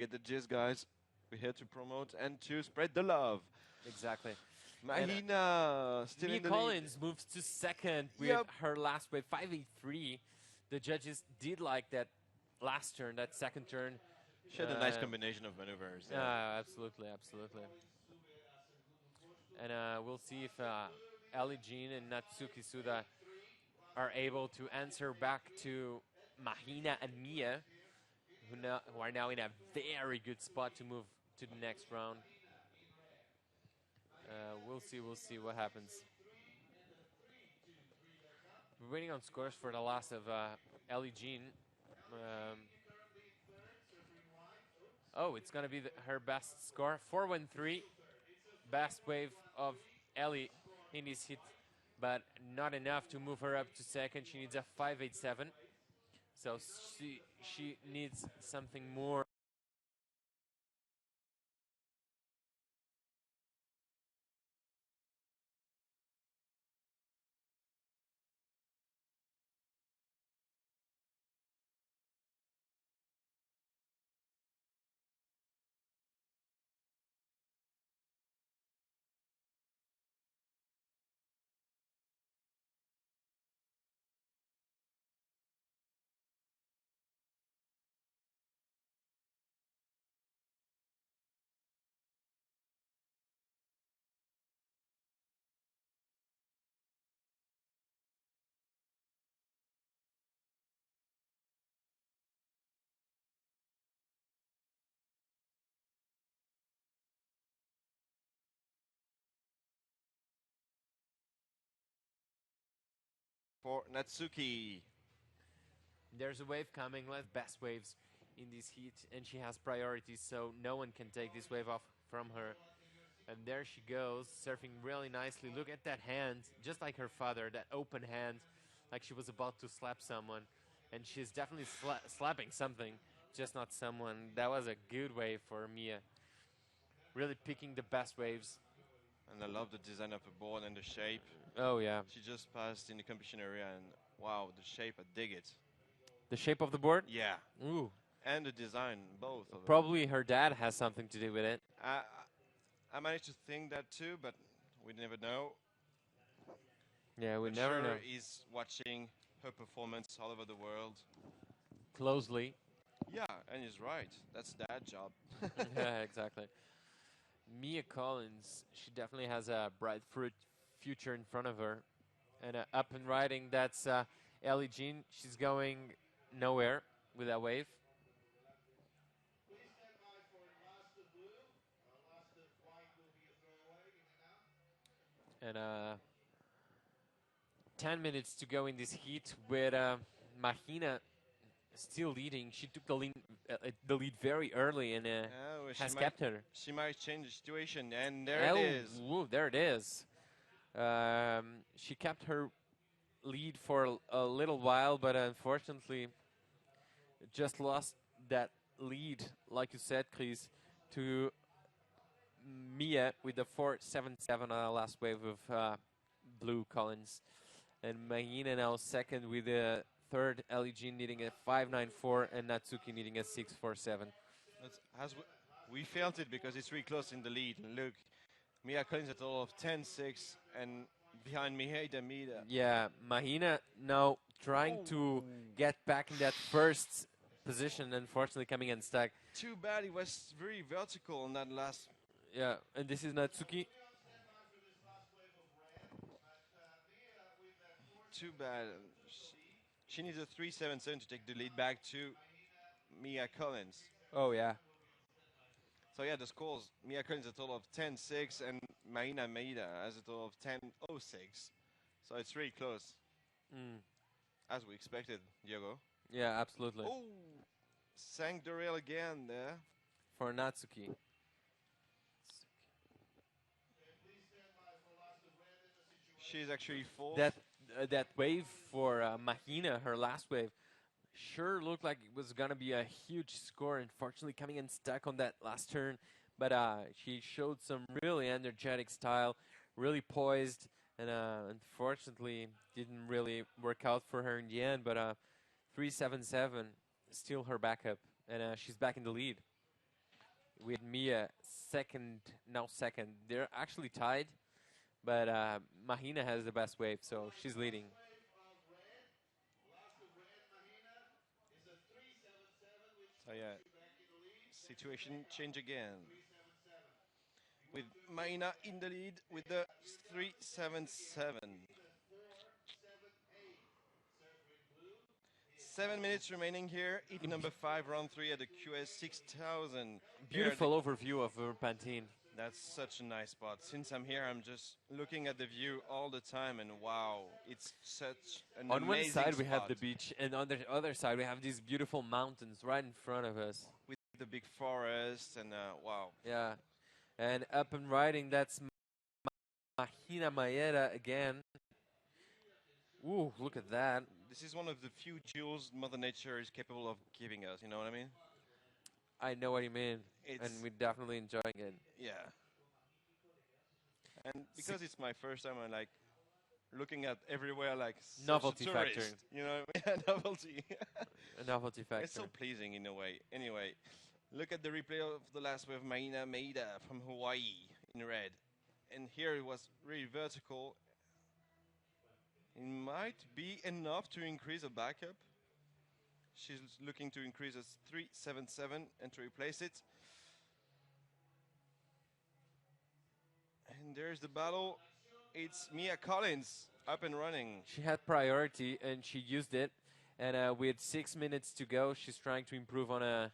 Get the gist, guys. We're here to promote and to spread the love. Exactly. Mahina still Mia in the Collins moves to second with Yep. her last wave, 583. The judges did like that last turn, that second turn. lead. She had a nice combination of maneuvers. Absolutely, absolutely. And we'll see if Ellie Jean and Natsuki Suda are able to answer back to Mahina and Mia, who are now in a very good spot to move to the next round. We'll see what happens. We're waiting on scores for the last of Ellie Jean. Oh, it's going to be her best score, 413. Best wave of Ellie in this hit, but not enough to move her up to second. She needs a 587. So she needs something more. For Natsuki. There's a wave coming, best waves in this heat, and she has priorities, so no one can take this wave off from her. And there she goes, surfing really nicely. Look at that hand, just like her father, that open hand, like she was about to slap someone. And she's definitely slapping something, just not someone. That was a good wave for Mia. Really picking the best waves. And I love the design of the board and the shape. Oh, yeah. She just passed in the competition area, and wow, the shape, I dig it. The shape of the board? Yeah. Ooh. And the design, both of them. Probably her dad has something to do with it. I managed to think that too, but we never know. Yeah, we But never sure know. He's watching her performance all over the world. Closely. Yeah, and he's right. That's that job. Yeah, exactly. Mia Collins, she definitely has a bright future in front of her. And up and riding, that's Ellie Jean. She's going nowhere with that wave. And 10 minutes to go in this heat with Mahina still leading. She took the lead very early and has kept her. She might change the situation, and there it is. Woo, there it is. She kept her lead for a little while, but unfortunately just lost that lead, like you said, Chris, to Mia with the 477 on the last wave of Blue Collins. And Mahina now second with the third, LEG needing a 594 and Natsuki needing a 647. We felt it because it's really close in the lead. Look, Mia Collins at a total of 10-6 and behind Mahina Mida. Yeah, Mahina now trying to get back in that first position, unfortunately coming unstuck. Too bad, he was very vertical on that last. Yeah, and this is Natsuki. Too bad. She needs a 377 to take the lead back to Mia Collins. Oh, yeah. So, yeah, the scores. Mia Collins a total of 10-6 and Mahina Maida has a total of 10-06. So it's really close. As we expected, Diego. Yeah, absolutely. Oh, sank the rail again there. For Natsuki. She's actually fourth. That wave for Mahina, her last wave, sure looked like it was going to be a huge score. Unfortunately, coming in stuck on that last turn. But she showed some really energetic style, really poised, and unfortunately didn't really work out for her in the end. But 377, still her backup, and she's back in the lead. with Mia second, now second. They're actually tied, but Mahina has the best wave, so she's leading. So yeah, situation change again. With Maina in the lead with the 377. 7 minutes remaining here. Heat number 5, round 3 at the QS 6000. Here Beautiful overview of Pantin. that's such a nice spot. Since I'm here, I'm just looking at the view all the time, and wow, it's such an On one amazing side we have spot the beach, and on the other side we have these beautiful mountains right in front of us. with the big forest, and wow. Yeah, and up and riding, that's Mahina Maeda again. Ooh, look at that. This is one of the few jewels Mother Nature is capable of giving us. You know what I mean? I know what you mean, It's and we're definitely enjoying it. yeah. And because it's my first time, I'm like looking at everywhere like such Novelty a factor. tourist. You know, yeah, novelty. A novelty factor. It's so pleasing in a way. Anyway, look at the replay of the last wave, Maina Maeda from Hawaii in red. And here it was really vertical. It might be enough to increase a backup. She's looking to increase as 377 and to replace it. And there's the battle. It's Mia Collins up and running. She had priority and she used it. And with 6 minutes to go, she's trying to improve on a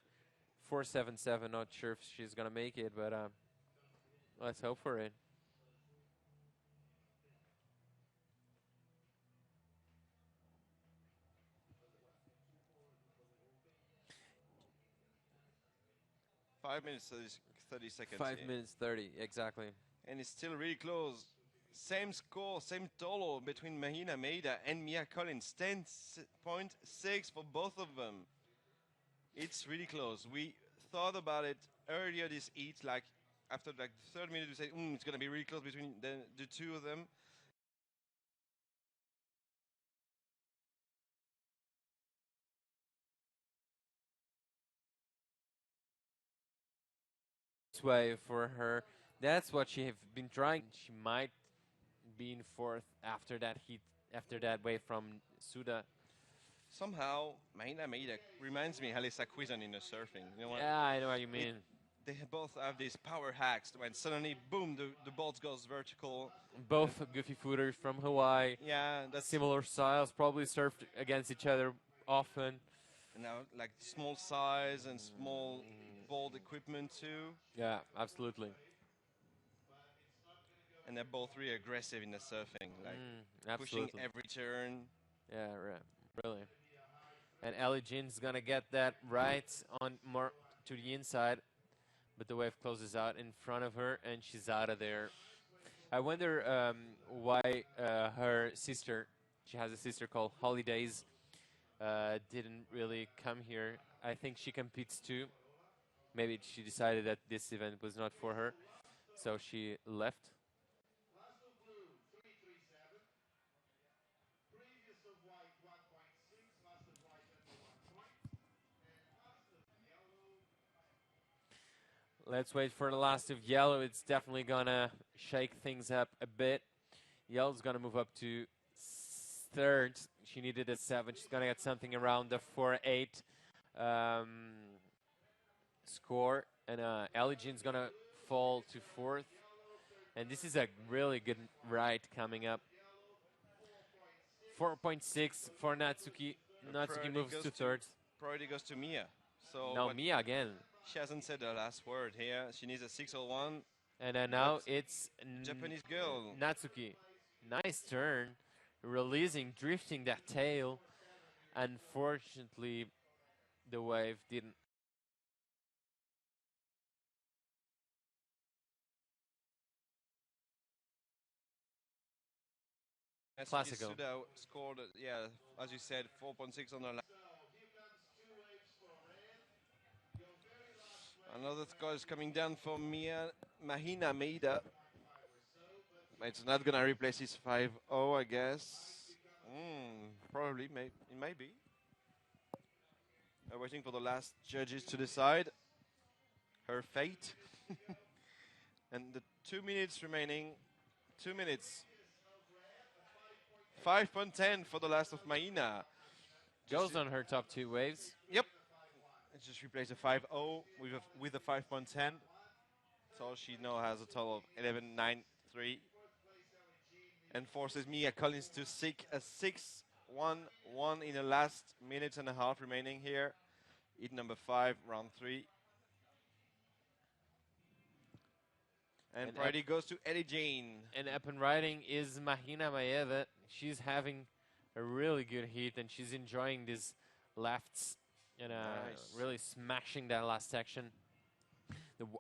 477. Not sure if she's gonna make it, but let's hope for it. Five minutes, 30 seconds. 5 minutes 30, exactly. And it's still really close. Same score, same total between Mahina Maeda and Mia Collins. 10.6 for both of them. It's really close. We thought about it earlier this heat, like after like the third minute, we said, it's going to be really close between the two of them. Way for her. That's what she have been trying. She might be in fourth after that heat, after that wave from Suda. Somehow, Mahina Maeda reminds me Halisa Quizan in the surfing. You know what? Yeah, I know what you mean. They both have these power hacks when suddenly, boom, the bolt goes vertical. Both goofy footers from Hawaii. Yeah, that's Similar styles, probably surfed against each other often. now like small size and small bold equipment too. Yeah, absolutely. And they're both really aggressive in the surfing, like pushing Absolutely. every turn. Yeah, right. Really. And Ellie Jean's gonna get that right on more to the inside, but the wave closes out in front of her, and she's out of there. I wonder why her sister, she has a sister called Holidays, didn't really come here. I think she competes too. Maybe she decided that this event was not for her, so she left. Let's wait for the last of yellow. It's definitely gonna shake things up a bit. Yellow's gonna move up to third. She needed a 7. She's gonna get something around the 4-8 score. And Ellie Jean's gonna fall to fourth. And this is a really good ride coming up. 4.6 for Natsuki. Natsuki moves to third. Priority goes to Mia. So Now Mia again. she hasn't said the last word here. She needs a 601. And then now But it's Japanese girl. Natsuki. Nice turn. Releasing, drifting that tail. Unfortunately, the wave didn't. Classical. Suda scored, yeah, as you said, 4.6 on the line. Another score is coming down for Mahina Maeda. It's not going to replace his 5-0, I guess. Probably, it may be. We're waiting for the last judges to decide. her fate. And the 2 minutes remaining. 2 minutes. 5.10 for the last of Maina. Goes on her top 2 waves. Yep. It just replaced a 5-0 with a 5.10. So she now has a total of 11.93. And forces Mia Collins to seek a 6-1-1 in the last minute and a half remaining here. Heat number 5, round 3. And priority goes to Ellie Jean. And up and riding is Mahina Maeva. She's having a really good heat, and she's enjoying these lefts and really smashing that last section.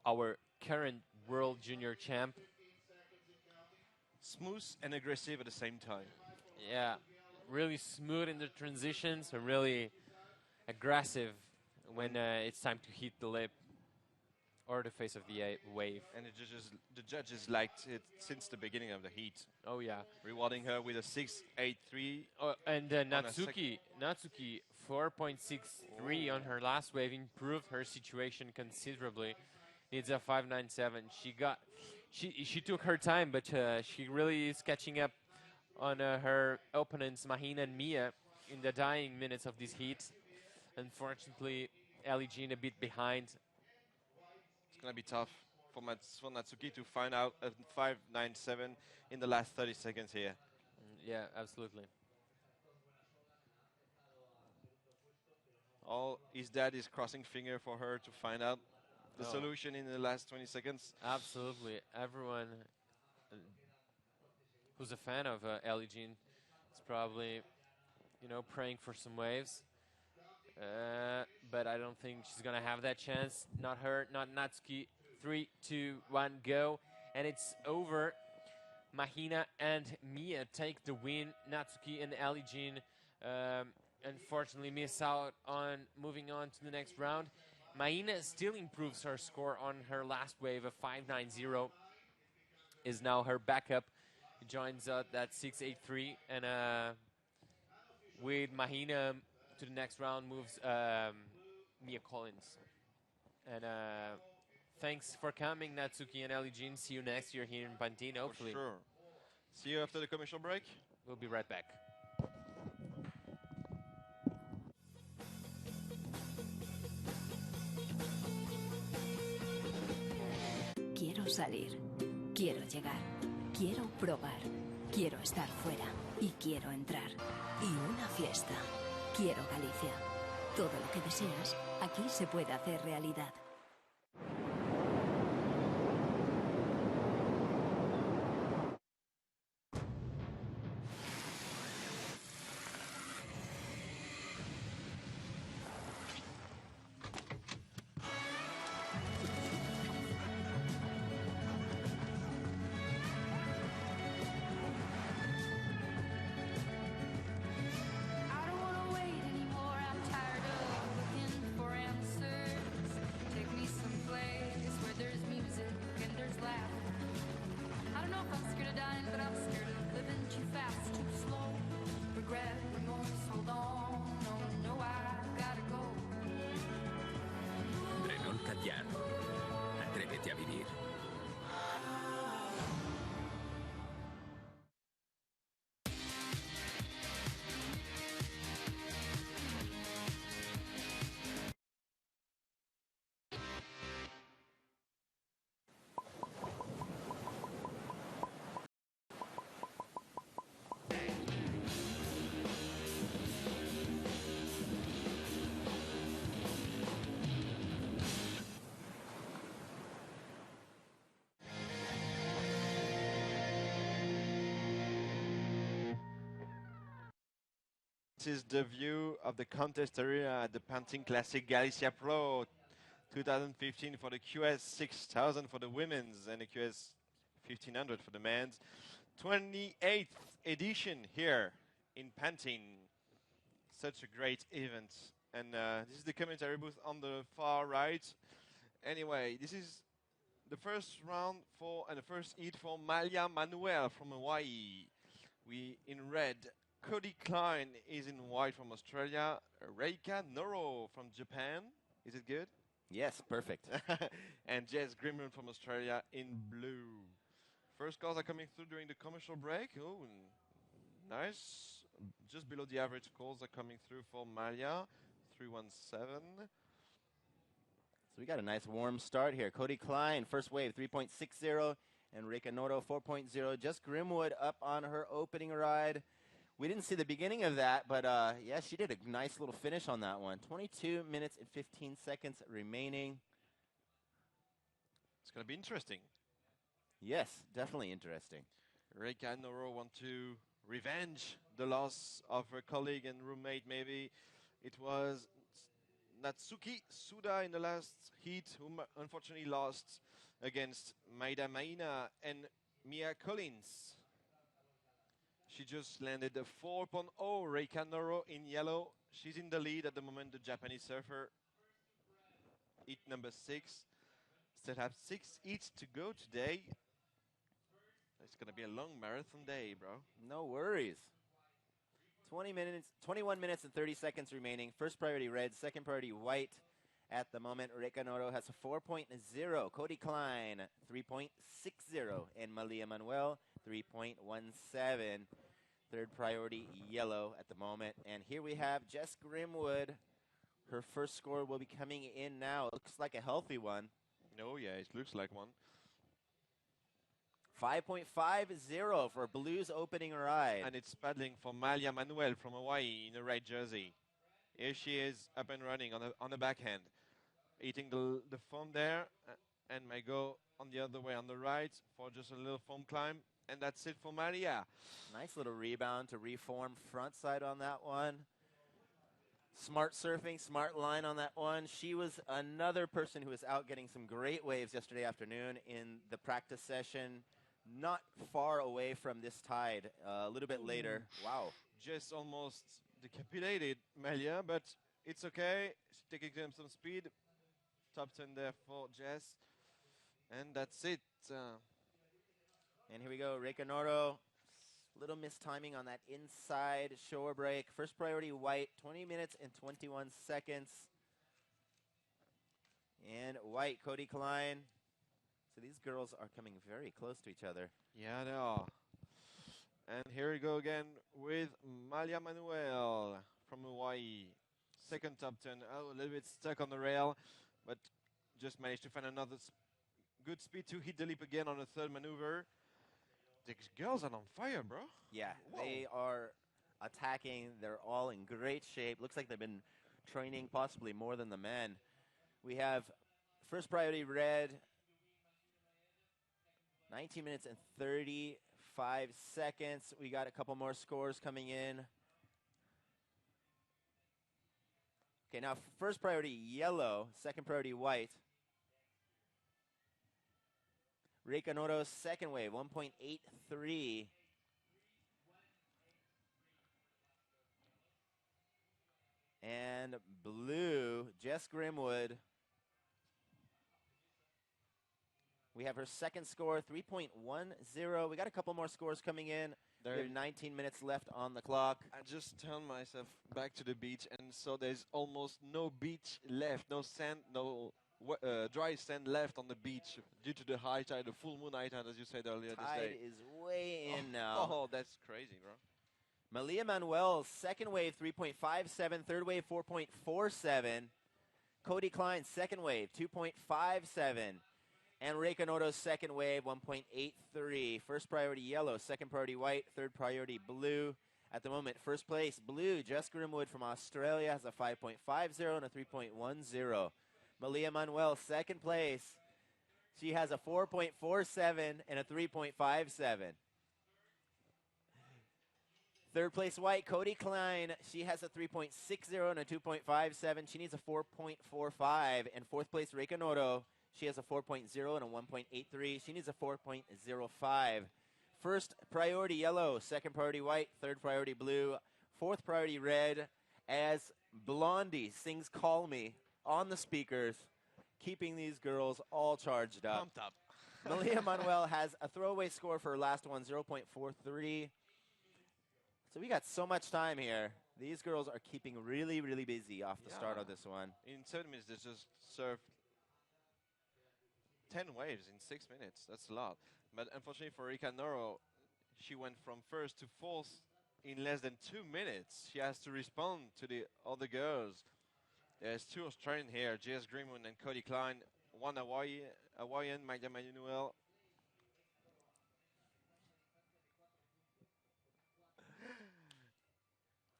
Our current world junior champ. Smooth and aggressive at the same time. Yeah, really smooth in the transitions and really aggressive when it's time to hit the lip or the face of the wave. And the judges liked it since the beginning of the heat. Oh yeah, rewarding her with a 6.83. And Natsuki 4.63 on her last wave improved her situation considerably. Needs a 5.97. She took her time, but she really is catching up on her opponents Mahina and Mia in the dying minutes of this heat. Unfortunately, Ellie Jean a bit behind. It's going to be tough for Natsuki to find out a 5.97 in the last 30 seconds here. Yeah, absolutely. All his dad is crossing finger for her to find out the solution in the last 20 seconds. Absolutely. Everyone who's a fan of Ellie Jean is probably, praying for some waves. But I don't think she's going to have that chance. Not her, not Natsuki. 3, 2, 1, go. And it's over. Mahina and Mia take the win. Natsuki and Ellie Jean unfortunately miss out on moving on to the next round. Mahina still improves her score on her last wave of 5.90. Is now her backup. Joins that 6.83. And with Mahina to the next round moves Mia Collins. And thanks for coming, Natsuki and Ellie Jean. See you next year here in Pantin, hopefully. For sure. See you after the commercial break. We'll be right back. Quiero salir, quiero llegar, quiero probar, quiero estar fuera y quiero entrar. Y una fiesta. Quiero Galicia. Todo lo que deseas, aquí se puede hacer realidad. Atrévete a vivir. This is the view of the contest area at the Pantin Classic Galicia Pro 2015 for the QS 6000 for the women's and the QS 1500 for the men's. 28th edition here in Pantin. Such a great event. And this is the commentary booth on the far right. Anyway, this is the first round and the first heat for Malia Manuel from Hawaii. We in red. Cody Klein is in white from Australia. Reika Noro from Japan. Is it good? Yes, perfect. And Jess Grimwood from Australia in blue. First calls are coming through during the commercial break. Oh, nice. Just below the average calls are coming through for Malia, 317. So we got a nice warm start here. Cody Klein, first wave, 3.60. And Reika Noto, 4.0. Jess Grimwood up on her opening ride. We didn't see the beginning of that, but yeah, she did a nice little finish on that one. 22 minutes and 15 seconds remaining. It's going to be interesting. Yes, definitely interesting. Reika Noro want to revenge the loss of her colleague and roommate, maybe. It was Natsuki Suda in the last heat, who unfortunately lost against Maida Maina and Mia Collins. She just landed a 4.0. Reika Noro in yellow. She's in the lead at the moment, the Japanese surfer. Heat number 6. Still have 6 heats to go today. It's going to be a long marathon day, bro. No worries. 21 minutes and 30 seconds remaining. First priority red, second priority white. At the moment, Reika Noto has a 4.0. Cody Klein, 3.60. And Malia Manuel, 3.17. Third priority yellow at the moment. And here we have Jess Grimwood. Her first score will be coming in now. It looks like a healthy one. Oh, yeah, it looks like one. 5.50 for Blue's opening ride. And it's paddling for Malia Manuel from Hawaii in a red jersey. Here she is up and running on the backhand. Eating the foam there and may go on the other way on the right for just a little foam climb. And that's it for Malia. Nice little rebound to reform front side on that one. Smart surfing, smart line on that one. She was another person who was out getting some great waves yesterday afternoon in the practice session. Not far away from this tide, a little bit later. Wow. Just almost decapitated Malia, but it's okay. She's taking some speed. Top 10 there for Jess. And that's it. And here we go, Reika Noto. Little mistiming on that inside shore break. First priority white, 20 minutes and 21 seconds. And white, Cody Klein. So these girls are coming very close to each other. Yeah, they are. And here we go again with Malia Manuel from Hawaii. Second top 10. Oh, a little bit stuck on the rail, but just managed to find another good speed to hit the leap again on the third maneuver. These girls are on fire, bro. Yeah, Whoa. They are attacking. They're all in great shape. Looks like they've been training possibly more than the men. We have first priority red, 19 minutes and 35 seconds. We got a couple more scores coming in. Okay, now first priority yellow, second priority white. Reika Noto's second wave, 1.83. And blue, Jess Grimwood. We have her second score, 3.10. We got a couple more scores coming in. We have 19 minutes left on the clock. I just turned myself back to the beach and saw there's almost no beach left, no sand, no dry sand left on the beach due to the high tide, the full moon high tide, as you said earlier this Tide day. is way in now. Oh, that's crazy, bro. Malia Manuel's second wave, 3.57. Third wave, 4.47. Cody Klein's second wave, 2.57. And Reika Noto's second wave, 1.83. First priority yellow, second priority white, third priority blue. At the moment, first place, blue. Jess Grimwood from Australia has a 5.50 and a 3.10. Malia Manuel, second place. She has a 4.47 and a 3.57. Third place white, Cody Klein. She has a 3.60 and a 2.57. She needs a 4.45. And fourth place, Reika Noto. She has a 4.0 and a 1.83. She needs a 4.05. First priority yellow, second priority white, third priority blue, fourth priority red, as Blondie sings Call Me on the speakers, keeping these girls all charged up. Pumped up. Malia Manuel has a throwaway score for her last one, 0.43. So we got so much time here. These girls are keeping really, really busy off the start of this one. In 7 minutes, they just surfed 10 waves in 6 minutes. That's a lot. But unfortunately for Rika Noro, she went from first to fourth in less than 2 minutes. She has to respond to the other girls. There's 2 Australian here, J.S. Greenwood and Cody Klein. One Hawaiian, Magda Manuel.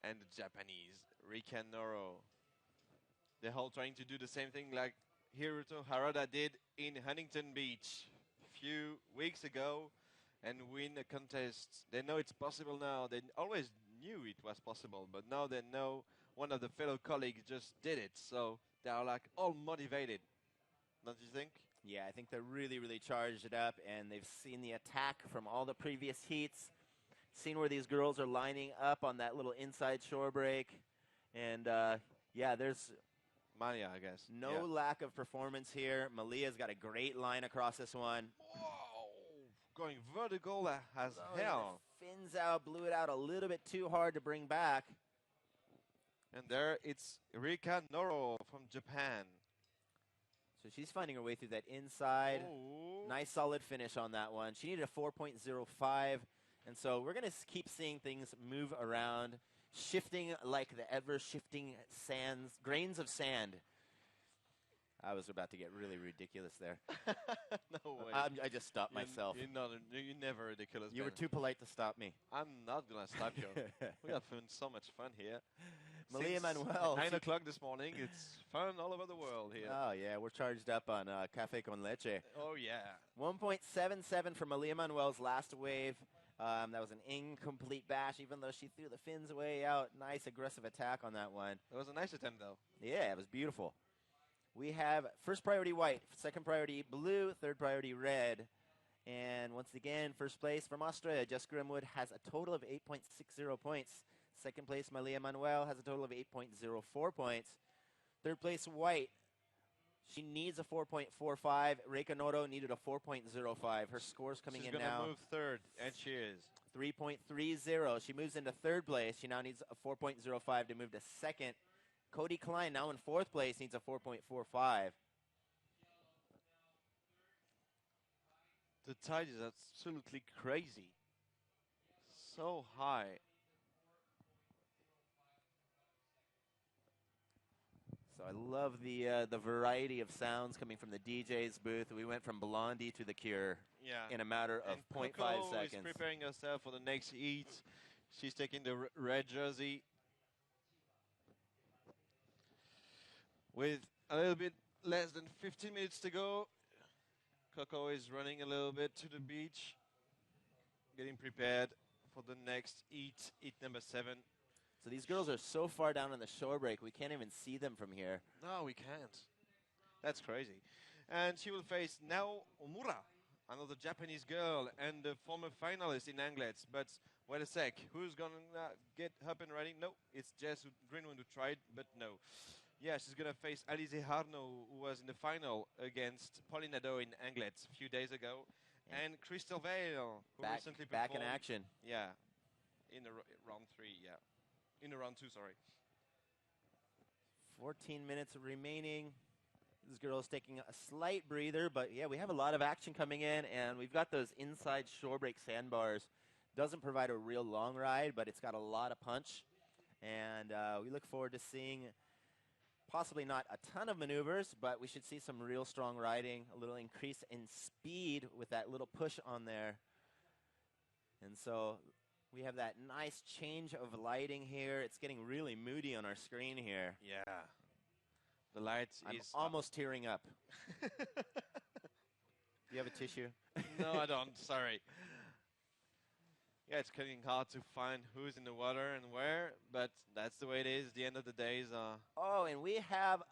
And the Japanese, Rika Noro. They're all trying to do the same thing like Hiruto Harada did in Huntington Beach a few weeks ago and win a contest. They know it's possible now. They always knew it was possible, but now they know one of the fellow colleagues just did it. So they are like all motivated, don't you think? Yeah, I think they're really, really charged it up, and they've seen the attack from all the previous heats, seen where these girls are lining up on that little inside shore break, and yeah, there's Maya, I guess. no lack of performance here. Malia's got a great line across this one. Whoa! Going vertical as Throwing hell. the fins out, blew it out a little bit too hard to bring back. And there it's Rika Noro from Japan. So she's finding her way through that inside. Oh. Nice solid finish on that one. She needed a 4.05. And so we're going to keep seeing things move around, shifting like the ever-shifting grains of sand. I was about to get really ridiculous there. No way. I just stopped myself. You're never ridiculous. You were Ben. too polite to stop me. I'm not going to stop you. We have so much fun here. Malia Since Manuel. 9 o'clock this morning, it's fun all over the world here. Oh, yeah, we're charged up on Café con Leche. Oh, yeah. 1.77 for Malia Manuel's last wave. That was an incomplete bash, even though she threw the fins way out. Nice aggressive attack on that one. It was a nice attempt, though. Yeah, it was beautiful. We have first priority white, second priority blue, third priority red. And once again, first place from Australia, Jess Grimwood has a total of 8.60 points. Second place, Malia Manuel has a total of 8.04 points. Third place, white. She needs a 4.45. Reika Noto needed a 4.05. Her score's coming She's in now. going to move third, and she is. 3.30. She moves into third place. She now needs a 4.05 to move to second. Cody Klein, now in fourth place, needs a 4.45. The tide is absolutely crazy. So high. So I love the variety of sounds coming from the DJ's booth. We went from Blondie to The Cure Yeah. in a matter of And 0.5 Coco seconds. is preparing herself for the next heat. She's taking the red jersey. With a little bit less than 15 minutes to go, Coco is running a little bit to the beach, getting prepared for the next heat number 7. So these girls are so far down on the shore break, we can't even see them from here. No, we can't. That's crazy. And she will face Nao Omura, another Japanese girl and the former finalist in Anglets. But wait a sec, who's going to get up and running? No, it's Jess Greenwood who tried, but no. Yeah, she's going to face Alize Harno, who was in the final against Pauline Nadeau in Anglets a few days ago. And Crystal Vale, who recently performed. Back in action. Yeah, in the round 3, yeah. In the round 2, sorry. 14 minutes remaining. This girl is taking a slight breather, but yeah, we have a lot of action coming in, and we've got those inside shore break sandbars. Doesn't provide a real long ride, but it's got a lot of punch. And we look forward to seeing possibly not a ton of maneuvers, but we should see some real strong riding, a little increase in speed with that little push on there. And so we have that nice change of lighting here. It's getting really moody on our screen here. Yeah. The light I'm is almost tearing up. Do you have a tissue? No, I don't. Sorry. Yeah, it's getting hard to find who's in the water and where, but that's the way it is. The end of the days. Oh, and we have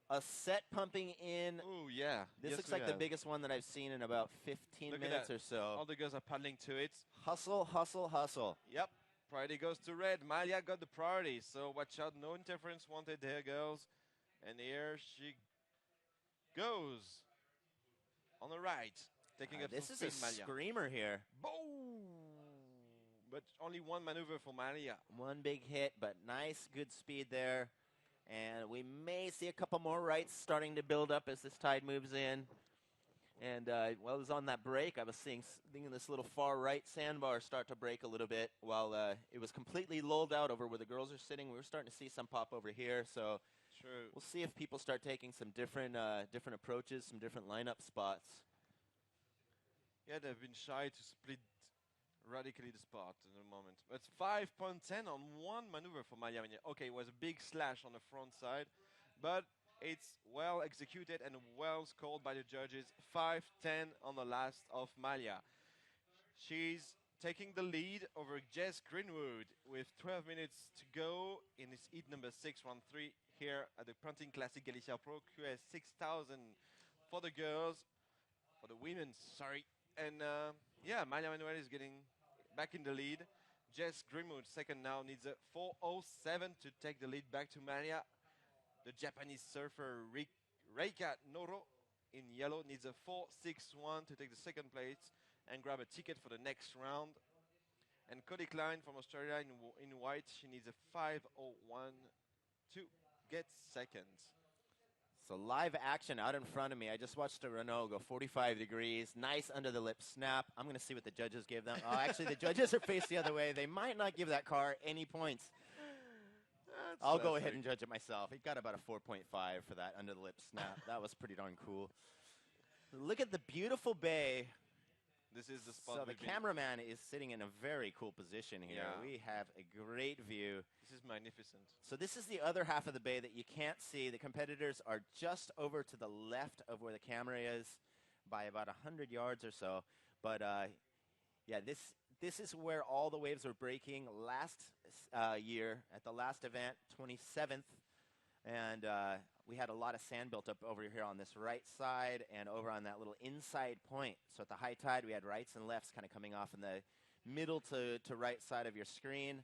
a set pumping in. Oh, yeah. This Yes, looks we like the have. biggest one that I've seen in about 15 Look at minutes that. or so. All the girls are paddling to it. Hustle, hustle, hustle. Yep. Priority goes to red. Malia got the priority, so watch out. No interference wanted there, girls. And here she goes on the right, taking up This some is a speed, Malia. screamer here. Boom! But only one maneuver for Malia. One big hit, but nice, good speed there. And we may see a couple more rights starting to build up as this tide moves in. And while I was on that break, I was seeing this little far right sandbar start to break a little bit while it was completely lulled out over where the girls are sitting. We were starting to see some pop over here. So True. we'll see if people start taking some different approaches, some different lineup spots. Yeah, they've been shy to split radically the spot in the moment. It's 5.10 on one maneuver for Malia. Okay, it was a big slash on the front side, but it's well executed and well scored by the judges. 5.10 on the last of Malia. She's taking the lead over Jess Greenwood with 12 minutes to go in this heat number 613 here at the Pantin Classic Galicia Pro QS 6000 for the girls, for the women, sorry. And yeah, Malia Manuel is getting back in the lead. Jess Greenwood, second now, needs a 4:07 to take the lead back to Malia. The Japanese surfer Reika Noro in yellow needs a 4:61 to take the second place and grab a ticket for the next round. And Cody Klein from Australia in white, she needs a 5:01 to get second. So live action out in front of me. I just watched a Renault go 45 degrees. Nice under the lip snap. I'm going to see what the judges gave them. Oh, actually, the judges are faced the other way. They might not give that car any points. I'll go ahead and judge it myself. He got about a 4.5 for that under the lip snap. That was pretty darn cool. Look at the beautiful bay. This is the spot. So the cameraman is sitting in a very cool position here. Yeah. We have a great view. This is magnificent. So this is the other half of the bay that you can't see. The competitors are just over to the left of where the camera is by about 100 yards or so. But yeah, this is where all the waves were breaking last year at the last event, 27th. And we had a lot of sand built up over here on this right side and over on that little inside point. So at the high tide, we had rights and lefts kind of coming off in the middle to right side of your screen.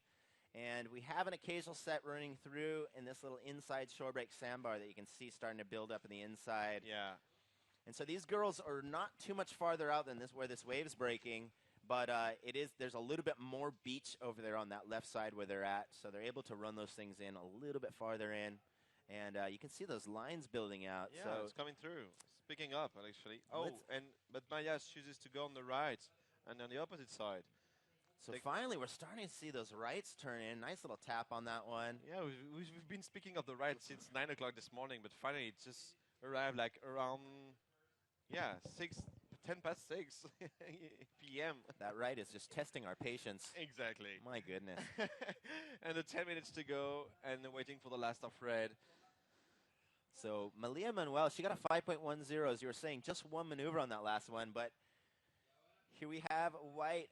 And we have an occasional set running through in this little inside shore break sandbar that you can see starting to build up in the inside. Yeah. And so these girls are not too much farther out than this where this wave's breaking, but there's a little bit more beach over there on that left side where they're at. So they're able to run those things in a little bit farther in. And you can see those lines building out. Yeah, so it's coming through. It's picking up, actually. But Maya chooses to go on the right and on the opposite side. So finally, we're starting to see those rights turn in. Nice little tap on that one. Yeah, we've been speaking of the right since 9 o'clock this morning, but finally it just arrived like around, 10 past 6 p.m. That right is just testing our patience. Exactly. My goodness. And the 10 minutes to go and waiting for the last of red. So Malia Manuel, she got a 5.10, as you were saying, just one maneuver on that last one. But here we have White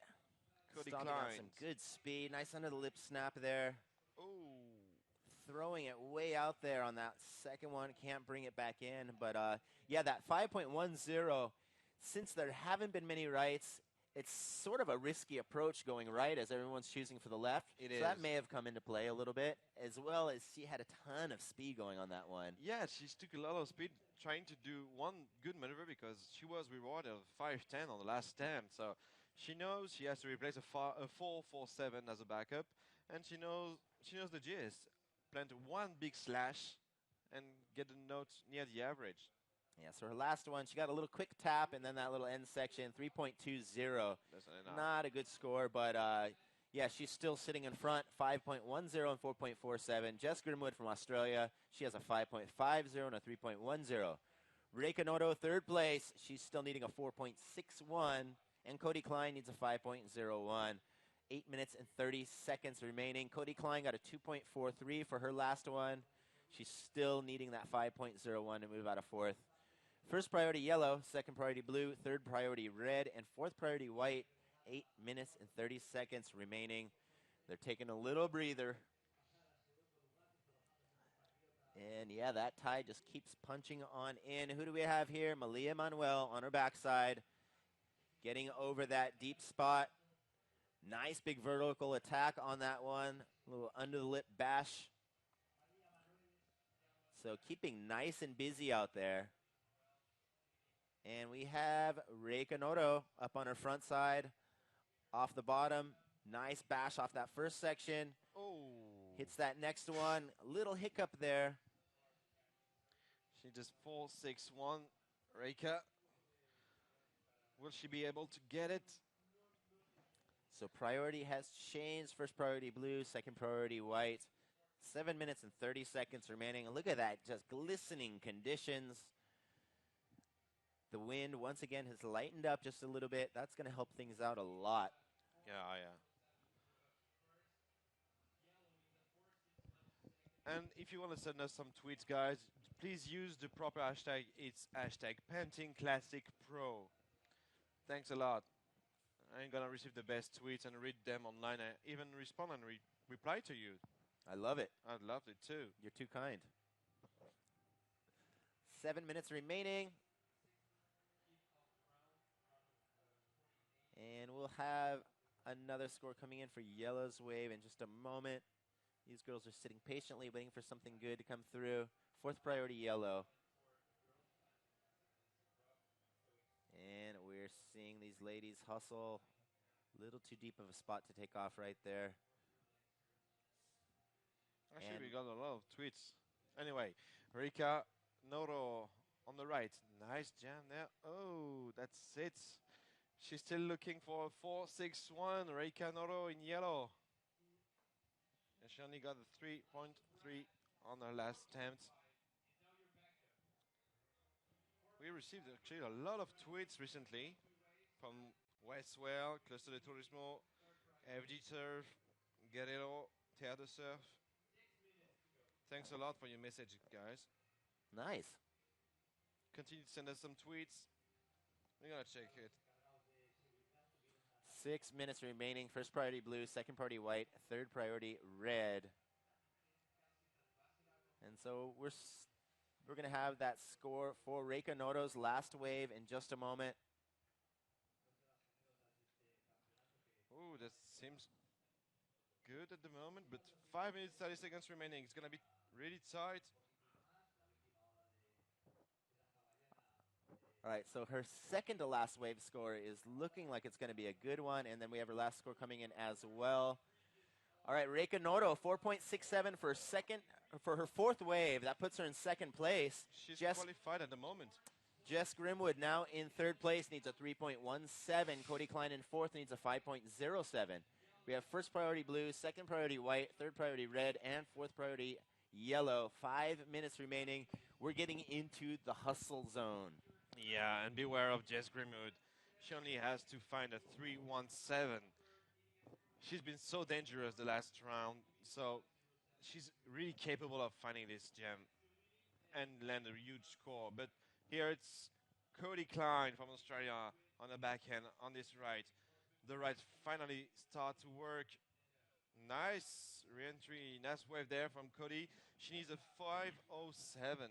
Cody stomping out Klein. some good speed. Nice under the lip snap there. Ooh. Throwing it way out there on that second one. Can't bring it back in. But, yeah, that 5.10, since there haven't been many rights, it's sort of a risky approach going right as everyone's choosing for the left. It so is. that may have come into play a little bit, as well as she had a ton of speed going on that one. Yeah, she took a lot of speed trying to do one good maneuver because she was rewarded of 5.10 on the last attempt. So she knows she has to replace a 4.47 as a backup, and she knows the gist. Plant one big slash and get a note near the average. Yeah, so her last one, she got a little quick tap and then that little end section, 3.20. That's Not a good score, but yeah, she's still sitting in front, 5.10 and 4.47. Jess Grimwood from Australia, she has a 5.50 and a 3.10. Reika Noto, third place, she's still needing a 4.61, and Cody Klein needs a 5.01. 8 minutes and 30 seconds remaining. Cody Klein got a 2.43 for her last one. She's still needing that 5.01 to move out of fourth. First priority yellow, second priority blue, third priority red, and fourth priority white. 8 minutes and 30 seconds remaining. They're taking a little breather. And yeah, that tide just keeps punching on in. Who do we have here? Malia Manuel on her backside, getting over that deep spot. Nice big vertical attack on that one. A little under the lip bash. So keeping nice and busy out there. And we have Reika Noto up on her front side. Off the bottom. Nice bash off that first section. Oh. Hits that next one. Little hiccup there. She just 4.61. Reika. Will she be able to get it? So priority has changed. First priority blue, second priority white. 7 minutes and 30 seconds remaining. Look at that, just glistening conditions. The wind, once again, has lightened up just a little bit. That's going to help things out a lot. Yeah, yeah. And if you want to send us some tweets, guys, please use the proper hashtag. It's hashtag Pantin Classic Pro. Thanks a lot. I'm going to receive the best tweets and read them online and even respond and reply to you. I love it. I'd love it too. You're too kind. 7 minutes remaining. And we'll have another score coming in for Yellow's wave in just a moment. These girls are sitting patiently waiting for something good to come through. Fourth priority Yellow. And we're seeing these ladies hustle. A little too deep of a spot to take off right there. Actually, And we got a lot of tweets. Anyway, Rika Noro on the right. Nice jam there. Oh, that's it. She's still looking for a 4.61. Rika Noro in yellow. And she only got a 3.3 on her last attempt. We received actually a lot of tweets recently from Westwell, Cluster de Turismo, FG Surf, Guerrero, Terre de Surf. Thanks a lot for your message, guys. nice. Continue to send us some tweets. We're going to check it. 6 minutes remaining. First priority blue, second priority white, third priority red. And so we're going to have that score for Reika Noto's last wave in just a moment. Ooh, that seems good at the moment, but 5 minutes, 30 seconds remaining. It's going to be really tight. All right, so her second to last wave score is looking like it's going to be a good one, and then we have her last score coming in as well. All right, Reika Noto, 4.67 for her fourth wave. That puts her in second place. She's qualified at the moment. Jess Grimwood now in third place, needs a 3.17. Cody Klein in fourth needs a 5.07. We have first priority blue, second priority white, third priority red, and fourth priority yellow. 5 minutes remaining. We're getting into the hustle zone. Yeah, and beware of Jess Grimwood. She only has to find a 3.17. She's been so dangerous the last round, so she's really capable of finding this gem and land a huge score. But here it's Cody Klein from Australia on the backhand on this right. The right finally start to work. Nice re-entry, nice wave there from Cody. She needs a 5.07.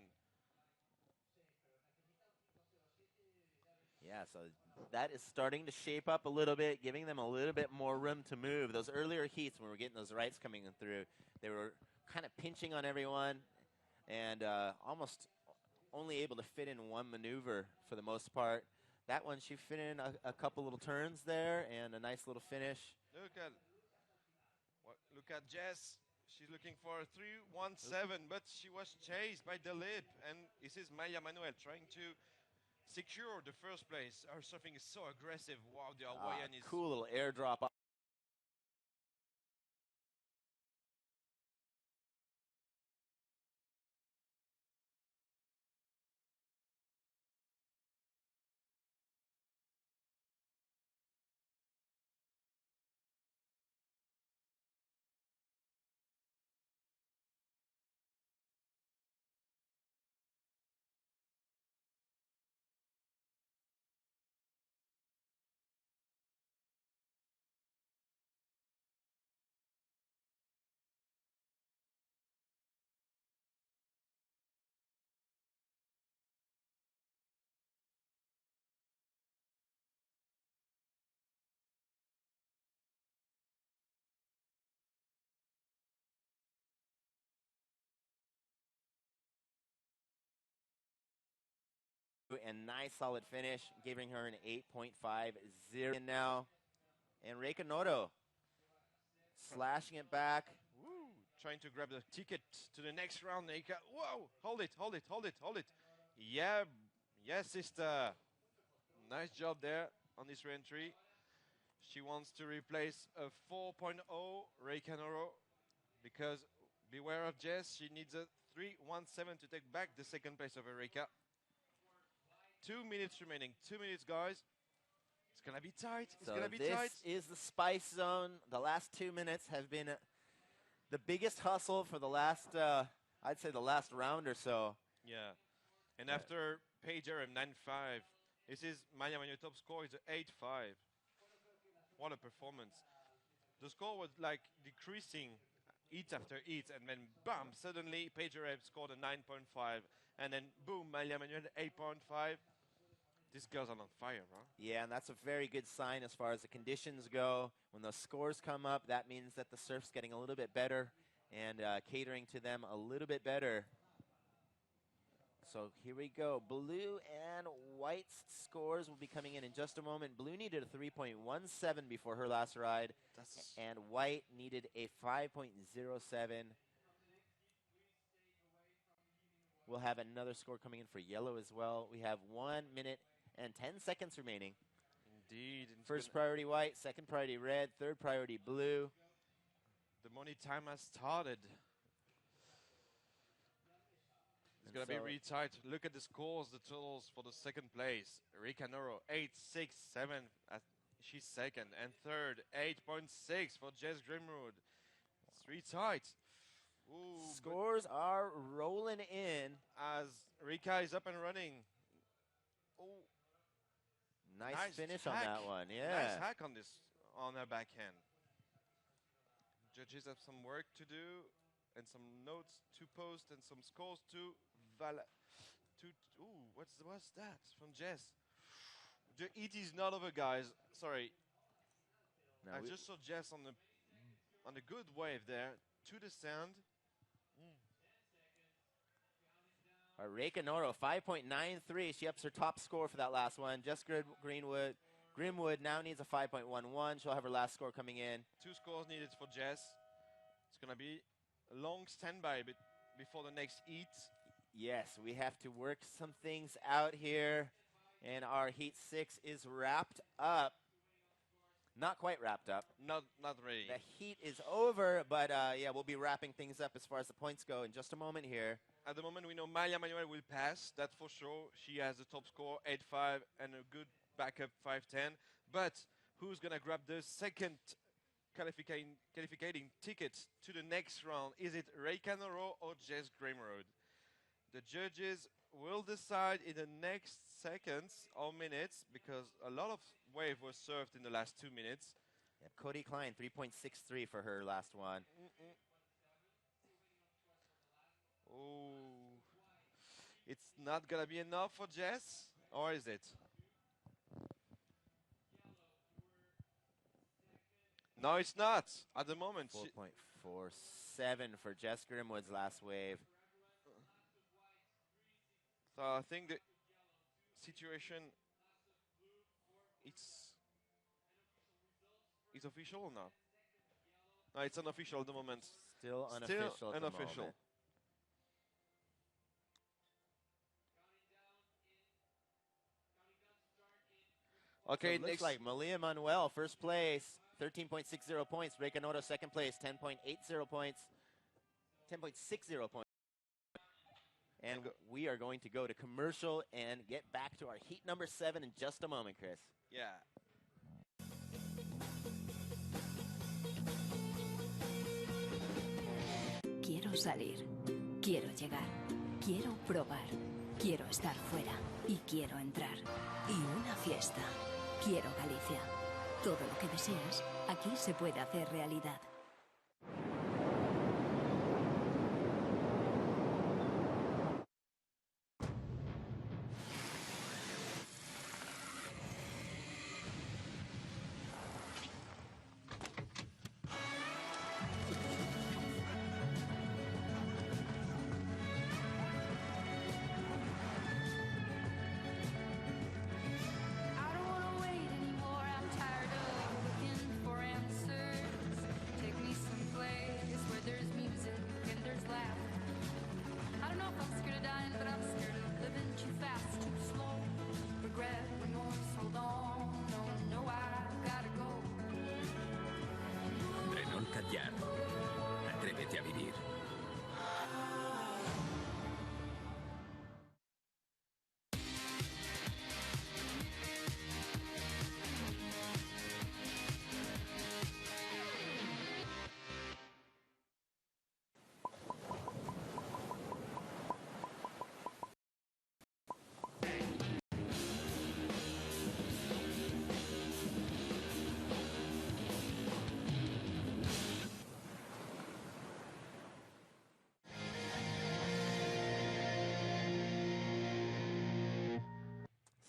Yeah, so that is starting to shape up a little bit, giving them a little bit more room to move. Those earlier heats, when we were getting those rights coming through, they were kind of pinching on everyone and almost only able to fit in one maneuver for the most part. That one, she fit in a couple little turns there and a nice little finish. Look at Jess. She's looking for a 3.17, but she was chased by Delip. And this is Maya Manuel trying to secure the first place. Her surfing is so aggressive. Wow, the Hawaiian is... Cool little airdrop. And nice solid finish, giving her an 8.50 now. And Reika Noto slashing it back. Woo, trying to grab the ticket to the next round, Neika. Whoa, hold it, hold it, hold it, hold it. Yeah, yes, sister. Nice job there. on this re-entry. She wants to replace a 4.0 Reikanouro because beware of Jess, she needs a 3.17 to take back the second place of Erika. 2 minutes remaining. 2 minutes, guys. It's going to be tight. It's going to be tight. This is the spice zone. The last 2 minutes have been the biggest hustle for the last, I'd say the last round or so. Yeah. And after Pager and 9.5, this is Maya Manuel top score is 8.5. What a performance. The score was like decreasing heat after heat, and then bam, suddenly Pager scored a 9.5, and then boom, Maya Manuel 8.5. These girls are on fire, bro. Yeah, and that's a very good sign as far as the conditions go. When those scores come up, that means that the surf's getting a little bit better and catering to them a little bit better. So here we go. Blue and white's scores will be coming in just a moment. Blue needed a 3.17 before her last ride, and white needed a 5.07. We'll have another score coming in for yellow as well. We have 1 minute and 10 seconds remaining. Indeed. First priority white, second priority red, third priority blue. The money time has started. It's going to be really tight. Look at the scores, the totals for the second place. Reikanouro, 8.67. She's second. And third, 8.6 for Jess Grimwood. It's really tight. Ooh, scores are rolling in. As Rika is up and running. Oh, nice finish on that one. Yeah. Nice hack on her backhand. Judges have some work to do and some notes to post and some scores to ooh, what's that from Jess? The heat is not over, guys. Sorry. No, I just saw Jess on a good wave there to the sand. Reikanouro, 5.93. She ups her top score for that last one. Jess Grimwood now needs a 5.11. She'll have her last score coming in. 2 scores needed for Jess. It's going to be a long standby before the next heat. Yes, we have to work some things out here. And our Heat 6 is wrapped up. Not quite wrapped up. Not really. The heat is over, but yeah, we'll be wrapping things up as far as the points go in just a moment here. At the moment, we know Maya Manuel will pass. That's for sure. She has the top score, 8.5, and a good backup, 5.10. But who's going to grab the second qualifying ticket to the next round? Is it Reikanouro or Jess Grimwood? The judges will decide in the next seconds or minutes, because a lot of wave was served in the last 2 minutes. Yeah, Cody Klein, 3.63 for her last one. Oh, it's not going to be enough for Jess, or is it? No, it's not at the moment. 4.47 for Jess Grimwood's last wave. So I think the situation, it's official or not? No, it's unofficial at the moment. Still unofficial Still at the unofficial. moment. Okay, so it looks like Malia Manuel, first place, 13.60 points. Reikanouro, second place, 10.80 points. 10.60 points. And we are going to go to commercial and get back to our heat number 7 in just a moment, Chris. Yeah. Quiero salir. Quiero llegar. Quiero probar. Quiero estar fuera. Y quiero entrar. Y una fiesta. Quiero Galicia. Todo lo que deseas, aquí se puede hacer realidad. I don't wanna wait anymore. I'm tired of looking for answers. Take brillar. Atrévete a vivir.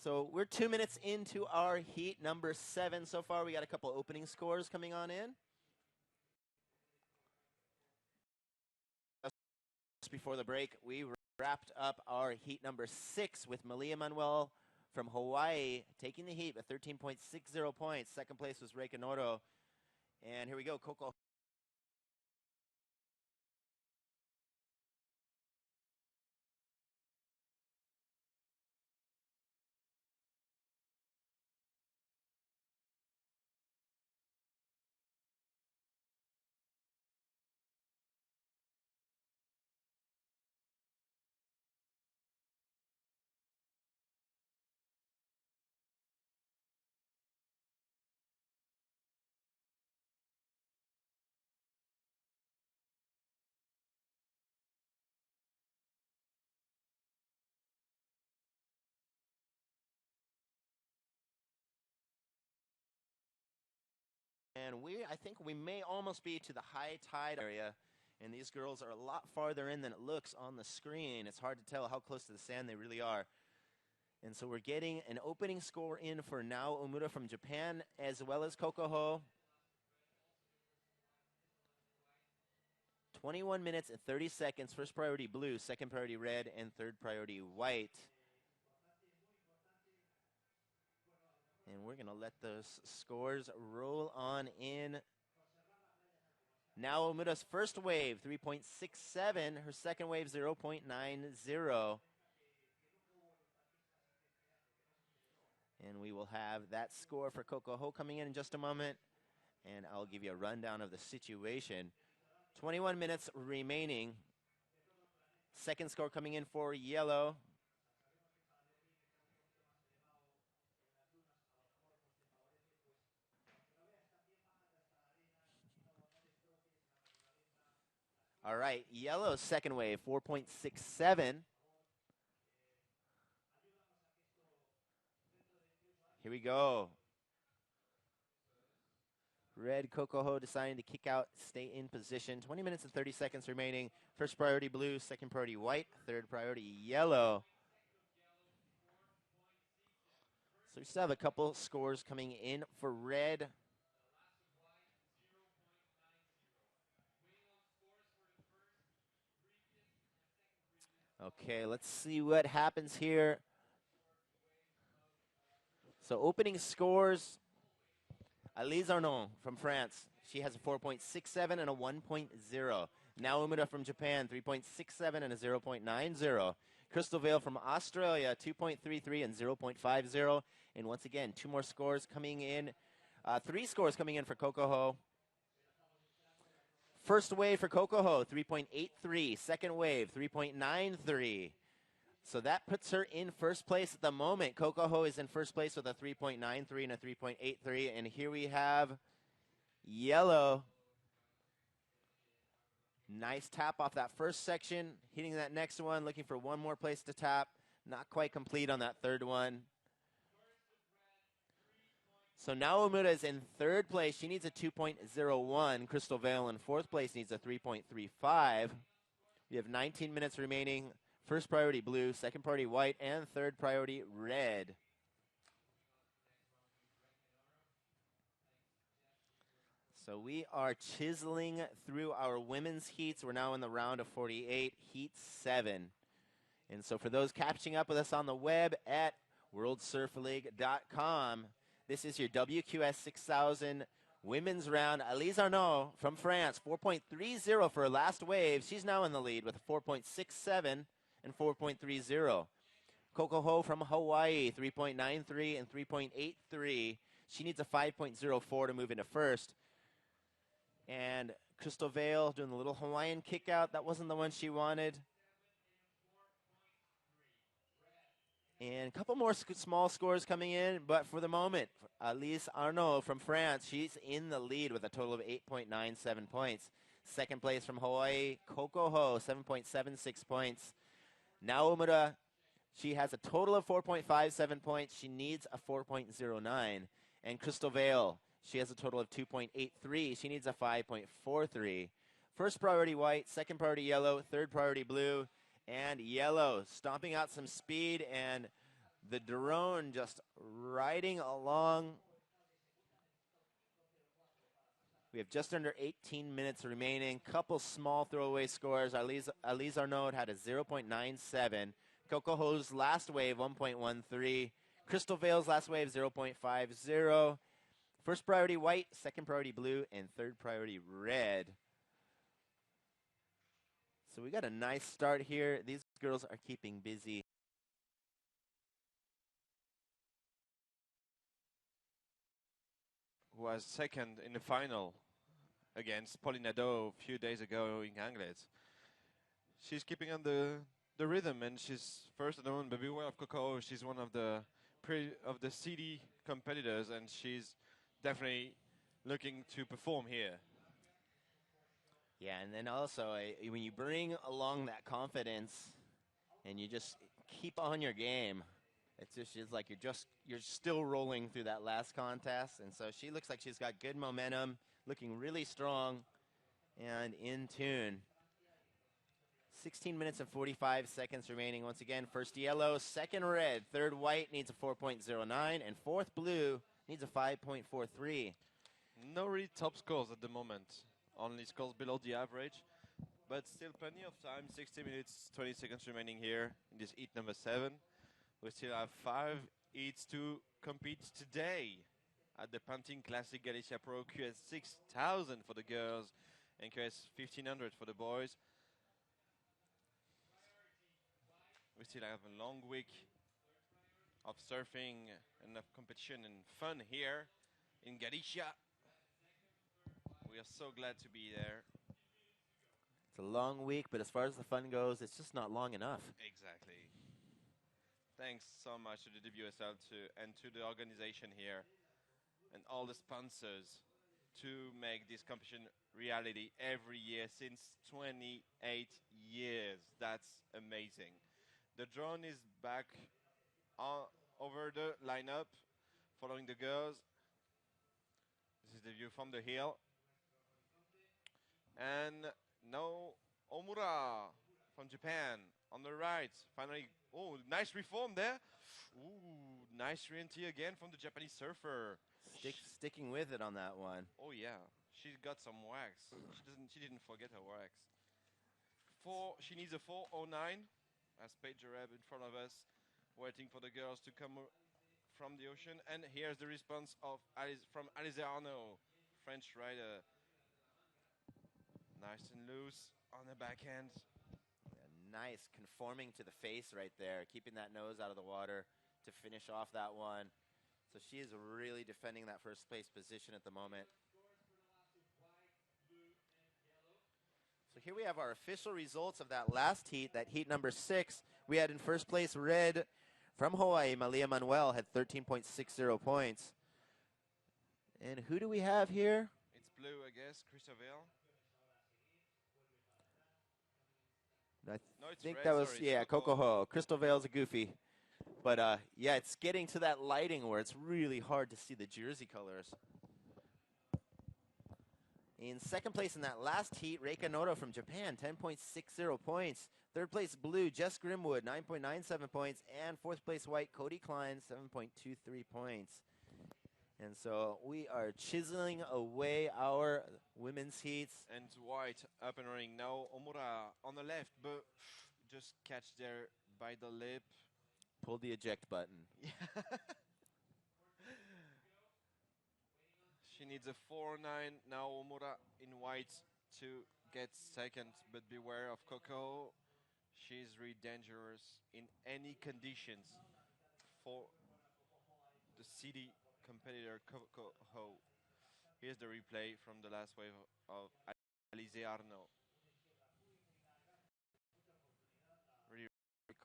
So we're 2 minutes into our heat number 7 so far. We got a couple opening scores coming on in. Just before the break, we wrapped up our heat number 6 with Malia Manuel from Hawaii taking the heat with 13.60 points. Second place was Reika Noto. And here we go, Coco. And I think we may almost be to the high tide area. And these girls are a lot farther in than it looks on the screen. It's hard to tell how close to the sand they really are. And so we're getting an opening score in for Nao Omura from Japan, as well as Kokoho. 21 minutes and 30 seconds. First priority blue, second priority red, and third priority white. And we're going to let those scores roll on in. Now Omura's first wave, 3.67. Her second wave, 0.90. And we will have that score for Kokoho coming in just a moment. And I'll give you a rundown of the situation. 21 minutes remaining. Second score coming in for yellow. All right, yellow's second wave, 4.67. Here we go. Red Kokoho deciding to kick out, stay in position. 20 minutes and 30 seconds remaining. First priority blue, second priority white, third priority yellow. So we still have a couple scores coming in for red. Okay, let's see what happens here. So opening scores, Alice Arnaud from France. She has a 4.67 and a 1.0. Now Omura from Japan, 3.67 and a 0.90. Crystal Vale from Australia, 2.33 and 0.50. And once again, two more scores coming in. Three scores coming in for Kokoho. First wave for Kokoho, 3.83. Second wave, 3.93. So that puts her in first place at the moment. Kokoho is in first place with a 3.93 and a 3.83. And here we have yellow. Nice tap off that first section. Hitting that next one, looking for one more place to tap. Not quite complete on that third one. So now Omura is in third place. She needs a 2.01. Crystal Vale in fourth place needs a 3.35. We have 19 minutes remaining. First priority blue, second priority white, and third priority red. So we are chiseling through our women's heats. We're now in the round of 48, heat 7. And so for those catching up with us on the web at worldsurfleague.com, this is your WQS 6000 women's round. Alice Arnaud from France, 4.30 for her last wave. She's now in the lead with a 4.67 and 4.30. Kokoho from Hawaii, 3.93 and 3.83. She needs a 5.04 to move into first. And Crystal Vale doing the little Hawaiian kick out. That wasn't the one she wanted. And a couple more small scores coming in, but for the moment, Elise Arnaud from France, she's in the lead with a total of 8.97 points. Second place from Hawaii, Coco Ho, 7.76 points. Naomura, she has a total of 4.57 points. She needs a 4.09. And Crystal Vale, she has a total of 2.83. She needs a 5.43. First priority white, second priority yellow, third priority blue, and yellow. Stomping out some speed, and the drone just riding along. We have just under 18 minutes remaining. Couple small throwaway scores. Elise Arnaud had a 0.97. Coco Ho's last wave, 1.13. Crystal Vale's last wave, 0.50. First priority white, second priority blue, and third priority red. So we got a nice start here. These girls are keeping busy. Who was second in the final against Pauline Nadeau a few days ago in Anglet. She's keeping on the rhythm, and she's first at the moment, but beware of Coco. She's one of the CD competitors, and she's definitely looking to perform here. Yeah, and then also when you bring along that confidence and you just keep on your game, it's like you're still rolling through that last contest. And so she looks like she's got good momentum, looking really strong and in tune. 16 minutes and 45 seconds remaining. Once again, first yellow, second red, third white needs a 4.09, and fourth blue needs a 5.43. No really top scores at the moment. Only scores below the average, but still plenty of time. 60 minutes, 20 seconds remaining here in this heat number 7. We still have 5 heats to compete today at the Pantin Classic Galicia Pro QS 6000 for the girls and QS 1500 for the boys. We still have a long week of surfing and of competition and fun here in Galicia. We are so glad to be there. It's a long week, but as far as the fun goes, it's just not long enough. Exactly. Thanks so much to the WSL and to the organization here and all the sponsors to make this competition reality every year since 28 years. That's amazing. The drone is back over the lineup, following the girls. This is the view from the hill. And now Omura from Japan on the right. Finally, oh, nice reform there. Ooh, nice re-entry again from the Japanese surfer. Sticking with it on that one. Oh yeah, she's got some wax. She didn't forget her wax. She needs a 4.09. As Paige Jareb in front of us, waiting for the girls to come from the ocean. And here's the response from Elise Arnaud, French rider. Nice and loose on the backhand. Yeah, nice, conforming to the face right there, keeping that nose out of the water to finish off that one. So she is really defending that first place position at the moment. So here we have our official results of that last heat, that heat number 6. We had in first place red from Hawaii, Malia Manuel, had 13.60 points. And who do we have here? It's blue, I guess, Christopher. I think that was, yeah, Coco Ho. Crystal Vale's a goofy. But, yeah, it's getting to that lighting where it's really hard to see the jersey colors. In second place in that last heat, Reika Noto from Japan, 10.60 points. Third place, blue, Jess Grimwood, 9.97 points. And fourth place, white, Cody Klein, 7.23 points. And so we are chiseling away our women's heats. And white up and running now. Omura on the left, but just catch there by the lip. Pull the eject button. Yeah. She needs a 4.9 now. Omura in white to get second, but beware of Coco. She's really dangerous in any conditions for the city competitor Coco Ho. Here's the replay from the last wave of Alize Arnaud. Really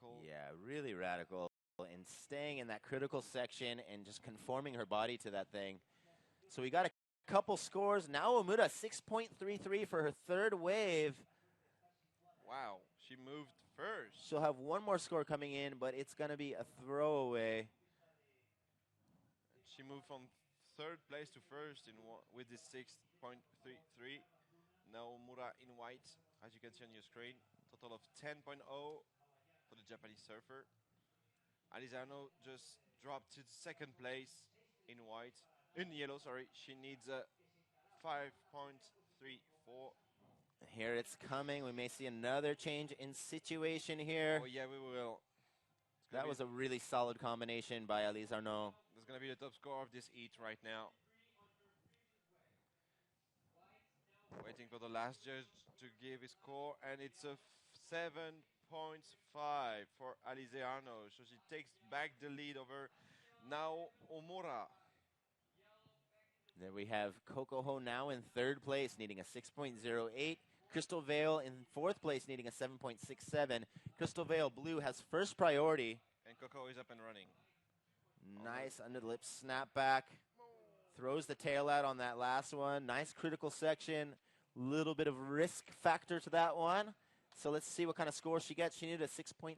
cool. Yeah, really radical. And staying in that critical section and just conforming her body to that thing. So we got a couple scores. Now Omura 6.33 for her third wave. Wow, she moved first. She'll have one more score coming in, but it's going to be a throwaway. She moved from third place to first with this 6.33. Now Omura in white, as you can see on your screen. Total of 10.0 for the Japanese surfer. Alize Arnaud just dropped to second place in yellow, sorry. She needs a 5.34. Here it's coming. We may see another change in situation here. Oh yeah, we will. That was a really solid combination by Alize Arnaud. That's going to be the top score of this heat right now. Waiting for the last judge to give his score, and it's a 7.5 for Alize Arnaud. So she takes back the lead over now Omura. Then we have Coco Ho now in third place, needing a 6.08. Crystal Vale in fourth place, needing a 7.67. Crystal Vale Blue has first priority. And Coco is up and running. Nice under the lip snapback. Throws the tail out on that last one. Nice critical section. Little bit of risk factor to that one. So let's see what kind of score she gets. She needed a 6.08.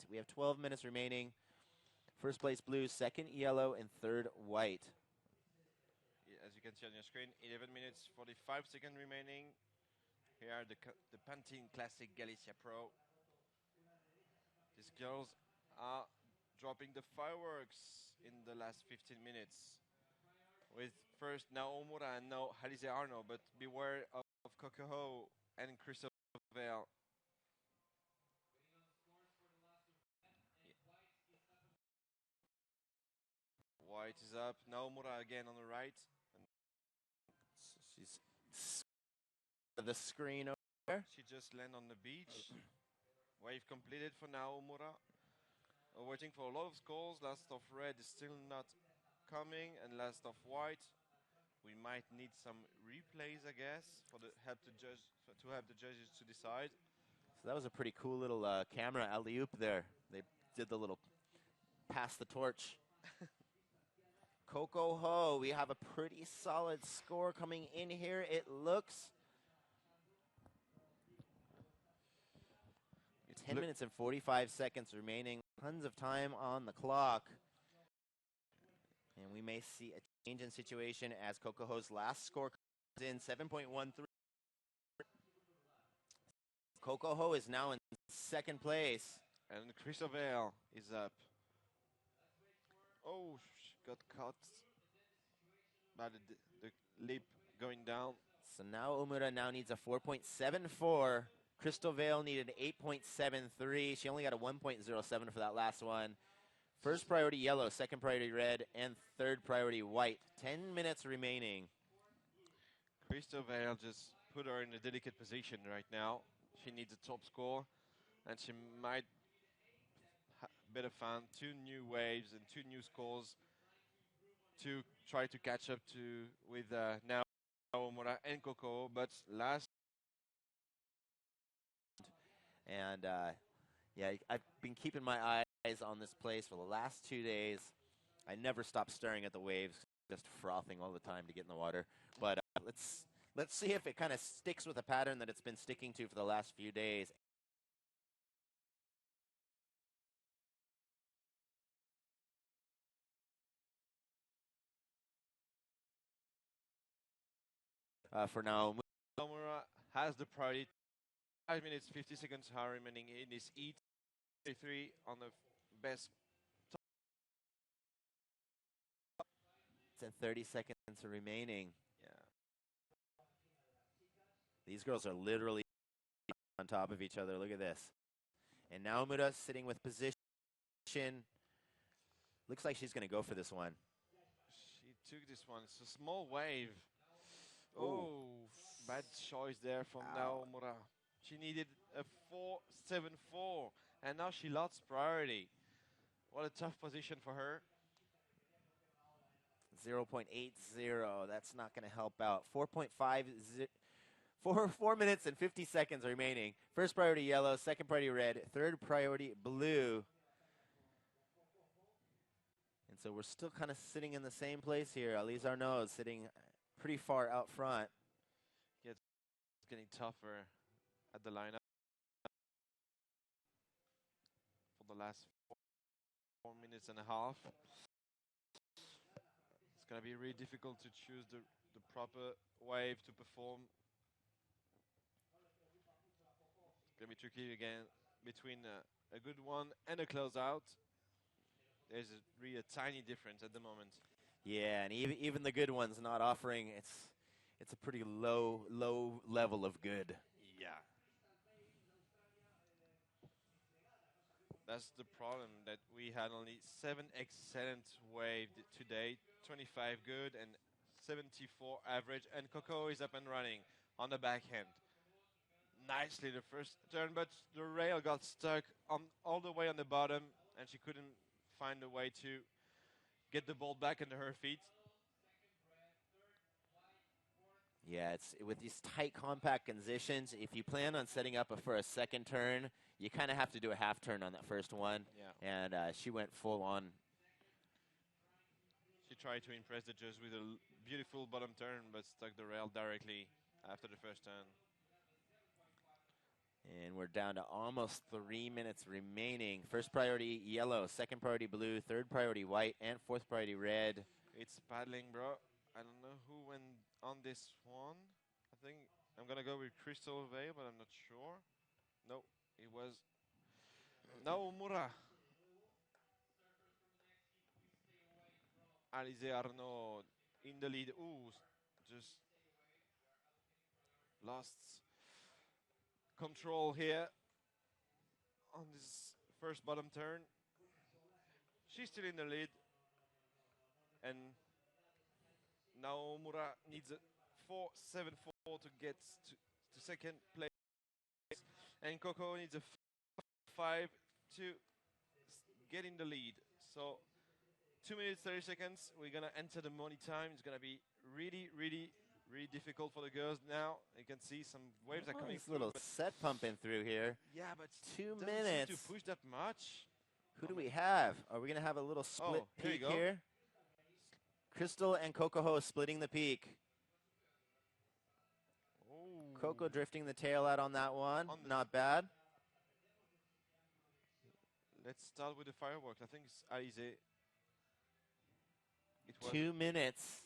We have 12 minutes remaining. First place blue, second yellow, and third white. As you can see on your screen, 11 minutes, 45 seconds remaining. Here are the Pantin Classic Galicia Pro. These girls are dropping the fireworks in the last 15 minutes. With first now Omura and now Alize Arnaud, but beware of Coco Ho and Crystal Vale. White is up, now Omura again on the right. She's the screen over there. She just landed on the beach. Wave completed for now Omura. Waiting for a lot of scores. Last of red is still not coming, and last of white. We might need some replays, I guess, for the help the judges to decide. So that was a pretty cool little camera alley-oop there. They did the little pass the torch. Coco Ho, we have a pretty solid score coming in here, it looks. 10 minutes and 45 seconds remaining. Tons of time on the clock. And we may see a change in situation as Coco Ho's last score comes in, 7.13. Coco Ho is now in second place. And Crystal Vale is up. Oh, she got caught by the lip going down. So now Omura now needs a 4.74. Crystal Vale needed 8.73. She only got a 1.07 for that last one. First priority yellow, second priority red, and third priority white. 10 minutes remaining. Crystal Vale just put her in a delicate position right now. She needs a top score, and she might better find two new waves and two new scores to try to catch up to with now Omura and Coco. But last. And yeah, I've been keeping my eyes on this place for the last 2 days. I never stop staring at the waves, just frothing all the time to get in the water. But let's see if it kind of sticks with a pattern that it's been sticking to for the last few days. For now, Omura has the priority. 5 minutes, 50 seconds are remaining in this heat. 3 on the best. And 30 seconds remaining. Yeah. These girls are literally on top of each other. Look at this. And now Omura sitting with position. Looks like she's going to go for this one. She took this one. It's a small wave. Oh, bad choice there from now Omura. She needed a 4.74, and now she lost priority. What a tough position for her. 0.80, that's not going to help out. 4.50 4 minutes and 50 seconds remaining. First priority yellow, second priority red, third priority blue. And so we're still kind of sitting in the same place here. Elise Arnaud sitting pretty far out front. Yeah, it's getting tougher at the lineup for the last 4 minutes and a half. It's going to be really difficult to choose the proper wave to perform. It's going to be tricky again between a good one and a closeout. There's really a tiny difference at the moment. Yeah, and even the good ones not offering, it's a pretty low level of good. Yeah. That's the problem, that we had only 7 excellent waves today, 25 good and 74 average, and Coco is up and running on the backhand. Nicely the first turn, but the rail got stuck on all the way on the bottom, and she couldn't find a way to get the ball back under her feet. Yeah, it's with these tight, compact conditions. If you plan on setting up for a second turn, you kind of have to do a half turn on that first one. Yeah. And she went full on. She tried to impress the judge with a beautiful bottom turn, but stuck the rail directly after the first turn. And we're down to almost 3 minutes remaining. First priority yellow, second priority blue, third priority white, and fourth priority red. It's paddling, bro. I don't know who went on this one. I think I'm gonna go with Crystal Veil, but I'm not sure. No, it was Naomura. Alize Arnaud in the lead. Ooh, just lost control here on this first bottom turn. She's still in the lead, and Naomura needs a 4.74 to get to second place, and Coco needs a 5 to get in the lead. So 2 minutes 30 seconds. We're gonna enter the money time. It's gonna be really difficult for the girls now. You can see some waves are coming Nice through. little set pumping through here. Yeah, but 2 doesn't minutes. seem to push that much. Who do we have? Are we going to have a little split here you peak go. here? Crystal and Coco splitting the peak. Oh. Coco drifting the tail out on that one. On the- Not bad. Let's start with the fireworks. I think it's Alize. It was. 2 minutes.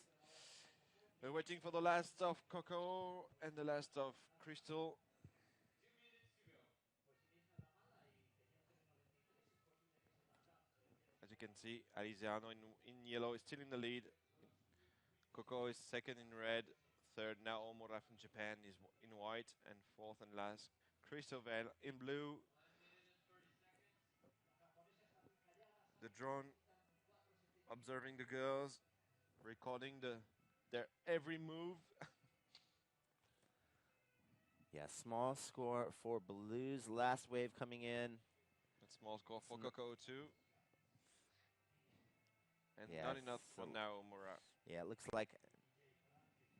We're waiting for the last of Coco and the last of Crystal. As you can see, Aliziano in yellow is still in the lead. Coco is second in red. Third, Naomura from Japan is in white. And fourth and last, Crystal Veil in blue. The drone observing the girls, recording their every move. Yeah, small score for Blues. Last wave coming in. A small score for Coco too. And Yeah, not enough for so- Naomura. Yeah, it looks like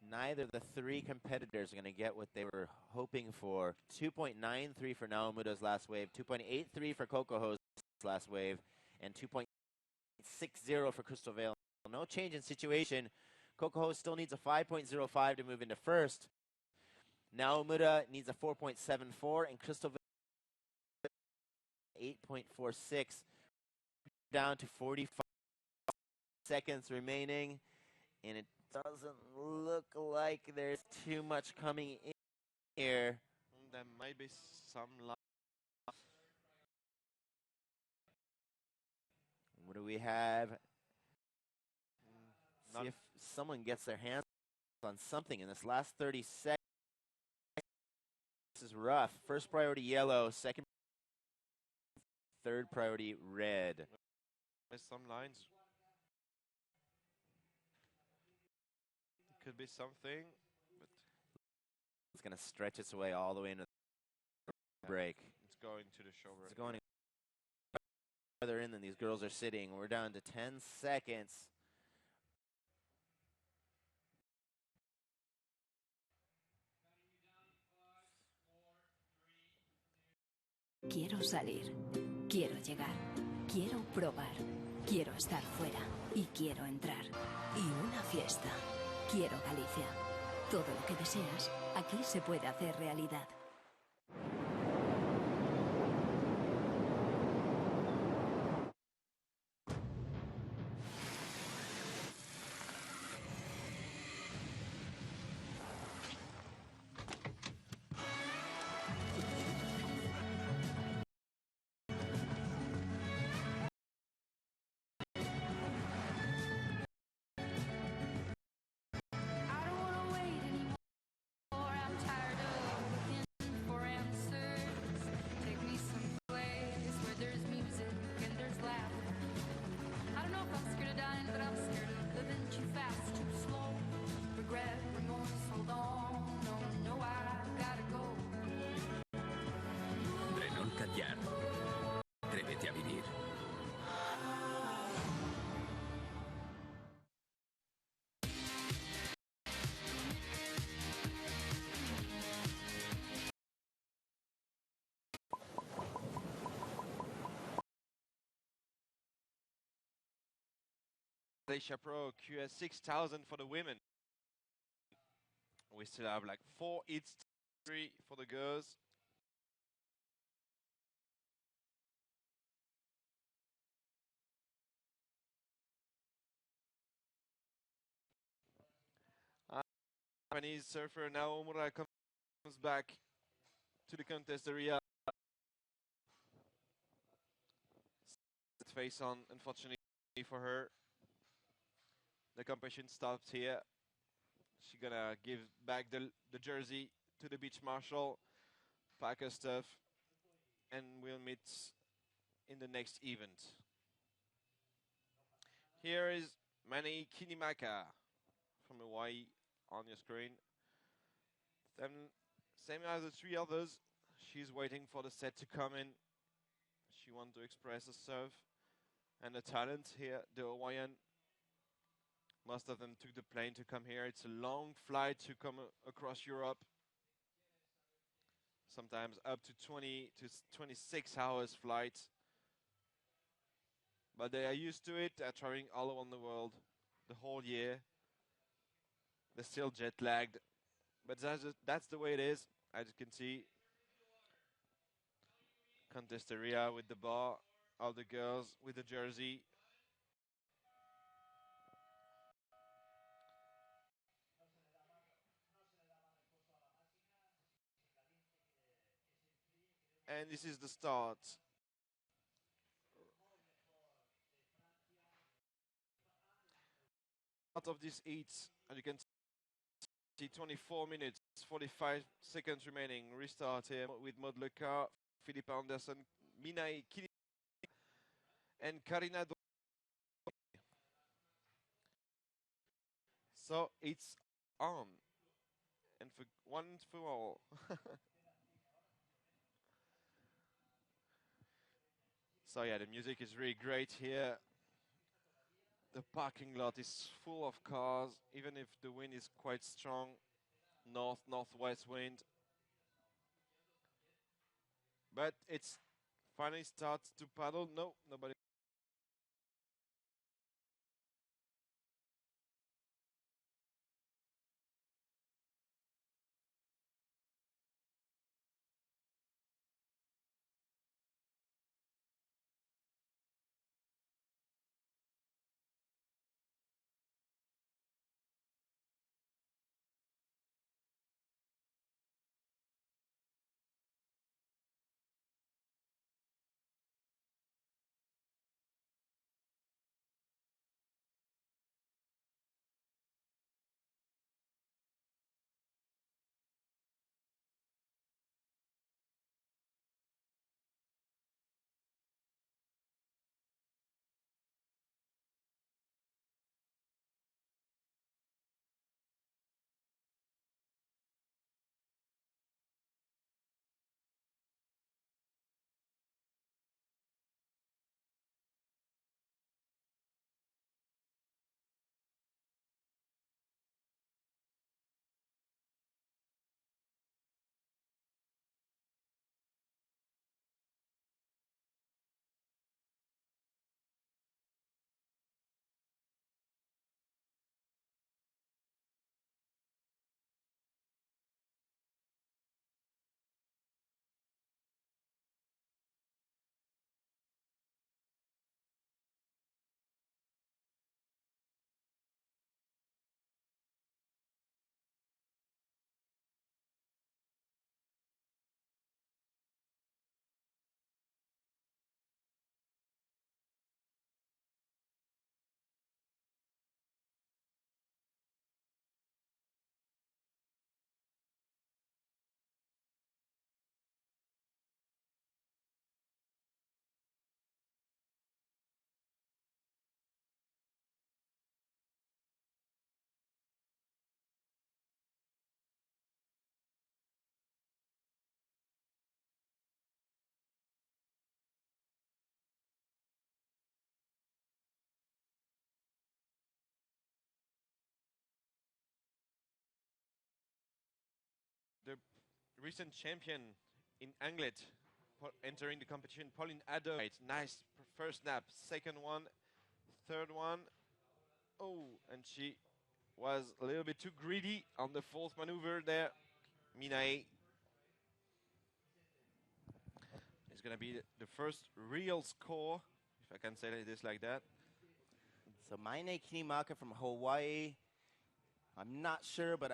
neither of the three competitors are going to get what they were hoping for. 2.93 for Naomura's last wave, 2.83 for Coco's last wave, and 2.60 for Crystal Veil. No change in situation. Coco still needs a 5.05 to move into first. Naomura needs a 4.74, and Crystal Veil 8.46. Down to 45 seconds remaining, and it doesn't look like there's too much coming in here. There might be some luck. What do we have? Not See if someone gets their hands on something in this last 30 seconds. This is rough. First priority yellow, second, third priority red. there's some lines. It could be something, but It's going to stretch its way all the way into the break. it's going to the show. It's going further in than these girls are sitting. We're down to 10 seconds. Quiero salir. Quiero llegar. Quiero probar. Quiero estar fuera. Y quiero entrar. Y una fiesta. Quiero Galicia. Todo lo que deseas, aquí se puede hacer realidad. Atrévete a vivir. Asia Pro QS 6000 for the women. We still have like 4 hits, 3 for the girls. Japanese surfer Naomura comes back to the contest area. Face on, unfortunately for her. The competition stops here. She's gonna give back the jersey to the beach marshal, pack her stuff, and we'll meet in the next event. Here is Mani Kinimaka from Hawaii on your screen. Same as the 3 others, she's waiting for the set to come in. She wants to express herself and the talent here, the Hawaiian. Most of them took the plane to come here. It's a long flight to come across Europe. Sometimes up to 20 to 26 hours flight. But they are used to it. They're traveling all around the world the whole year. They're still jet lagged. But that's the way it is, as you can see. Contest area with the bar, all the girls with the jersey. And this is the start. Out of these heats, and you can see 24 minutes, 45 seconds remaining. Restart here with Maud Lecar, Philippe Anderson, Minai Kili, and Karina. So it's on, and for once for all. So yeah, the music is really great here. The parking lot is full of cars, even if the wind is quite strong, northwest wind. But it's finally starts to paddle. No, nobody. the recent champion in Anglet entering the competition, Pauline Addo. Right, nice first snap, second one, third one. Oh, and she was a little bit too greedy on the fourth maneuver there. Minae is going to be the first real score, if I can say this like that. So Minae Kinimaka from Hawaii. I'm not sure, but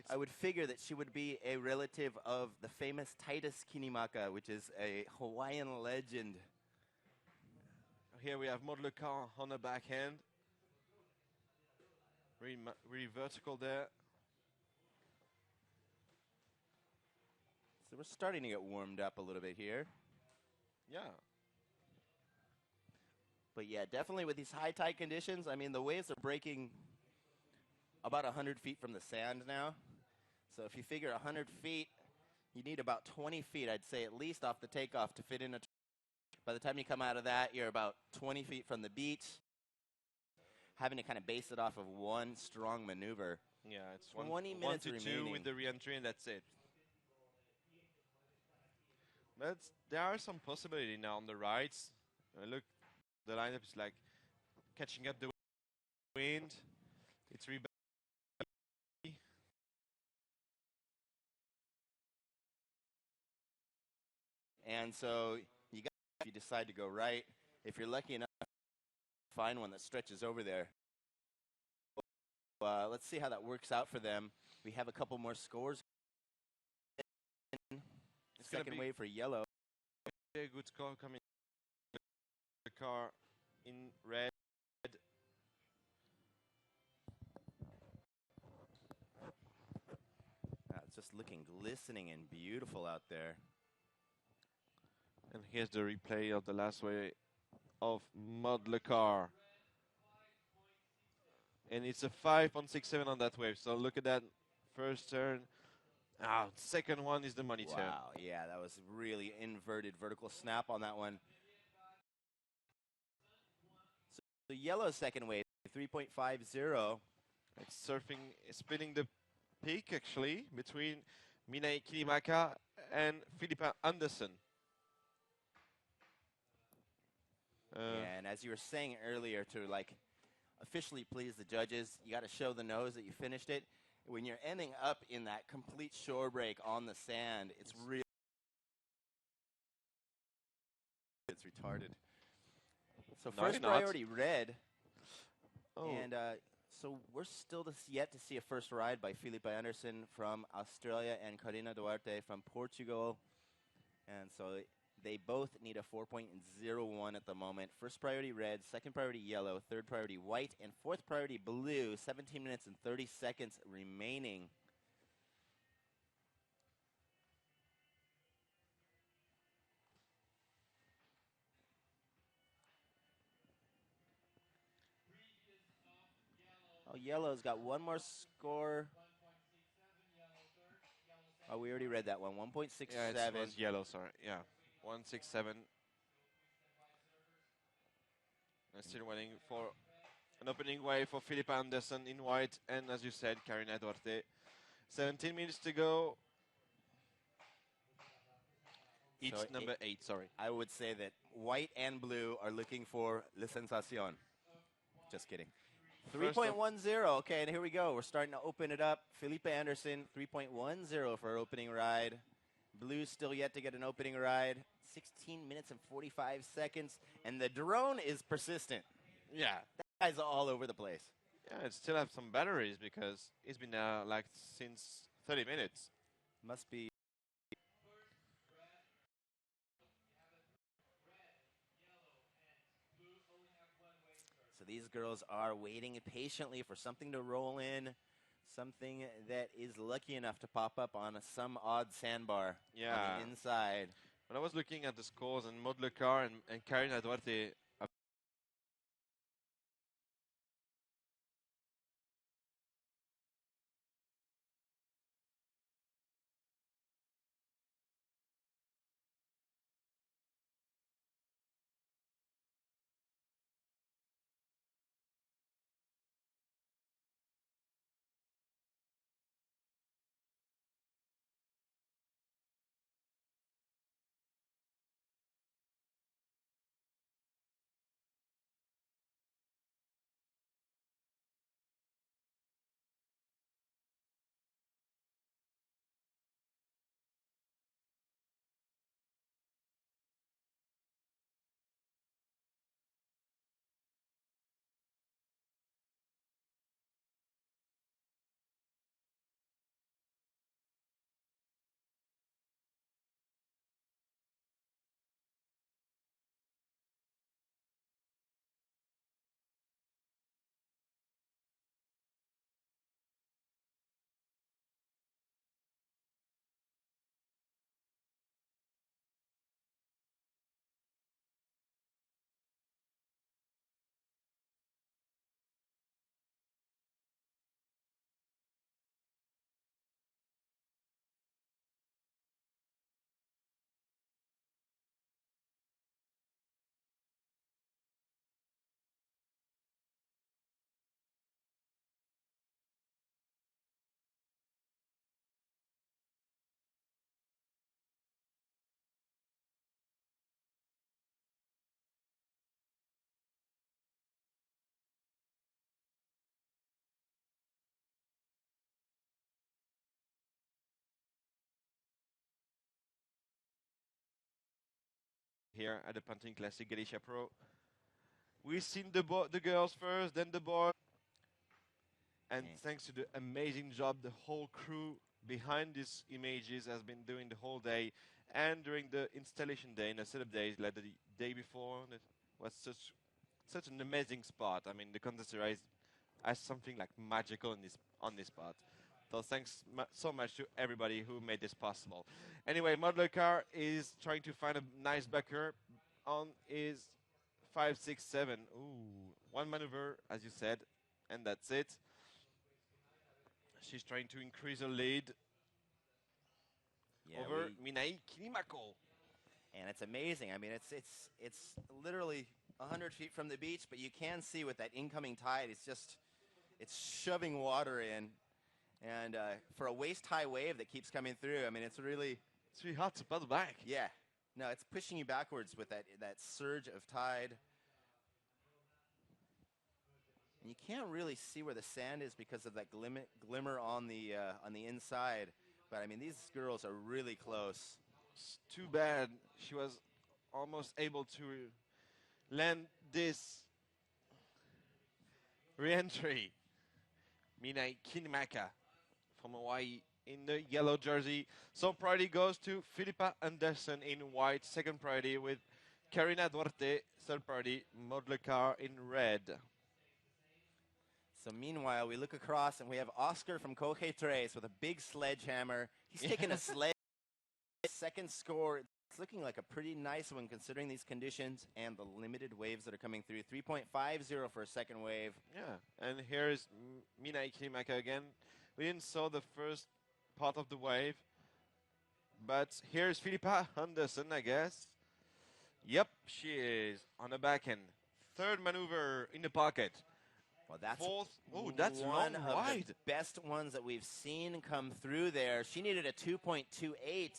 I would figure that she would be a relative of the famous Titus Kinimaka, which is a Hawaiian legend. Here we have Maud Lecar on the backhand. Really vertical there. So we're starting to get warmed up a little bit here. Yeah. But yeah, definitely with these high tide conditions, I mean, the waves are breaking about 100 feet from the sand now. So if you figure 100 feet, you need about 20 feet, I'd say, at least off the takeoff to fit in a. By the time you come out of that, you're about 20 feet from the beach, having to kind of base it off of one strong maneuver. Yeah, it's 20 1 minutes to remaining. 2 with the re-entry, and that's it. But there are some possibility now on the rights. Look, the lineup is like catching up the wind. It's rebound. And so you got, if you decide to go right, if you're lucky enough to find one that stretches over there. Let's see how that works out for them. We have a couple more scores. Second wave for yellow. A good score coming. The car in red. It's just looking glistening and beautiful out there. And here's the replay of the last wave of Maud Lecar. And it's a 5.67 on that wave. So look at that first turn. Second one is the money turn. Wow, yeah, that was really inverted vertical snap on that one. So the yellow second wave, 3.50. It's spinning the peak actually between Minae Kinimaka and Philippa Anderson. And as you were saying earlier, to like officially please the judges, you got to show the nose that you finished it. When you're ending up in that complete shore break on the sand, it's really retarded. So No, first you're not. priority red. Oh. And so we're still yet to see a first ride by Philippa Anderson from Australia and Karina Duarte from Portugal. And so they both need a 4.01 at the moment. First priority red, second priority yellow, third priority white, and fourth priority blue. 17 minutes and 30 seconds remaining. Oh, yellow's got one more score. Oh, we already read that one. 1.67. Yeah, it was yellow, sorry. Yeah, 167. I'm still waiting for an opening wave for Philippa Anderson in white, and as you said, Karina Duarte. 17 minutes to go. It's So number 8, sorry. I would say that white and blue are looking for La Sensacion. Just kidding. 3.10. Okay, and here we go. We're starting to open it up. Philippa Anderson, 3.10 for her opening ride. Blue still yet to get an opening ride. 16 minutes and 45 seconds. And the drone is persistent. Yeah. That guy's all over the place. Yeah, it still have some batteries because it's been like since 30 minutes. Must be. So these girls are waiting patiently for something to roll in, something that is lucky enough to pop up on some odd sandbar on the inside. When I was looking at the scores, and Maud Lecar and Karina Duarte here at the Pantin Classic Galicia Pro. We've seen the girls first, then the boys. And thanks to the amazing job the whole crew behind these images has been doing the whole day, and during the installation day and the setup days, like the day before, it was such an amazing spot. I mean, the contest race has something like magical on this spot. So thanks so much to everybody who made this possible. Anyway, Modeler Car is trying to find a nice backer on his 5, 6, 7. Ooh, one maneuver, as you said, and that's it. She's trying to increase her lead over Minai Kinimako. And it's amazing. I mean, it's literally 100 feet from the beach, but you can see with that incoming tide, it's shoving water in. And for a waist-high wave that keeps coming through, I mean, it's really hard to paddle back. Yeah. No, it's pushing you backwards with that surge of tide. And you can't really see where the sand is because of that glimmer on the inside. But I mean, these girls are really close. It's too bad she was almost able to land this re-entry. Minai Kinimaka from Hawaii in the yellow jersey. So priority goes to Philippa Anderson in white. Second priority with Karina Duarte. Third priority, Modeler Car in red. So meanwhile, we look across and we have Oscar from Coge Tres with a big sledgehammer. He's taking a sledge. Second score. It's looking like a pretty nice one considering these conditions and the limited waves that are coming through. 3.50 for a second wave. Yeah, and here's Minai Kinimaka again. We didn't saw the first part of the wave, but here's Philippa Anderson, I guess. Yep, she is on the back end. Third maneuver in the pocket. Well, that's fourth. Oh, that's one long of wide. the best ones that we've seen come through there. She needed a 2.28.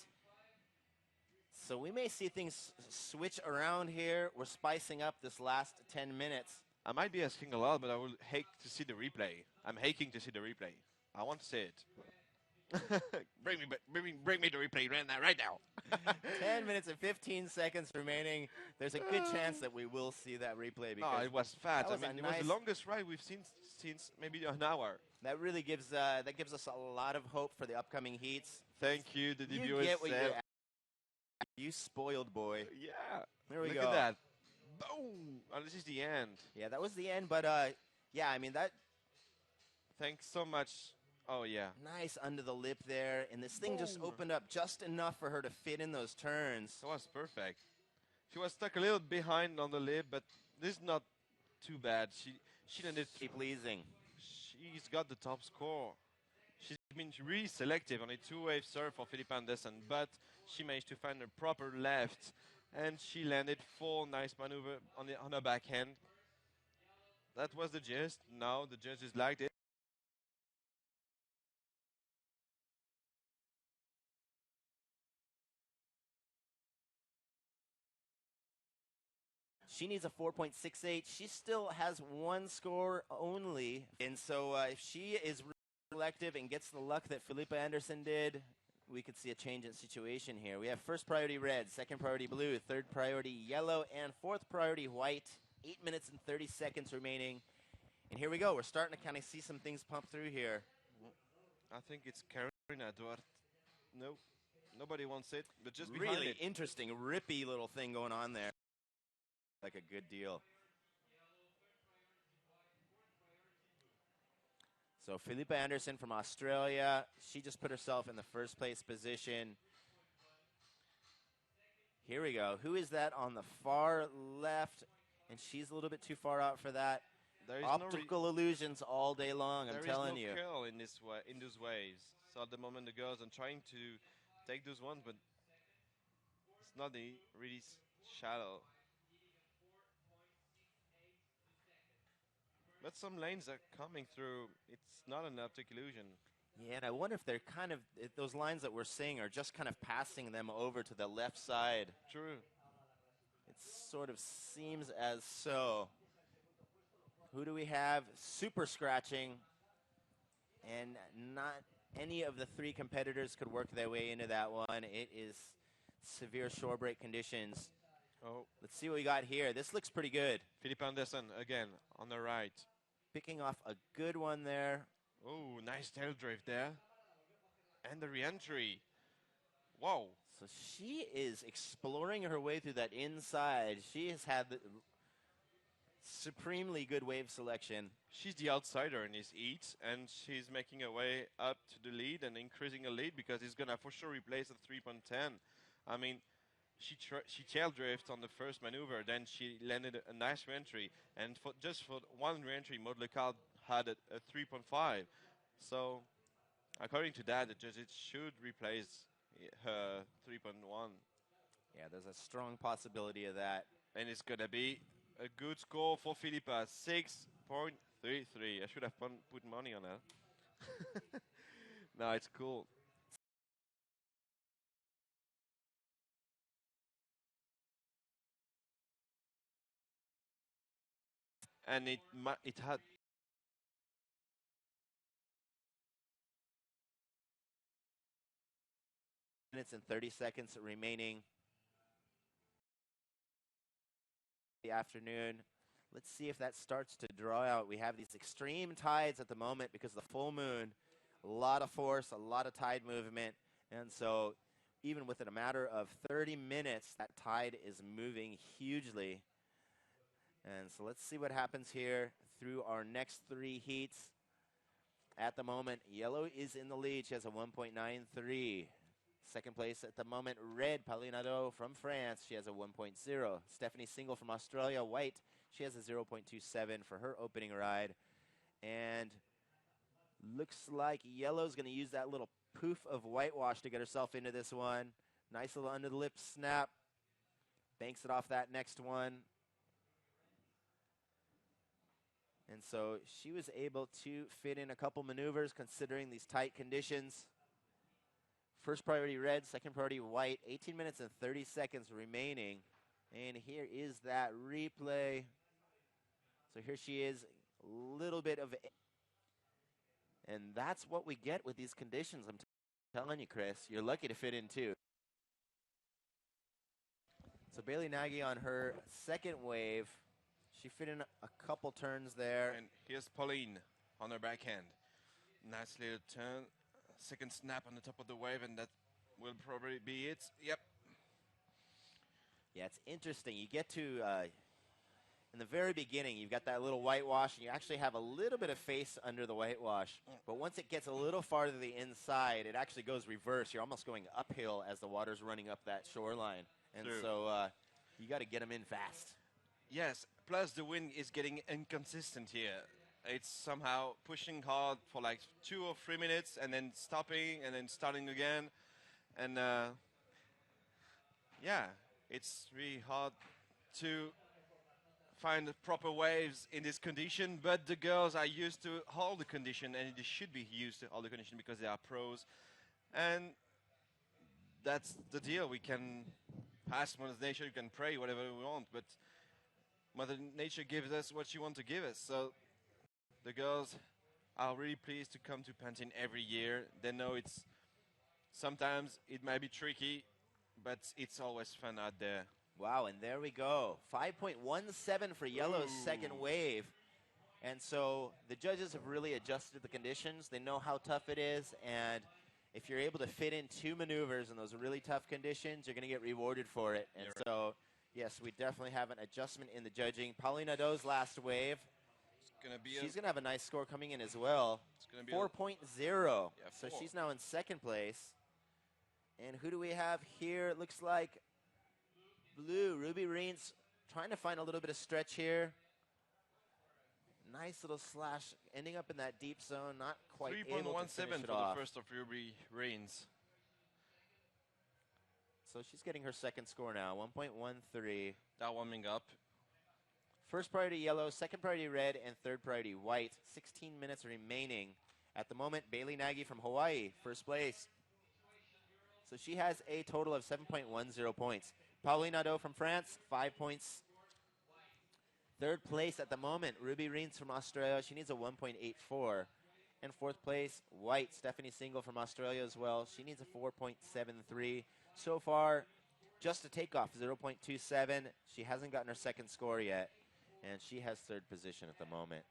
So we may see things switch around here. We're spicing up this last 10 minutes. I might be asking a lot, but I would hate to see the replay. I'm hating to see the replay. I want to see it. bring me the replay right now. 10 minutes and 15 seconds remaining. There's a good chance that we will see that replay. Because no, it was fat. Was it was the longest ride we've seen since maybe an hour. That really gives us a lot of hope for the upcoming heats. Thank you, the you viewers. Get what you spoiled boy. Yeah. There we Look go. at that. Boom. Oh, this is the end. Yeah, that was the end. But yeah, I mean that. Thanks so much. Oh, yeah. Nice under the lip there. And this thing just opened up just enough for her to fit in those turns. That was perfect. She was stuck a little behind on the lip, but this is not too bad. She landed pleasing. She's got the top score. She's been really selective on a two-wave serve for Philippa Anderson, but she managed to find a proper left, and she landed 4 nice maneuver on her backhand. That was the gist. Now the judges liked it. She needs a 4.68. She still has 1 score only. And so if she is selective and gets the luck that Philippa Anderson did, we could see a change in situation here. We have first priority red, second priority blue, third priority yellow, and fourth priority white. 8 minutes and 30 seconds remaining. And here we go. We're starting to kind of see some things pump through here. I think it's Karina Duarte. No, nobody wants it, but just behind really it. Interesting, rippy little thing going on there. Like a good deal. So Philippa Anderson from Australia, she just put herself in the first place position. Here we go. Who is that on the far left? And she's a little bit too far out for that. There is optical illusions all day long, I'm telling you. There is no curl in those waves. So at the moment the girls are trying to take those ones, but it's not really shallow. But some lanes are coming through. It's not an optic illusion. Yeah, and I wonder if they're if those lines that we're seeing are just kind of passing them over to the left side. True. It sort of seems as so. Who do we have? Super scratching. And not any of the 3 competitors could work their way into that one. It is severe shore break conditions. Oh, Let's see what we got here. This looks pretty good. Philip Anderson again on the right. Picking off a good one there. Oh, nice tail drift there. And the re-entry. Whoa. So she is exploring her way through that inside. She has had the supremely good wave selection. She's the outsider in this heat, and she's making her way up to the lead and increasing her lead because he's going to for sure replace the 3.10. I mean, she tail drift on the first maneuver, then she landed a nice re-entry. And just for one re-entry, Maud Lecard had a 3.5. So, according to that, it should replace her 3.1. Yeah, there's a strong possibility of that. And it's going to be a good score for Philippa, 6.33. I should have put money on that. No, it's cool. And it had Minutes and 30 seconds remaining. The afternoon. Let's see if that starts to draw out. We have these extreme tides at the moment because of the full moon. A lot of force, a lot of tide movement. And so even within a matter of 30 minutes, that tide is moving hugely. And so let's see what happens here through our next 3 heats. At the moment, yellow is in the lead. She has a 1.93. Second place at the moment, red, Pauline Nadeau from France. She has a 1.0. Stephanie Single from Australia, white. She has a 0.27 for her opening ride. And looks like yellow's going to use that little poof of whitewash to get herself into this one. Nice little under the lip snap. Banks it off that next one. And so she was able to fit in a couple maneuvers considering these tight conditions. First priority red, second priority white, 18 minutes and 30 seconds remaining. And here is that replay. So here she is, a little bit of... And that's what we get with these conditions. I'm telling you, Chris, you're lucky to fit in two. So Bailey Nagy on her second wave. She fit in a couple turns there. And here's Pauline on her backhand. Nice little turn. Second snap on the top of the wave, and that will probably be it. Yep. Yeah, it's interesting. You get to, in the very beginning, you've got that little whitewash, and you actually have a little bit of face under the whitewash. But once it gets a little farther to the inside, it actually goes reverse. You're almost going uphill as the water's running up that shoreline. And True. so you got to get them in fast. Yes, plus the wind is getting inconsistent here. It's somehow pushing hard for like 2 or 3 minutes and then stopping and then starting again. And yeah, it's really hard to find the proper waves in this condition, but the girls are used to all the condition, and they should be used to all the condition because they are pros. And that's the deal. We can ask Mother Nature, you can pray whatever we want, but Mother Nature gives us what she wants to give us. So the girls are really pleased to come to Pantin every year. They know sometimes it might be tricky, but it's always fun out there. Wow, and there we go. 5.17 for yellow's second wave. And so the judges have really adjusted the conditions. They know how tough it is, and if you're able to fit in 2 maneuvers in those really tough conditions, you're going to get rewarded for it. And so, yes, we definitely have an adjustment in the judging. Pauline Nadeau's last wave. She's going to have a nice score coming in as well. It's going to be 4.0. Yeah, so 4. she's now in second place. And who do we have here? It looks like blue, Ruby Reins, trying to find a little bit of stretch here. Nice little slash, ending up in that deep zone, not quite able to finish 3.17 it for off. the first of Ruby Reigns. So she's getting her second score now, 1.13. That warming up. First priority yellow, second priority red, and third priority white. 16 minutes remaining. At the moment, Bailey Nagy from Hawaii, first place. So she has a total of 7.10 points. Pauline Nadeau from France, 5 points. Third place at the moment, Ruby Reins from Australia. She needs a 1.84. And fourth place, white, Stephanie Single from Australia as well. She needs a 4.73. So far, just a takeoff, 0.27. She hasn't gotten her second score yet, and she has third position at the moment.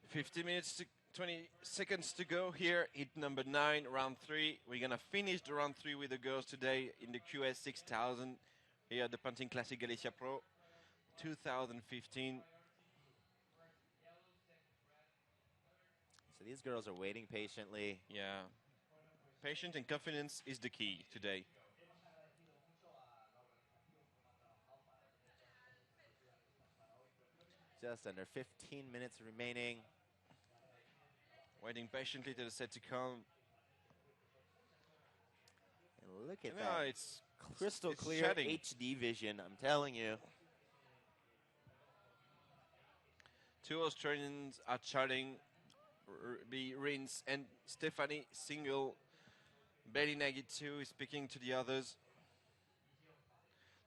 50 minutes to 20 seconds to go here. Heat number 9, round 3. We're going to finish the round 3 with the girls today in the QS 6000 here at the Pantin Classic Galicia Pro 2015. So these girls are waiting patiently. Yeah. Patience and confidence is the key today. Just under 15 minutes remaining. Waiting patiently to the set to come. And look at No, that. it's Crystal it's clear chatting. HD vision, I'm telling you. Two Australians are chatting. Ruby Rins and Stephanie single. Bailey Nagy too is speaking to the others.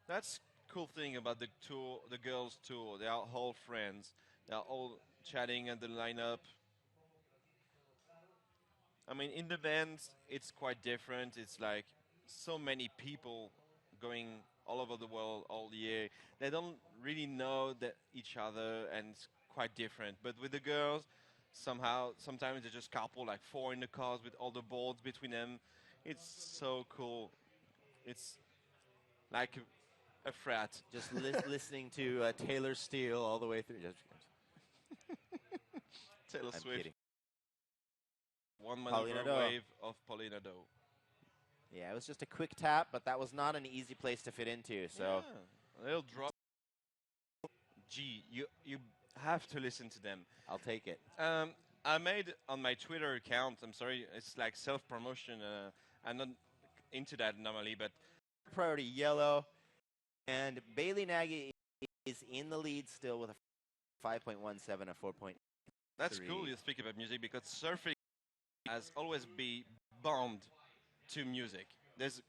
That's cool thing about the tour, the girls' tour. They are all friends. They are all chatting at the lineup. I mean, in the bands, it's quite different. It's like so many people going all over the world all year. They don't really know that each other, and it's quite different. But with the girls, sometimes they just carpool like 4 in the cars with all the boards between them. It's so cool. It's like a frat. Just listening to Taylor Steele all the way through. Taylor I'm Swift. kidding. One Paulina maneuver Do. wave of Paulina Do. Yeah, it was just a quick tap, but that was not an easy place to fit into. So Yeah. They'll drop. Gee, you have to listen to them. I'll take it. I made on my Twitter account. I'm sorry, it's like self-promotion. I'm not into that normally, but Priority yellow. And Bailey Nagy is in the lead still with a 5.17, a 4.3. that's cool. You speak about music because surfing has always been bound to music. There's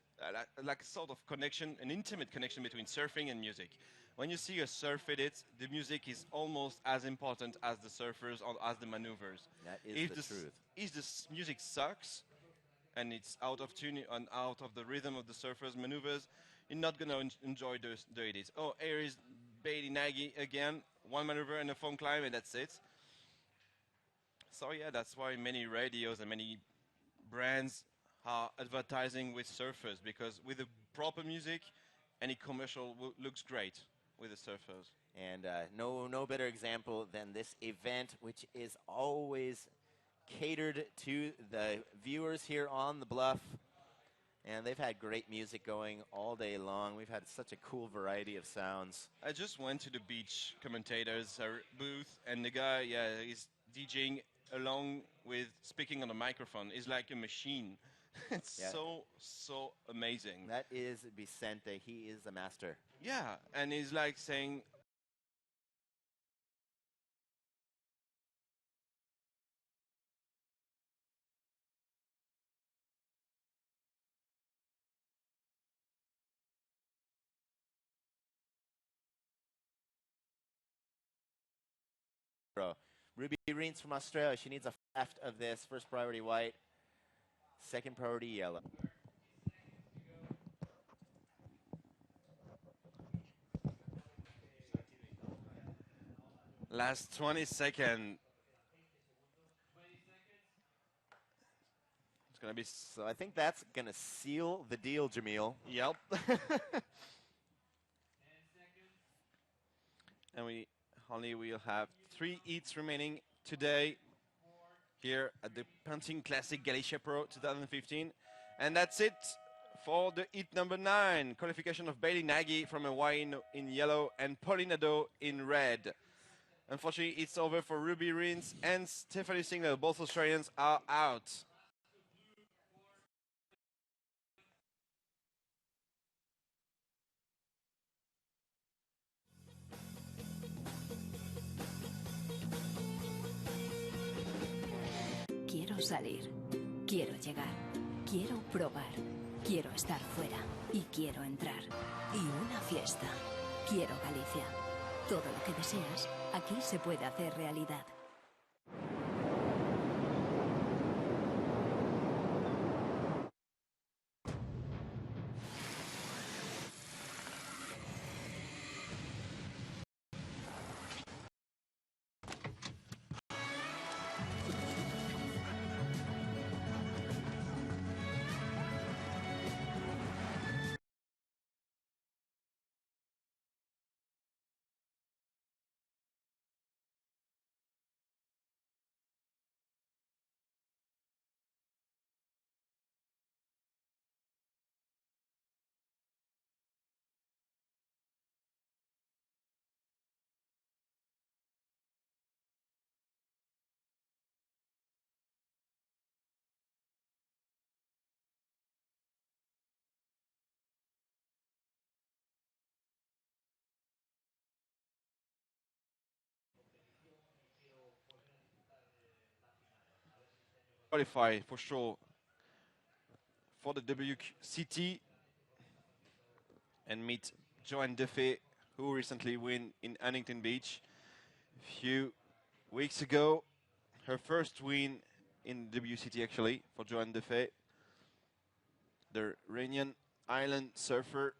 like a sort of connection, an intimate connection between surfing and music. When you see a surf edit, the music is almost as important as the surfers or as the maneuvers. That is the s- truth. If the music sucks and it's out of tune and out of the rhythm of the surfers' maneuvers, you're not going to enjoy the edits. Oh, here is Bailey Nagy again. One maneuver and a phone climb, and that's it. So yeah, that's why many radios and many brands are advertising with surfers, because with the proper music, any commercial looks great with the surfers. And no better example than this event, which is always catered to the viewers here on the Bluff. And they've had great music going all day long. We've had such a cool variety of sounds. I just went to the beach commentators booth, and the guy, yeah, is DJing along with speaking on the microphone. It's like a machine. It's Yeah. so amazing. That is Vicente. He is a master. Yeah, and he's like saying, Ruby Reens from Australia. She needs a left of this. First priority white. Second priority yellow. last 20 seconds. It's going to be... So I think that's going to seal the deal, Jamil. Yep. And we will have 3 heats remaining today here at the Pantin Classic Galicia Pro 2015. And that's it for the heat number 9. Qualification of Bailey Nagy from Hawaii in yellow and Paulina Do in red. Unfortunately, it's over for Ruby Rins and Stephanie Singler. Both Australians are out. Quiero salir. Quiero llegar. Quiero probar. Quiero estar fuera. Y quiero entrar. Y una fiesta. Quiero Galicia. Todo lo que deseas, aquí se puede hacer realidad. qualify for sure for the WCT and meet Joanne Defay, who recently won in Huntington Beach a few weeks ago. Her first win in WCT actually for Joanne Defay, the Réunion Island surfer.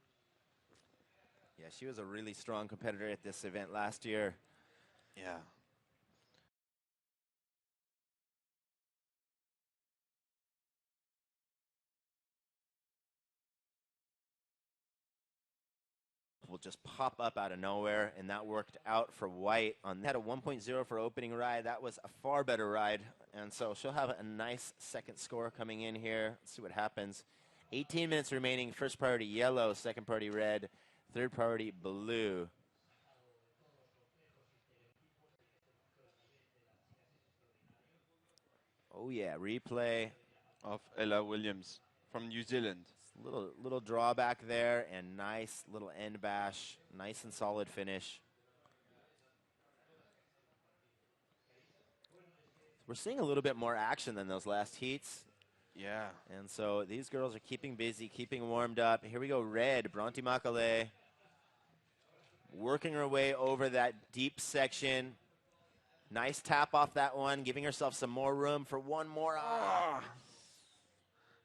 Yeah, she was a really strong competitor at this event last year. Yeah. Will just pop up out of nowhere, and that worked out for White. Had a 1.0 for opening ride. That was a far better ride, and so she'll have a nice second score coming in here. Let's see what happens. 18 minutes remaining. First priority yellow, second priority red, third priority blue. Oh yeah, replay Of Ella Williams from New Zealand. Little drawback there, and nice little end bash. Nice and solid finish. We're seeing a little bit more action than those last heats. Yeah. And so these girls are keeping busy, keeping warmed up. Here we go, red, Bronte Makale. Working her way over that deep section. Nice tap off that one, giving herself some more room for one more. Ah.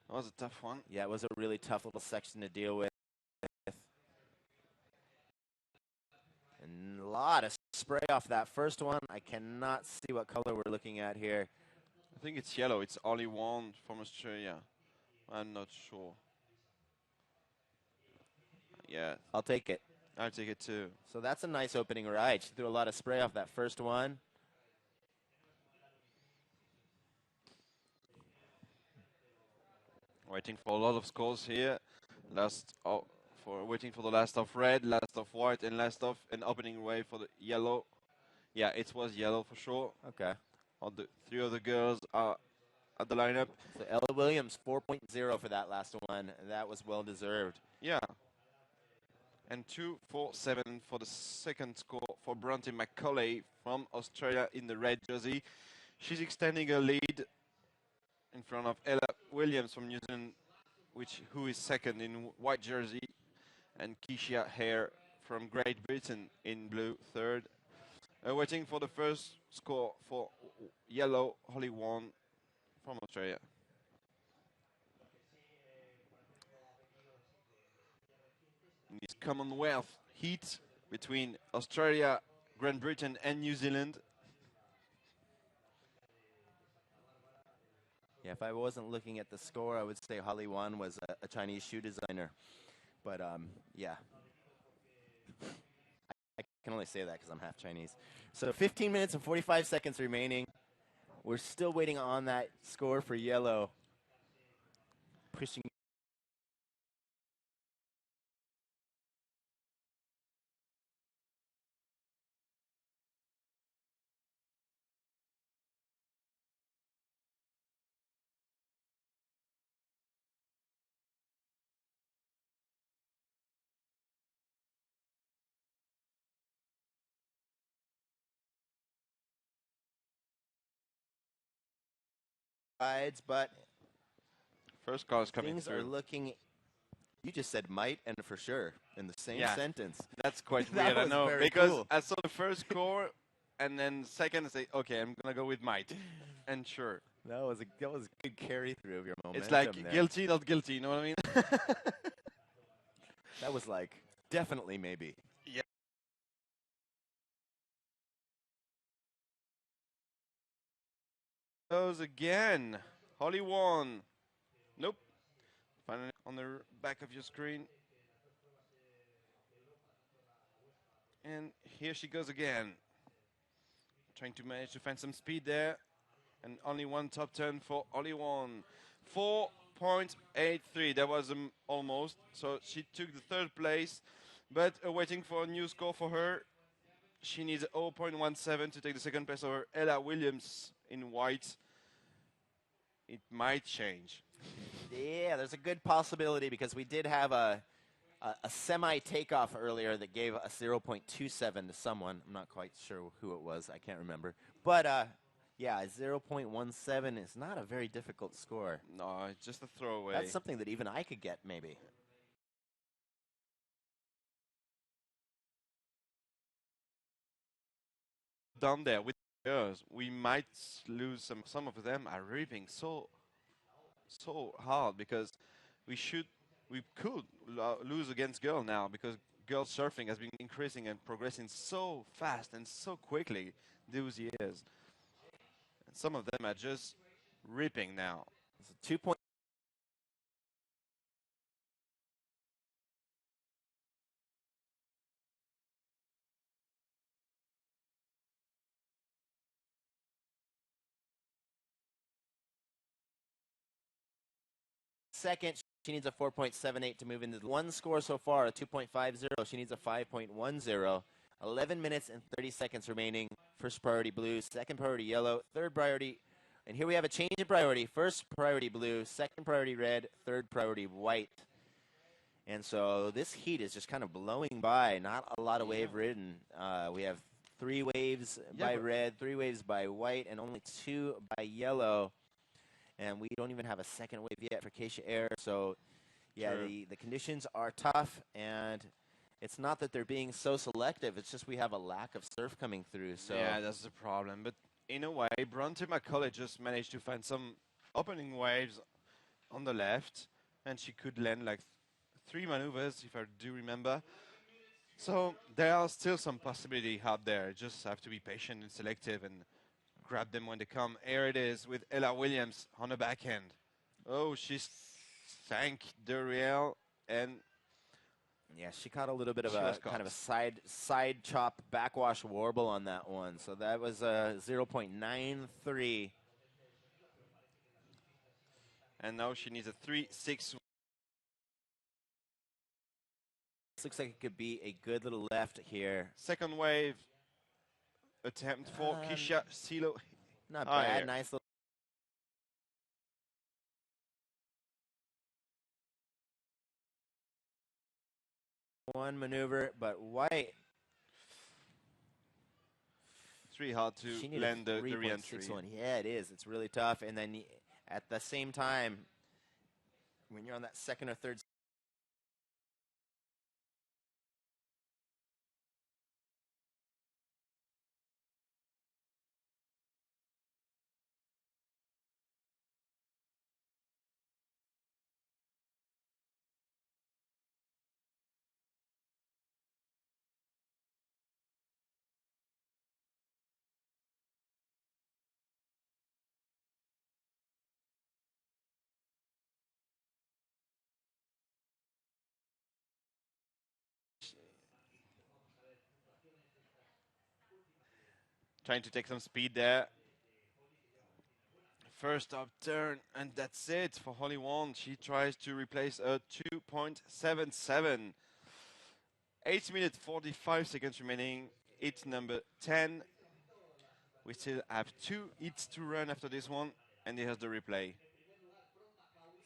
That was a tough one. Yeah, it was a really tough little section to deal with. And a lot of spray off that first one. I cannot see what color we're looking at here. I think it's yellow. It's only one from Australia. I'm not sure. Yeah, I'll take it. I'll take it too. So that's a nice opening ride. She threw a lot of spray off that first one. Waiting for a lot of scores here. Waiting for the last of red, last of white, and last of an opening way for the yellow. Yeah, it was yellow for sure. Okay. All the three other girls are at the lineup. So Ella Williams, 4.0 for that last one. That was well deserved. Yeah. And 2.47 for the second score for Bronte McCauley from Australia in the red jersey. She's extending her lead in front of Ella Williams from New Zealand, who is second in white jersey, and Keisha Hare from Great Britain in blue, third. Waiting for the first score for yellow, Holly Wan from Australia. In this Commonwealth heat between Australia, Great Britain, and New Zealand. Yeah, if I wasn't looking at the score, I would say Holly Wan was a Chinese shoe designer. But, yeah. I can only say that because I'm half Chinese. So 15 minutes and 45 seconds remaining. We're still waiting on that score for yellow. Pushing. Rides, but First call is coming things through. are looking. You just said might and for sure in the same Yeah. sentence. That's quite That weird, I was know. very Because cool. I saw the first score, and then second I say, okay, I'm going to go with might. And sure. That was a good carry through of your momentum. It's like there. guilty, not guilty, you know what I mean? That was like definitely maybe. Goes again. Holly Wan. Nope. Find it on the back of your screen. And here she goes again. Trying to manage to find some speed there. And only one top turn for Holly Wan. 4.83. That was almost. So she took the third place. But waiting for a new score for her. She needs 0.17 to take the second place over Ella Williams in white. It might change. Yeah, there's a good possibility because we did have a semi takeoff earlier that gave a 0.27 to someone. I'm not quite sure who it was. I can't remember. But Yeah, 0.17 is not a very difficult score. No, it's just a throwaway. That's something that even I could get, maybe. Down there with girls, we might lose some. Some of them are ripping so hard because we could lose against girl now because girl surfing has been increasing and progressing so fast and so quickly those years. And some of them are just ripping now. So 2 point. Second, she needs a 4.78 to move into the one score so far, a 2.50. She needs a 5.10. 11 minutes and 30 seconds remaining. First priority blue, second priority yellow, third priority. And here we have a change in priority. First priority blue, second priority red, third priority white. And so this heat is just kind of blowing by. Not a lot of wave ridden. We have 3 waves by red, 3 waves by white, and only 2 by yellow. And we don't even have a second wave yet for Keisha Air. So, yeah, the conditions are tough. And it's not that they're being so selective. It's just we have a lack of surf coming through. So yeah, that's the problem. But in a way, Bronte McCulley just managed to find some opening waves on the left. And she could land like 3 maneuvers, if I do remember. So there are still some possibility out there. Just have to be patient and selective and grab them when they come. Here it is with Ella Williams on the backhand. Oh, she's sank the rail and yeah, she caught a little bit of She a was kind of a caught. side chop backwash warble on that one. So that was a 0.93. and now she needs a 3-6. This looks like it could be a good little left here. Second wave attempt for Keisha Silo. Not Ah, bad, yeah. nice little. One maneuver, but white. It's really hard She to needed land the re-entry. 3.61. Yeah, it is. It's really tough. And then at the same time, when you're on that second or third. Trying to take some speed there. First up turn, and that's it for Holly Wong. She tries to replace a 2.77. 8 minutes 45 seconds remaining. It's number 10. We still have 2 hits to run after this one, and here's the replay.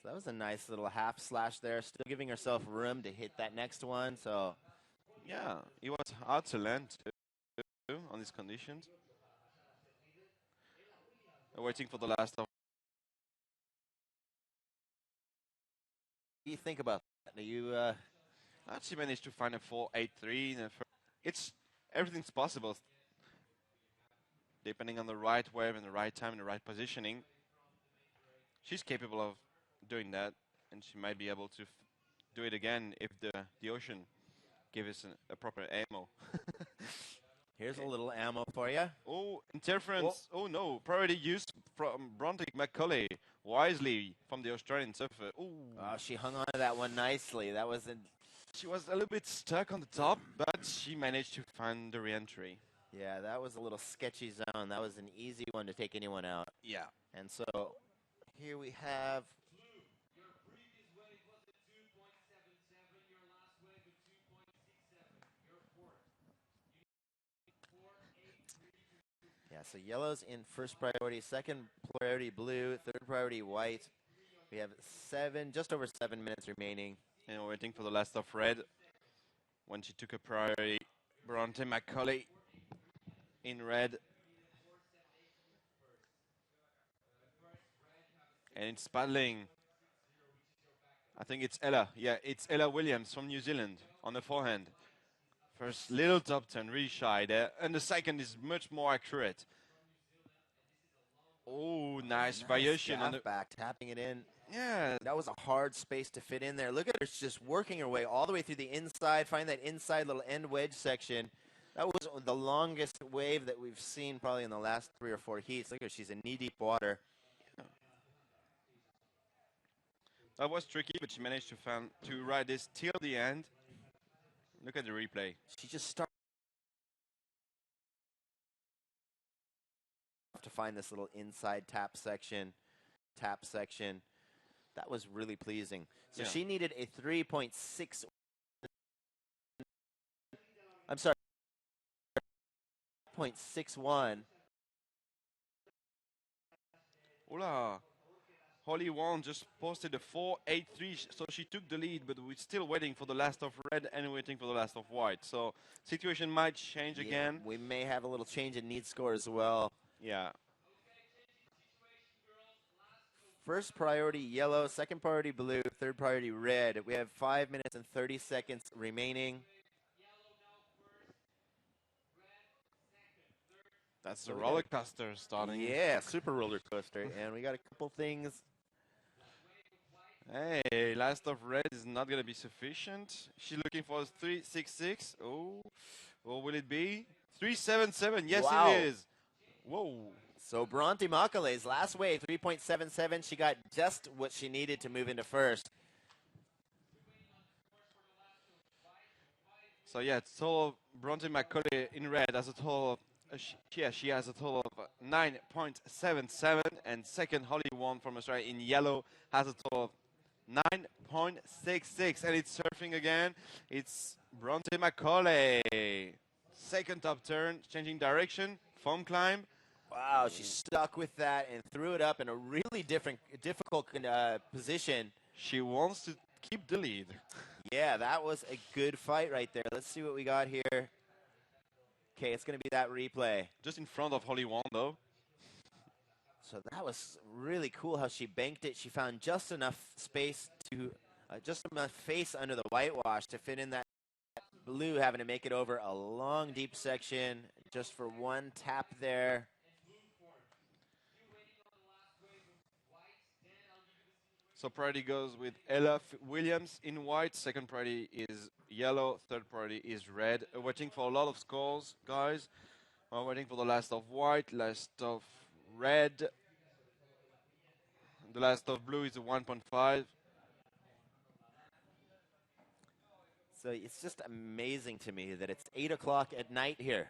So that was a nice little half slash there. Still giving herself room to hit that next one. So Yeah, it was hard to land too on these conditions. Waiting for the last of. what do you think about that? You She managed to find a 4.83. It's everything's possible, depending on the right wave and the right time and the right positioning. She's capable of doing that, and she might be able to do it again if the ocean gives us a proper ammo. here's a little ammo for you. Oh, interference. Oh no, priority use from Bronte McCulley. Wisely from the Australian surfer. Oh, She hung on to that one nicely. That was she was a little bit stuck on the top, but she managed to find the re-entry. yeah, that was a little sketchy zone. That was an easy one to take anyone out. Yeah. And so here we have. Yeah, so yellow's in first priority, second priority blue, third priority white. We have just over 7 minutes remaining. And we're waiting for the last of red. When she took a priority, Bronte McCulley in red. And it's paddling. I think it's Ella. Yeah, it's Ella Williams from New Zealand on the forehand. First little top turn, really shy there. And the second is much more accurate. Oh, nice variation on the back, tapping it in. Yeah. That was a hard space to fit in there. Look at her just working her way all the way through the inside, find that inside little end wedge section. That was the longest wave that we've seen probably in the last 3 or 4 heats. Look at her, she's in knee-deep water. That was tricky, but she managed to ride this till the end. Look at the replay. She just started to find this little inside tap section. That was really pleasing. So Yeah. she needed a 3.6. I'm sorry, 0.61. Hola. Holly Wong just posted a 4.83, so she took the lead, but we're still waiting for the last of red and waiting for the last of white. So situation might change again. We may have a little change in need score as well. Yeah. First priority yellow, second priority blue, third priority red. We have 5 minutes and 30 seconds remaining. That's the roller coaster starting. Yeah, super roller coaster. And we got a couple things. Hey, last of red is not going to be sufficient. She's looking for a 3.66. Oh, what will it be? 3.77. Yes, Wow. it is. Whoa. So Bronte Makale's last wave, 3.77. She got just what she needed to move into first. So yeah, total of Bronte McCauley in red has a total of she has a total of 9.77, and second Holly Wong from Australia in yellow has a total of 9.66, and it's surfing again. It's Bronte McCauley. Second top turn, changing direction, foam climb. Wow, she stuck with that and threw it up in a really difficult position. She wants to keep the lead. Yeah, that was a good fight right there. Let's see what we got here. Okay, it's going to be that replay. Just in front of Holly Wong, though. So that was really cool how she banked it. She found just enough space to, just enough face under the whitewash to fit in that blue, having to make it over a long, deep section just for one tap there. So priority goes with Ella Williams in white. Second priority is yellow. Third priority is red. Waiting for a lot of scores, guys. Waiting for the last of white, last of red. The last of blue is a 1.5. So it's just amazing to me that it's 8 o'clock at night here.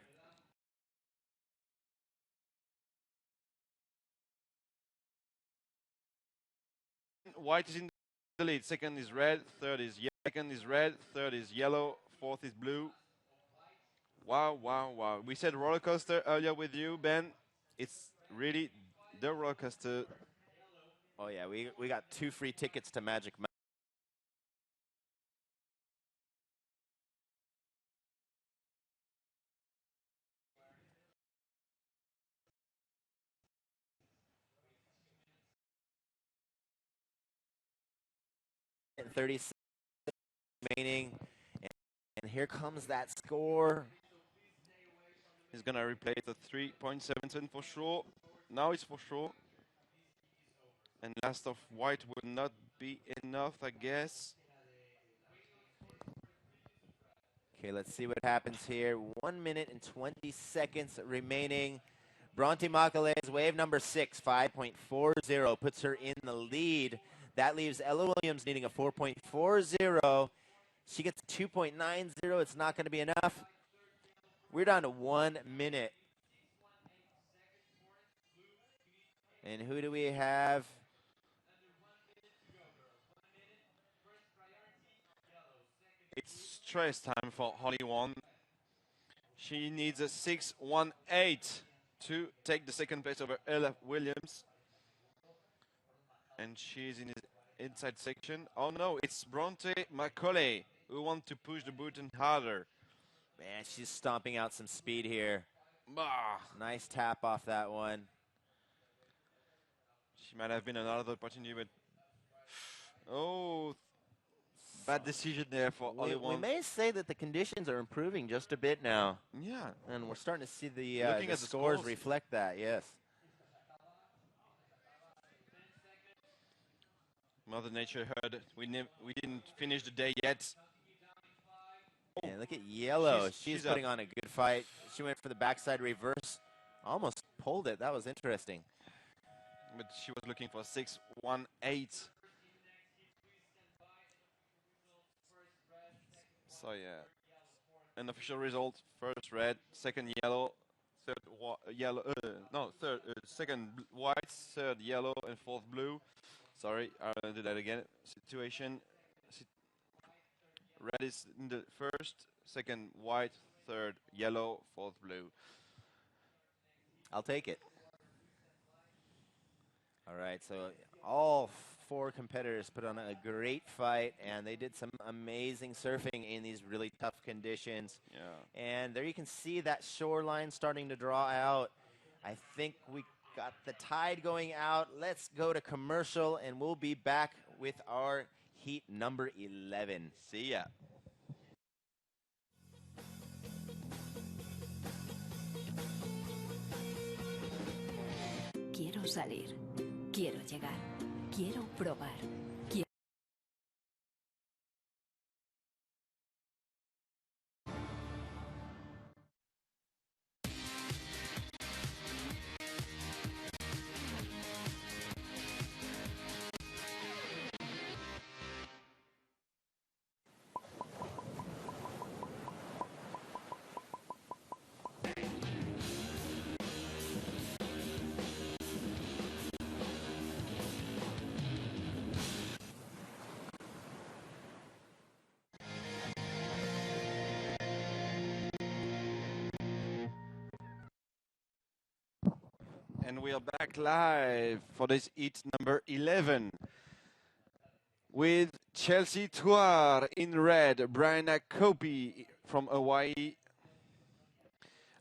White is in the lead. Second is red. Third is yellow. Second is red. Third is yellow. Fourth is blue. Wow, wow, wow. We said roller coaster earlier with you, Ben. It's really the roller coaster. Oh, yeah, we got 2 free tickets to Magic Mountain. And 30 seconds remaining. And here comes that score. He's going to replay the 3.77 for sure. Now it's for sure. And last of white would not be enough, I guess. Okay, let's see what happens here. 1 minute and 20 seconds remaining. Bronte Makale's wave number 6, 5.40, puts her in the lead. That leaves Ella Williams needing a 4.40. She gets 2.90. It's not going to be enough. We're down to 1 minute. And who do we have? It's stress time for Holly Wong. She needs a 6.18 to take the second place over Ella Williams. And she's in the inside section. Oh no, it's Bronte McCauley who wants to push the button harder. Man, she's stomping out some speed here. Bah. Nice tap off that one. She might have been another opportunity, but oh, bad decision there for We Oli. may say that the conditions are improving just a bit now, Yeah, and we're starting to see the, Looking at the scores scores. reflect that. Yes. Mother Nature heard. We didn't finish the day yet. And look at Yellow. She's she's up. putting on a good fight. She went for the backside reverse. Almost pulled it. That was interesting. But she was looking for 6-1-8. So yeah, an official result: first red, second yellow, third yellow. No, second white, third yellow, and fourth blue. Sorry, I'll do that again. Situation: red is in the first, second white, third yellow, fourth blue. I'll take it. All right, so all 4 competitors put on a great fight, and they did some amazing surfing in these really tough conditions. Yeah. And there you can see that shoreline starting to draw out. I think we got the tide going out. Let's go to commercial, and we'll be back with our heat number 11. See ya. Quiero salir. Quiero llegar. Quiero probar. Quiero... And we are back live for this heat number 11 with Chelsea Tuar in red, Brianna Kopi from Hawaii,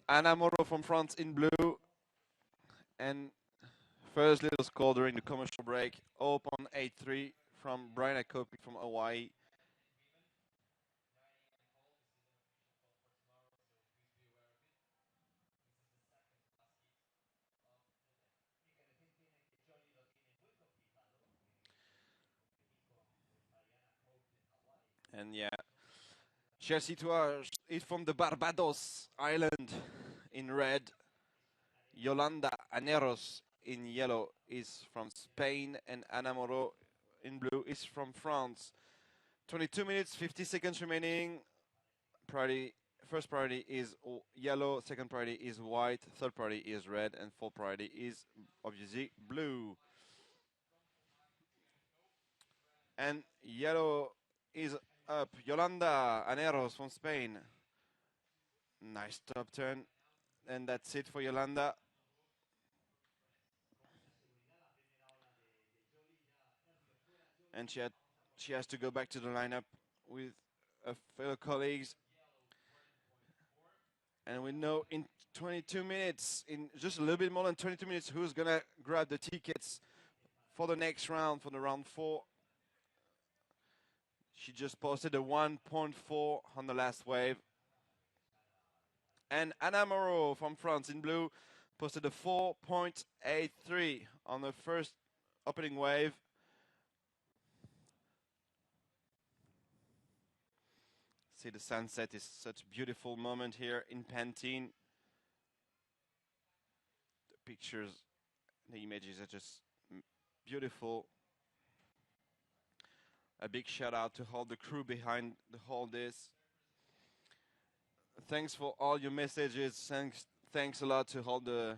Anna Moro from France in blue, and first little score during the commercial break, 0.83 from Brianna Kopi from Hawaii. And yeah, Chelsea Tuar is from the Barbados Island in red. Yolanda Aneros in yellow is from Spain, and Ana Moro in blue is from France. 22 minutes, 50 seconds remaining. First priority is yellow, second priority is white, third priority is red, and fourth priority is obviously blue. And yellow is up. Yolanda Aneros from Spain. Nice top turn. And that's it for Yolanda. And she has to go back to the lineup with her fellow colleagues. And we know in 22 minutes, in just a little bit more than 22 minutes, who's going to grab the tickets for the next round, for the round 4. She just posted a 1.4 on the last wave. And Anna Moreau from France in blue posted a 4.83 on the first opening wave. See, the sunset is such a beautiful moment here in Pantin. The pictures, the images are just beautiful. A big shout out to all the crew behind all this. Thanks for all your messages. Thanks a lot to all the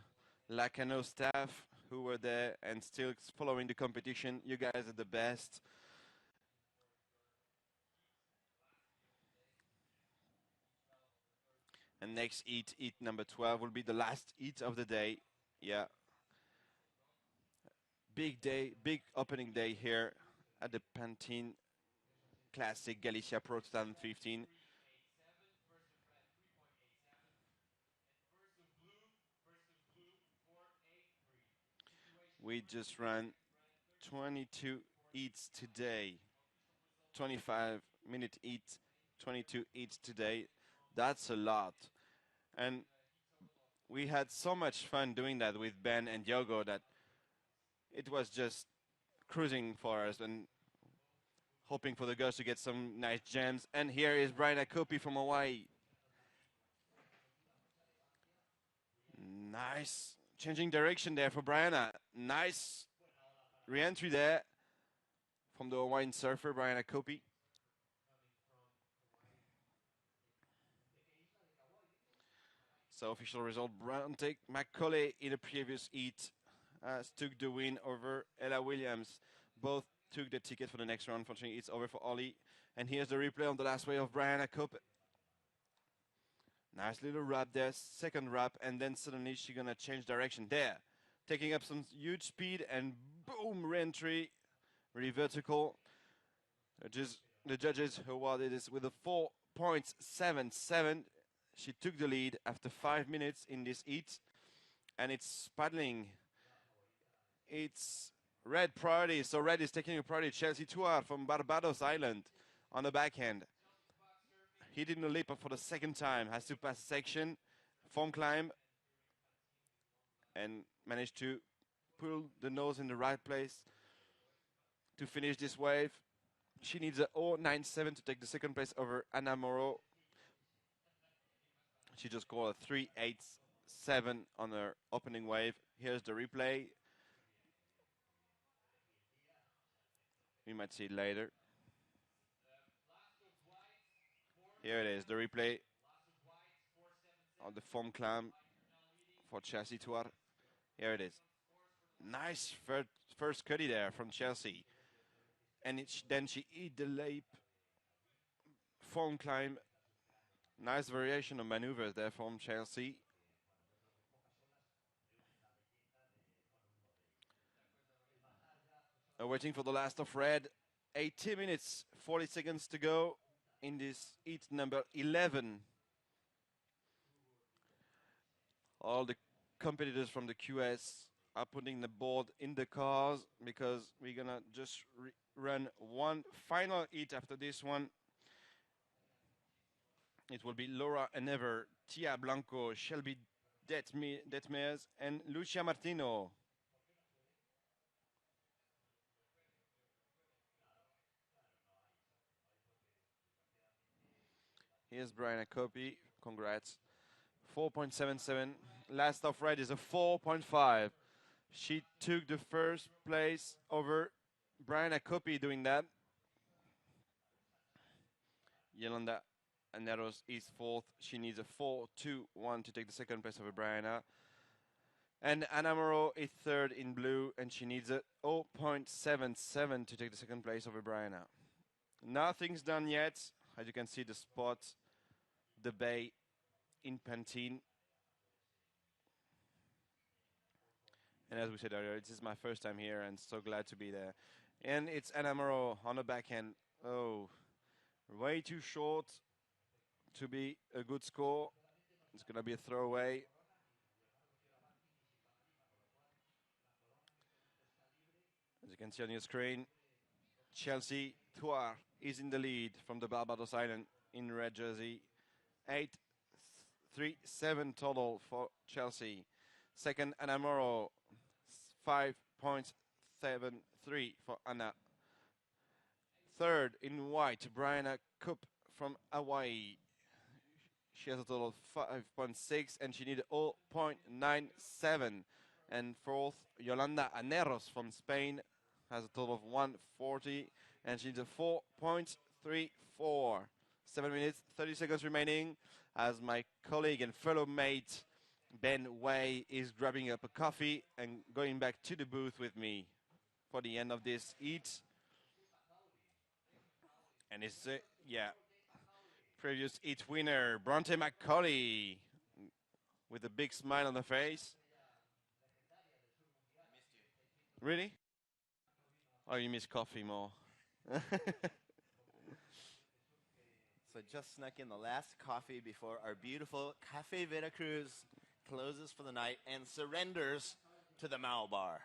Lacano staff who were there and still following the competition. You guys are the best. And next heat number 12, will be the last heat of the day. Yeah. Big day, big opening day here at the Pantin Classic Galicia Pro 2015. We just ran 22 eats today. 25-minute eat, 22 eats today. That's a lot. And we had so much fun doing that with Ben and Diogo that it was just cruising for us and hoping for the girls to get some nice gems. And here is Brian Akopi from Hawaii. Nice changing direction there for Brianna. Nice re-entry there from the Hawaiian surfer, Brian Akopi. So official result, Bronte McCauley in the previous heat took the win over Ella Williams. Both took the ticket for the next round. Unfortunately, it's over for Ollie. And here's the replay on the last wave of Brian Akopi. Nice little wrap there, second wrap, and then suddenly she's gonna change direction there. Taking up some huge speed and boom, re-entry, really vertical. The judges awarded this with a 4.77. She took the lead after 5 minutes in this heat, and it's paddling. It's red priority, so red is taking a priority. Chelsea Tuar from Barbados Island on the backhand. He did a leap for the second time, has to pass a section, foam climb, and managed to pull the nose in the right place to finish this wave. She needs a 0.97 to take the second place over Anna Moro. She just scored a 3.87 on her opening wave. Here's the replay. We might see it later. Here it is, the replay of the foam climb for Chelsea Tuar. Here it is. Nice first cutty there from Chelsea. And then she eat the leap, foam climb. Nice variation of maneuvers there from Chelsea. Waiting for the last of red. 80 minutes, 40 seconds to go in this heat number 11. All the competitors from the QS are putting the board in the cars because we're gonna just run one final heat after this one. It will be Laura Enever, Tia Blanco, Shelby Detmers, and Lucia Martino. Here's Brian Akopi. Congrats. 4.77. Last of red is a 4.5. She took the first place over Brian Akopi doing that. Yolanda Aneros is fourth. She needs a 4.21 to take the second place over Brianna. And Anna Moro is third in blue, and she needs a 0.77 to take the second place over Brianna. Nothing's done yet. As you can see, the spot, the bay in Pantin. And as we said earlier, this is my first time here and so glad to be there. And it's Anna Moro on the backhand. Oh, way too short to be a good score. It's going to be a throwaway. As you can see on your screen, Chelsea Tuar is in the lead from the Barbados Island in red jersey. 8.37 total for Chelsea. Second, Anna Moro, 5.73 for Anna. Third, in white, Brianna Coop from Hawaii. She has a total of 5.6 and she needs 0.97. And fourth, Yolanda Aneros from Spain has a total of 140 and she needs a 4.34. 7 minutes, 30 seconds remaining as my colleague and fellow mate Ben Way is grabbing up a coffee and going back to the booth with me for the end of this heat. And it's, previous heat winner, Bronte McCauley, with a big smile on the face. Really? Oh, you miss coffee more. So just snuck in the last coffee before our beautiful Cafe Veracruz closes for the night and surrenders to the Mao bar.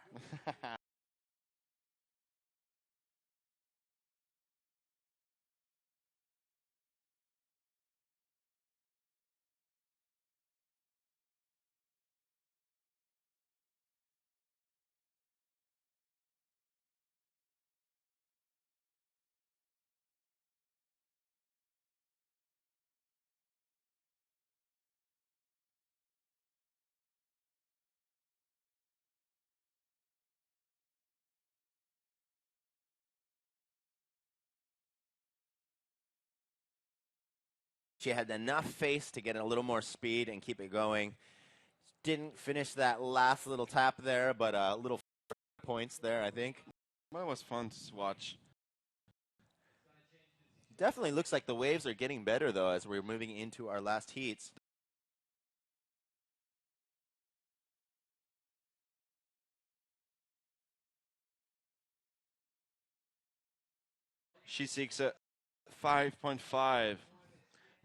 She had enough face to get a little more speed and keep it going. Didn't finish that last little tap there, but little points there, I think. Well, it was fun to watch. Definitely looks like the waves are getting better, though, as we're moving into our last heats. She seeks a 5.5.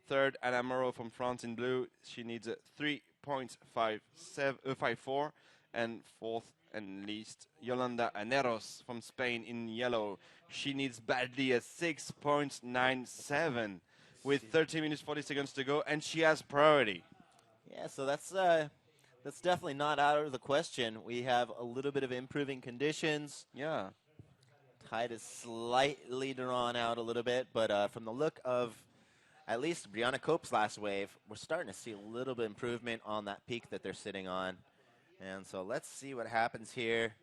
Third, Anna Moro from France in blue. She needs a 3.54. And fourth and least, Yolanda Aneros from Spain in yellow. She needs badly a 6.97 with 30 minutes 40 seconds to go, and she has priority. Yeah, so that's definitely not out of the question. We have a little bit of improving conditions. Yeah. Tide is slightly drawn out a little bit, but from the look of at least Brianna Cope's last wave, we're starting to see a little bit of improvement on that peak that they're sitting on. And so let's see what happens here.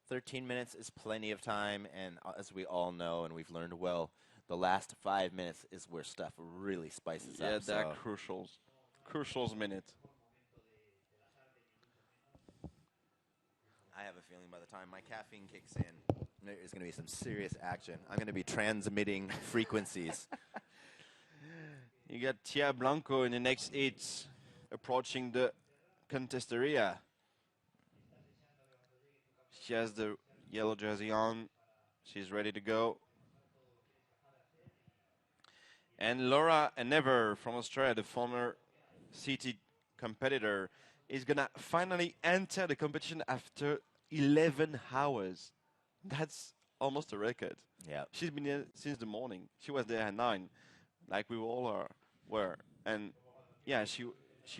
13 minutes is plenty of time, and as we all know and we've learned well, the last 5 minutes is where stuff really spices up. Yeah, that so. crucial minute. I have a feeling by the time my caffeine kicks in, there is going to be some serious action. I'm going to be transmitting frequencies. You got Tia Blanco in the next 8, approaching the contesteria. She has the yellow jersey on. She's ready to go. And Laura Never from Australia, the former CT competitor, is going to finally enter the competition after 11 hours. That's almost a record. Yeah. She's been here since the morning. She was there at 9, like we all were. And yeah, she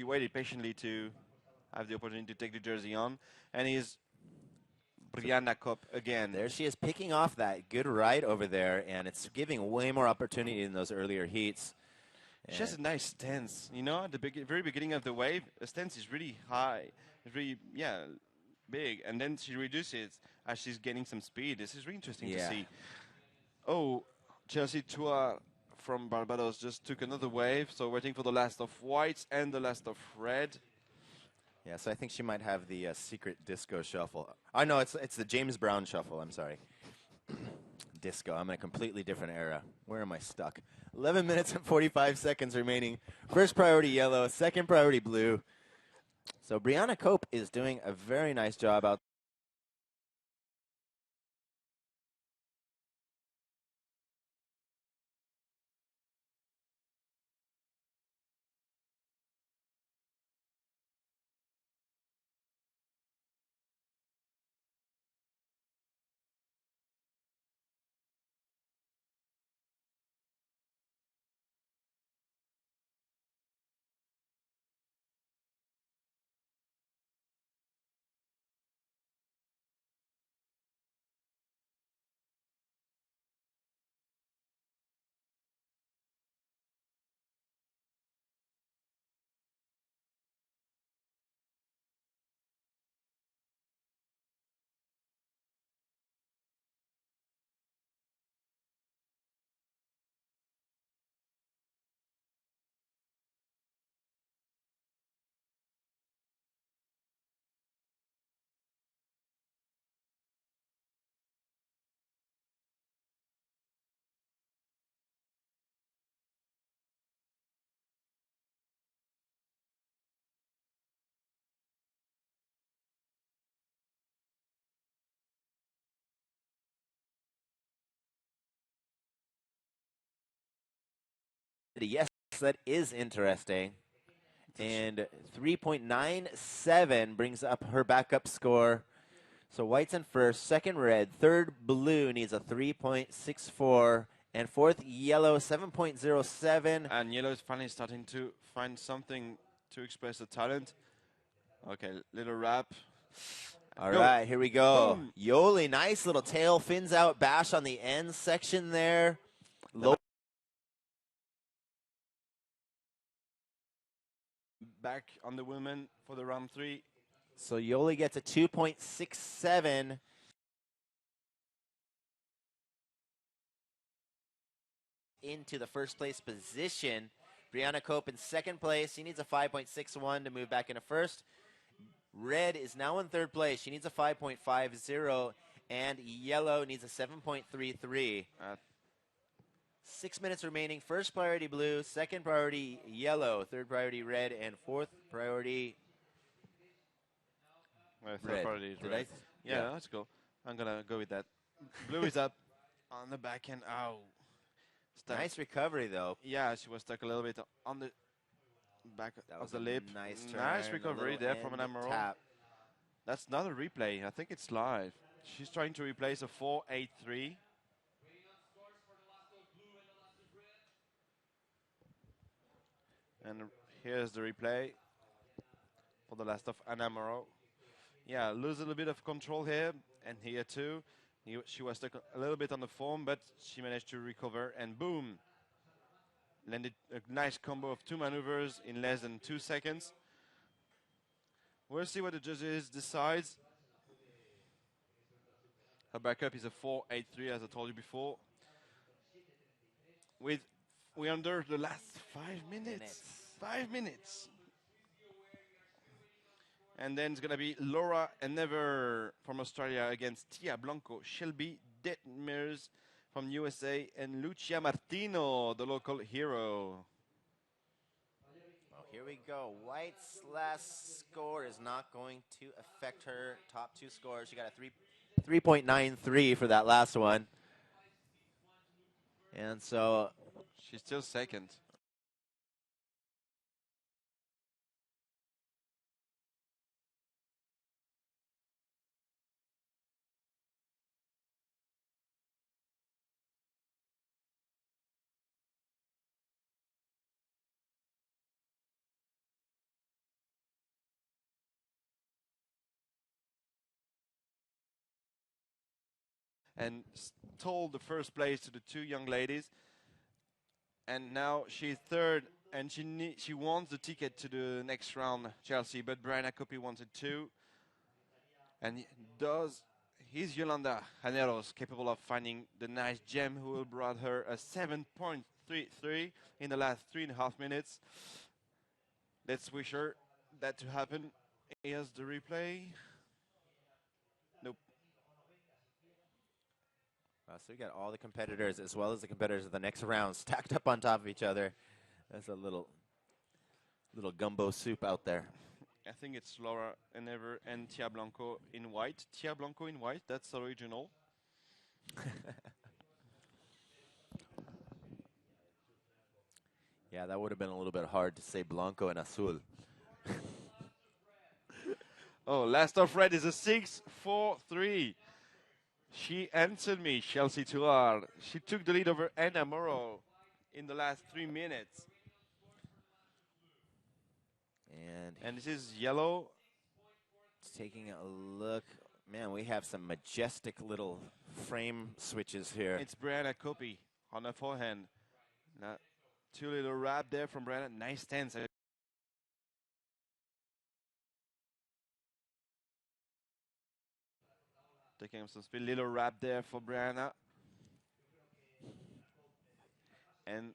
waited patiently to have the opportunity to take the jersey on. And he's Brianna Kopp again. There she is, picking off that good ride over there, and it's giving way more opportunity in those earlier heats. She has a nice stance, you know, at the very beginning of the wave, the stance is really high. It's really, big. And then she reduces as she's gaining some speed. This is really interesting to see. Oh, Chelsea Tua from Barbados just took another wave, so waiting for the last of whites and the last of red. Yeah, so I think she might have the secret disco shuffle. Oh, no, it's the James Brown shuffle. I'm sorry. Disco. I'm in a completely different era. Where am I stuck? 11 minutes and 45 seconds remaining. First priority yellow, second priority blue. So Brianna Cope is doing a very nice job out. Yes, that is interesting. And 3.97 brings up her backup score So white's in first, second red, third blue needs a 3.64, and fourth yellow 7.07. And yellow is finally starting to find something to express the talent. Okay, little wrap. All Go. right, here we go. Boom. Yoli, nice little tail, fins out, bash on the end section there. Low Back on the women for the round 3. So Yoli gets a 2.67. Into the first place position. Brianna Cope in second place. She needs a 5.61 to move back into first. Red is now in third place. She needs a 5.50. And yellow needs a 7.33. 6 minutes remaining. First priority blue, second priority yellow, third priority red, and fourth priority Third red. priority is Did red. I? Yeah, that's cool. I'm gonna go with that. Blue is up on the back end. Ow. Stuck. Nice recovery, though. Yeah, she was stuck a little bit on the back That of was the a lip. nice turn, Nice a recovery little there from an end Emerald. tap. That's not a replay. I think it's live. She's trying to replace a 4.83. And here's the replay for the last of Anamaro. Yeah, lose a little bit of control here, and here too. She was stuck a little bit on the foam, but she managed to recover, and boom! Landed a nice combo of 2 maneuvers in less than 2 seconds. We'll see what the judges decides. Her backup is a 4.83, as I told you before. We're under the last 5 minutes. 5 minutes. And then it's going to be Laura Never from Australia against Tia Blanco, Shelby Detmers from USA, and Lucia Martino, the local hero. Well, here we go. White's last score is not going to affect her top 2 scores. She got a 3.93 for that last one. And so She's still second. And stole the first place to the 2 young ladies. And now she's third, and she wants the ticket to the next round, Chelsea. But Brianna Coppi wanted 2. And he's Yolanda Janeros, capable of finding the nice gem who will brought her a 7.33 in the last 3.5 minutes. Let's wish her that to happen. Here's the replay. Nope. so we got all the competitors as well as the competitors of the next round stacked up on top of each other. That's a little gumbo soup out there. I think it's Laura Never and Tia Blanco in white. Tia Blanco in white, that's original. Yeah, that would have been a little bit hard to say Blanco and Azul. Oh, last of red is a 6.43. She answered me, Chelsea Toulard. She took the lead over Anna Morrow in the last 3 minutes. And this is yellow. Taking a look. Man, we have some majestic little frame switches here. It's Brianna Coppi on the forehand. Now, 2 little wrap there from Brianna. Nice stance. Taking some speed. Little wrap there for Brianna. And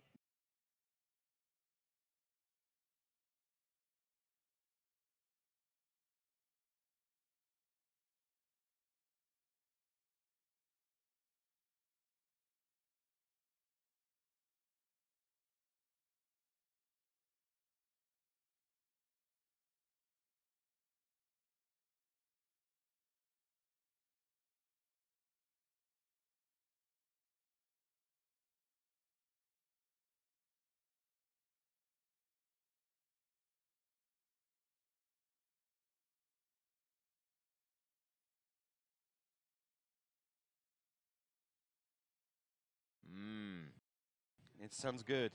It sounds good.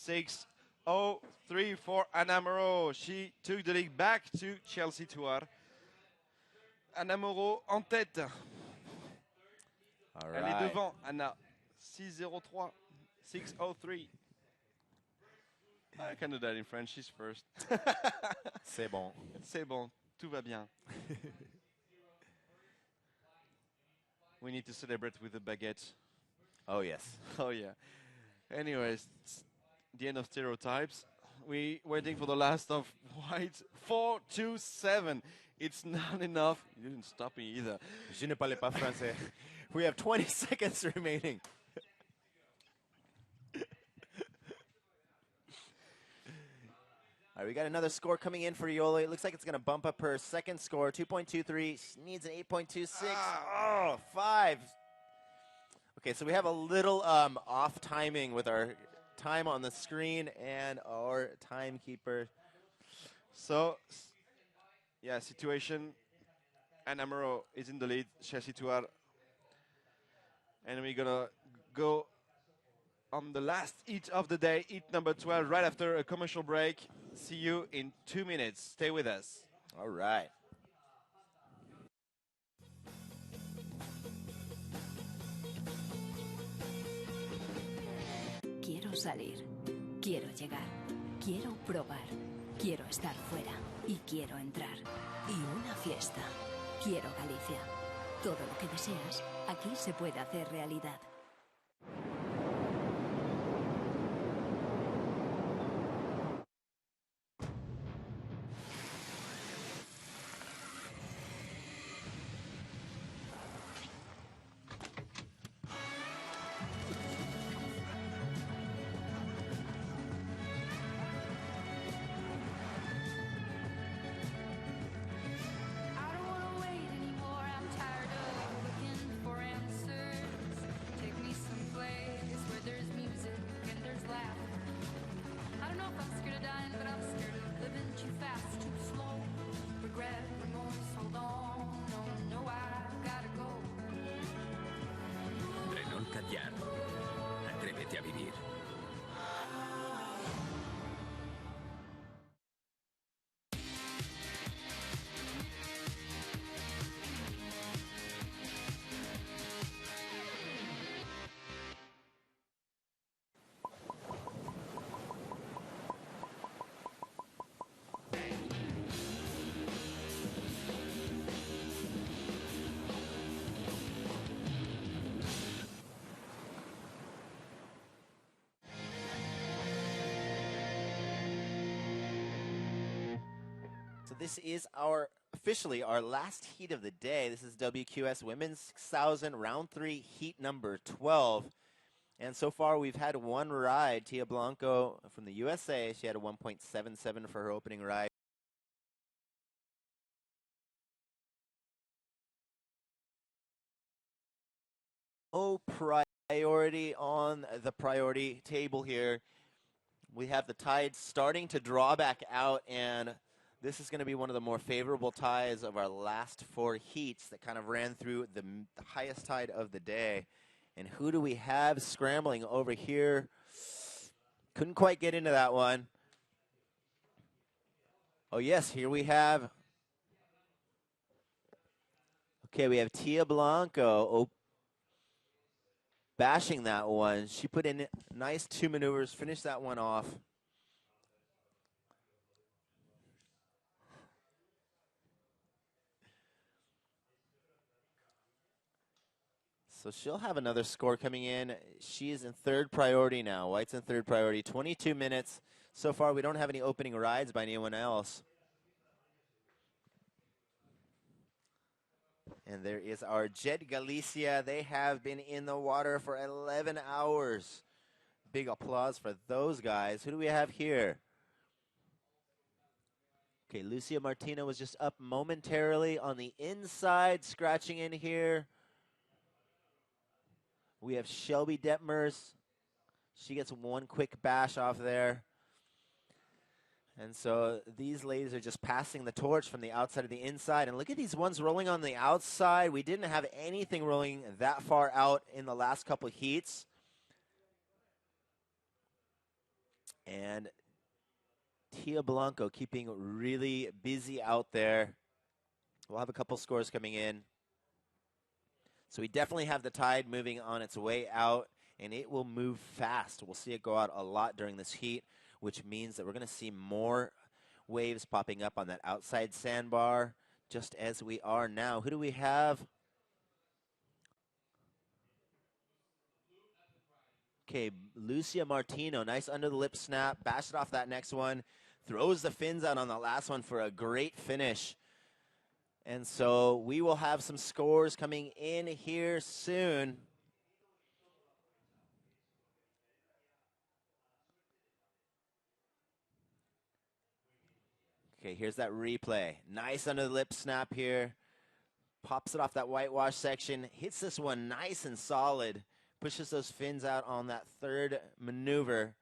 6-0-3 for Anna Moreau. She took the lead back to Chelsea Touar. Anna Moreau en tête. All Elle est right. devant, Anna. 6-0-3. 6-0-3. I can do that in French. She's first. C'est bon. C'est bon. Tout va bien. We need to celebrate with a baguette. Oh, yes. Oh, yeah. Anyways, it's the end of stereotypes. We waiting for the last of white. 4-2-7. It's not enough. You didn't stop me either. Je ne parle pas français. We have 20 seconds remaining. All right, we got another score coming in for Yoli. It looks like it's going to bump up her second score, 2.23. She needs an 8.26. Oh, 5. Okay, so we have a little off timing with our time on the screen and our timekeeper. So, yeah, situation. Anna Moreau is in the lead. Chelsea Touar. And we're going to go on the last heat of the day, heat number 12, right after a commercial break. See you in 2 minutes. Stay with us. All right. Quiero salir, quiero llegar, quiero probar, quiero estar fuera y quiero entrar. Y una fiesta. Quiero Galicia. Todo lo que deseas, aquí se puede hacer realidad. I don't wanna wait anymore. I'm tired of looking for answers. Take me someplace where there's music and there's laughter. I don't know if I'm scared of dying, but I'm scared of living too fast, too slow. Regret, remorse, hold on. No, no, I gotta go. Renault Kadjar. Atrévete a vivir. So this is officially our last heat of the day. This is WQS Women's 6000 Round 3 Heat number 12. And so far we've had one ride. Tia Blanco from the USA, she had a 1.77 for her opening ride. Oh, priority on the priority table here. We have the tide starting to draw back out, and this is going to be one of the more favorable tides of our last 4 heats that kind of ran through the highest tide of the day. And who do we have scrambling over here? Couldn't quite get into that one. Oh, yes, here we have. Okay, we have Tia Blanco bashing that one. She put in nice 2 maneuvers, finished that one off. So she'll have another score coming in. She is in third priority now. White's in third priority. 22 minutes. So far, we don't have any opening rides by anyone else. And there is our Jet Galicia. They have been in the water for 11 hours. Big applause for those guys. Who do we have here? Okay, Lucia Martina was just up momentarily on the inside, scratching in here. We have Shelby Detmers. She gets one quick bash off there. And so these ladies are just passing the torch from the outside to the inside. And look at these ones rolling on the outside. We didn't have anything rolling that far out in the last couple of heats. And Tia Blanco keeping really busy out there. We'll have a couple scores coming in. So we definitely have the tide moving on its way out, and it will move fast. We'll see it go out a lot during this heat, which means that we're going to see more waves popping up on that outside sandbar, just as we are now. Who do we have? Okay, Lucia Martino, nice under the lip snap, bashed it off that next one, throws the fins out on the last one for a great finish. And so we will have some scores coming in here soon. Okay, here's that replay. Nice under the lip snap here. Pops it off that whitewash section. Hits this one nice and solid. Pushes those fins out on that third maneuver.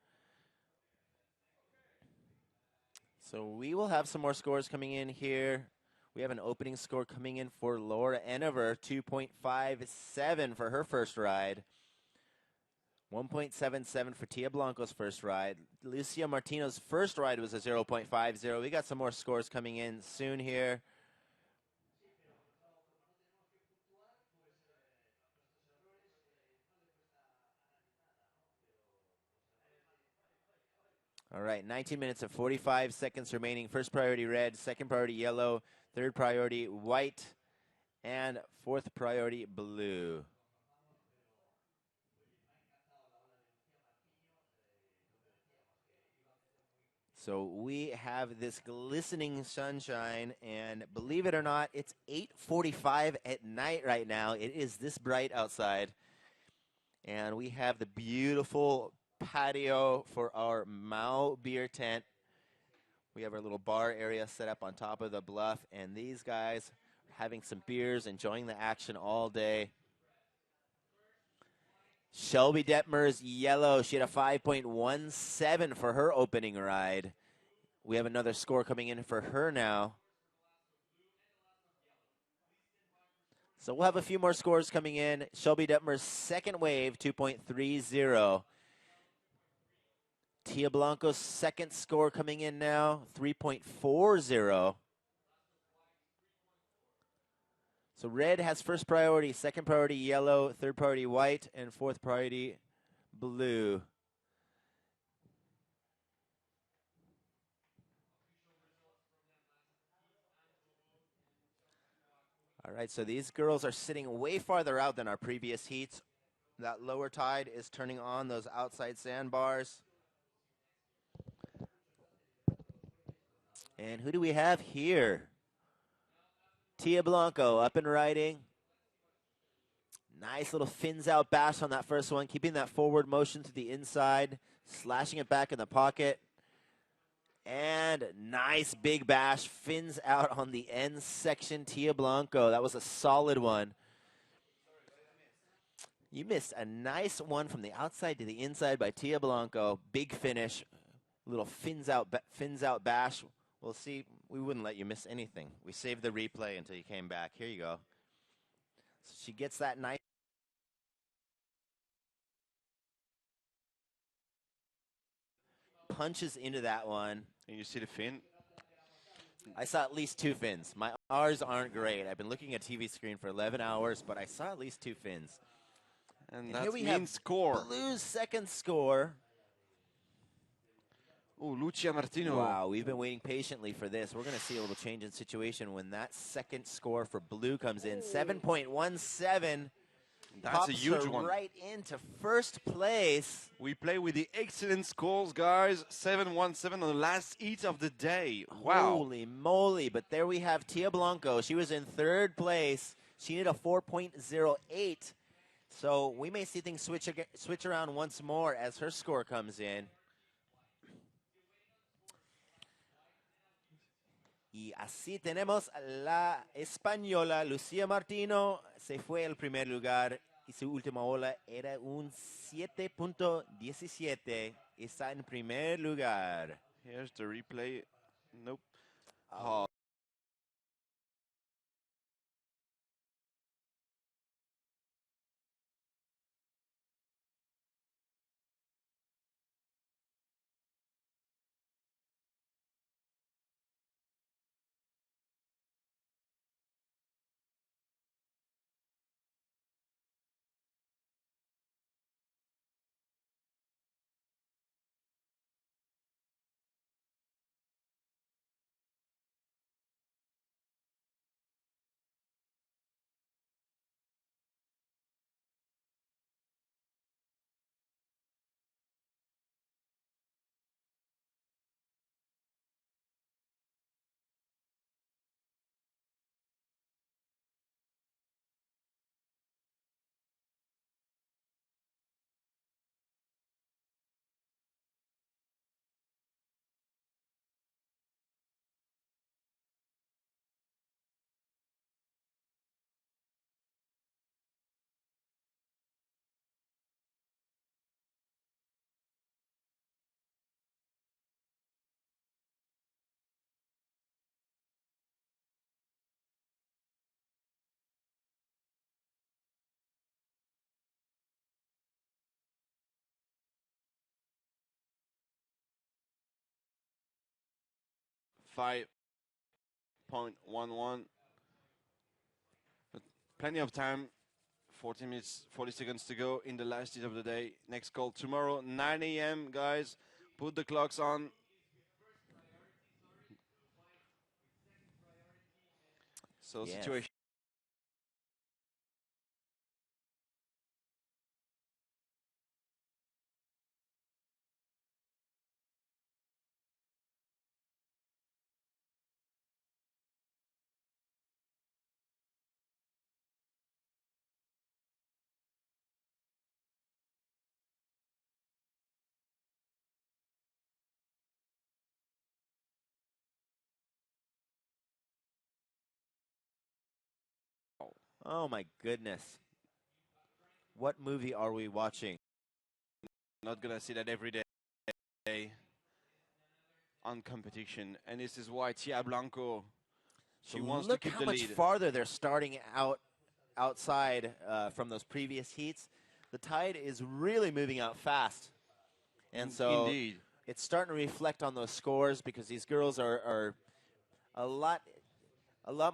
So we will have some more scores coming in here. We have an opening score coming in for Laura Enever, 2.57 for her first ride. 1.77 for Tia Blanco's first ride. Lucia Martino's first ride was a 0.50. We got some more scores coming in soon here. All right, 19 minutes and 45 seconds remaining. First priority red, second priority yellow, third priority white, and fourth priority blue. So we have this glistening sunshine, and believe it or not, it's 8:45 at night right now. It is this bright outside, and we have the beautiful patio for our Mao beer tent. We have our little bar area set up on top of the bluff, and these guys are having some beers, enjoying the action all day. Shelby Detmer's yellow. She had a 5.17 for her opening ride. We have another score coming in for her now. So we'll have a few more scores coming in. Shelby Detmer's second wave, 2.30. Tia Blanco's second score coming in now, 3.40. So red has first priority, second priority yellow, third priority white, and fourth priority blue. All right, so these girls are sitting way farther out than our previous heats. That lower tide is turning on those outside sandbars. And who do we have here? Tia Blanco up and riding. Nice little fins out bash on that first one, keeping that forward motion to the inside, slashing it back in the pocket. And nice big bash, fins out on the end section, Tia Blanco. That was a solid one. You missed a nice one from the outside to the inside by Tia Blanco. Big finish, little fins out bash. We'll see. We wouldn't let you miss anything. We saved the replay until you came back. Here you go. So she gets that nice. Punches into that one. And you see the fin? I saw at least two fins. My R's aren't great. I've been looking at TV screen for 11 hours, but I saw at least two fins. And here that's we mean have score. Blue's second score. Oh, Lucia Martino. Wow, we've been waiting patiently for this. We're going to see a little change in situation when that second score for Blue comes in. 7.17. That's Pops a huge her one. right into first place. We play with the excellent scores, guys. 7-1-7 on the last heat of the day. Wow. Holy moly. But there we have Tia Blanco. She was in third place. She needed a 4.08. So we may see things switch around once more as her score comes in. Y así tenemos la española Lucía Martino. Se fue al primer lugar y su última ola era un 7.17. Está en primer lugar. Here's the replay. Nope. Oh. 5.11. But plenty of time. 40 minutes, 40 seconds to go in the last heat of the day. Next call tomorrow, 9 a.m., guys. Put the clocks on. So Yes. situation. Oh my goodness. What movie are we watching? Not gonna see that every day on competition, and this is why Tia Blanco. She So wants look to keep how the much lead. farther they're starting outside from those previous heats. The tide is really moving out fast. And so Indeed. it's starting to reflect on those scores because these girls are a lot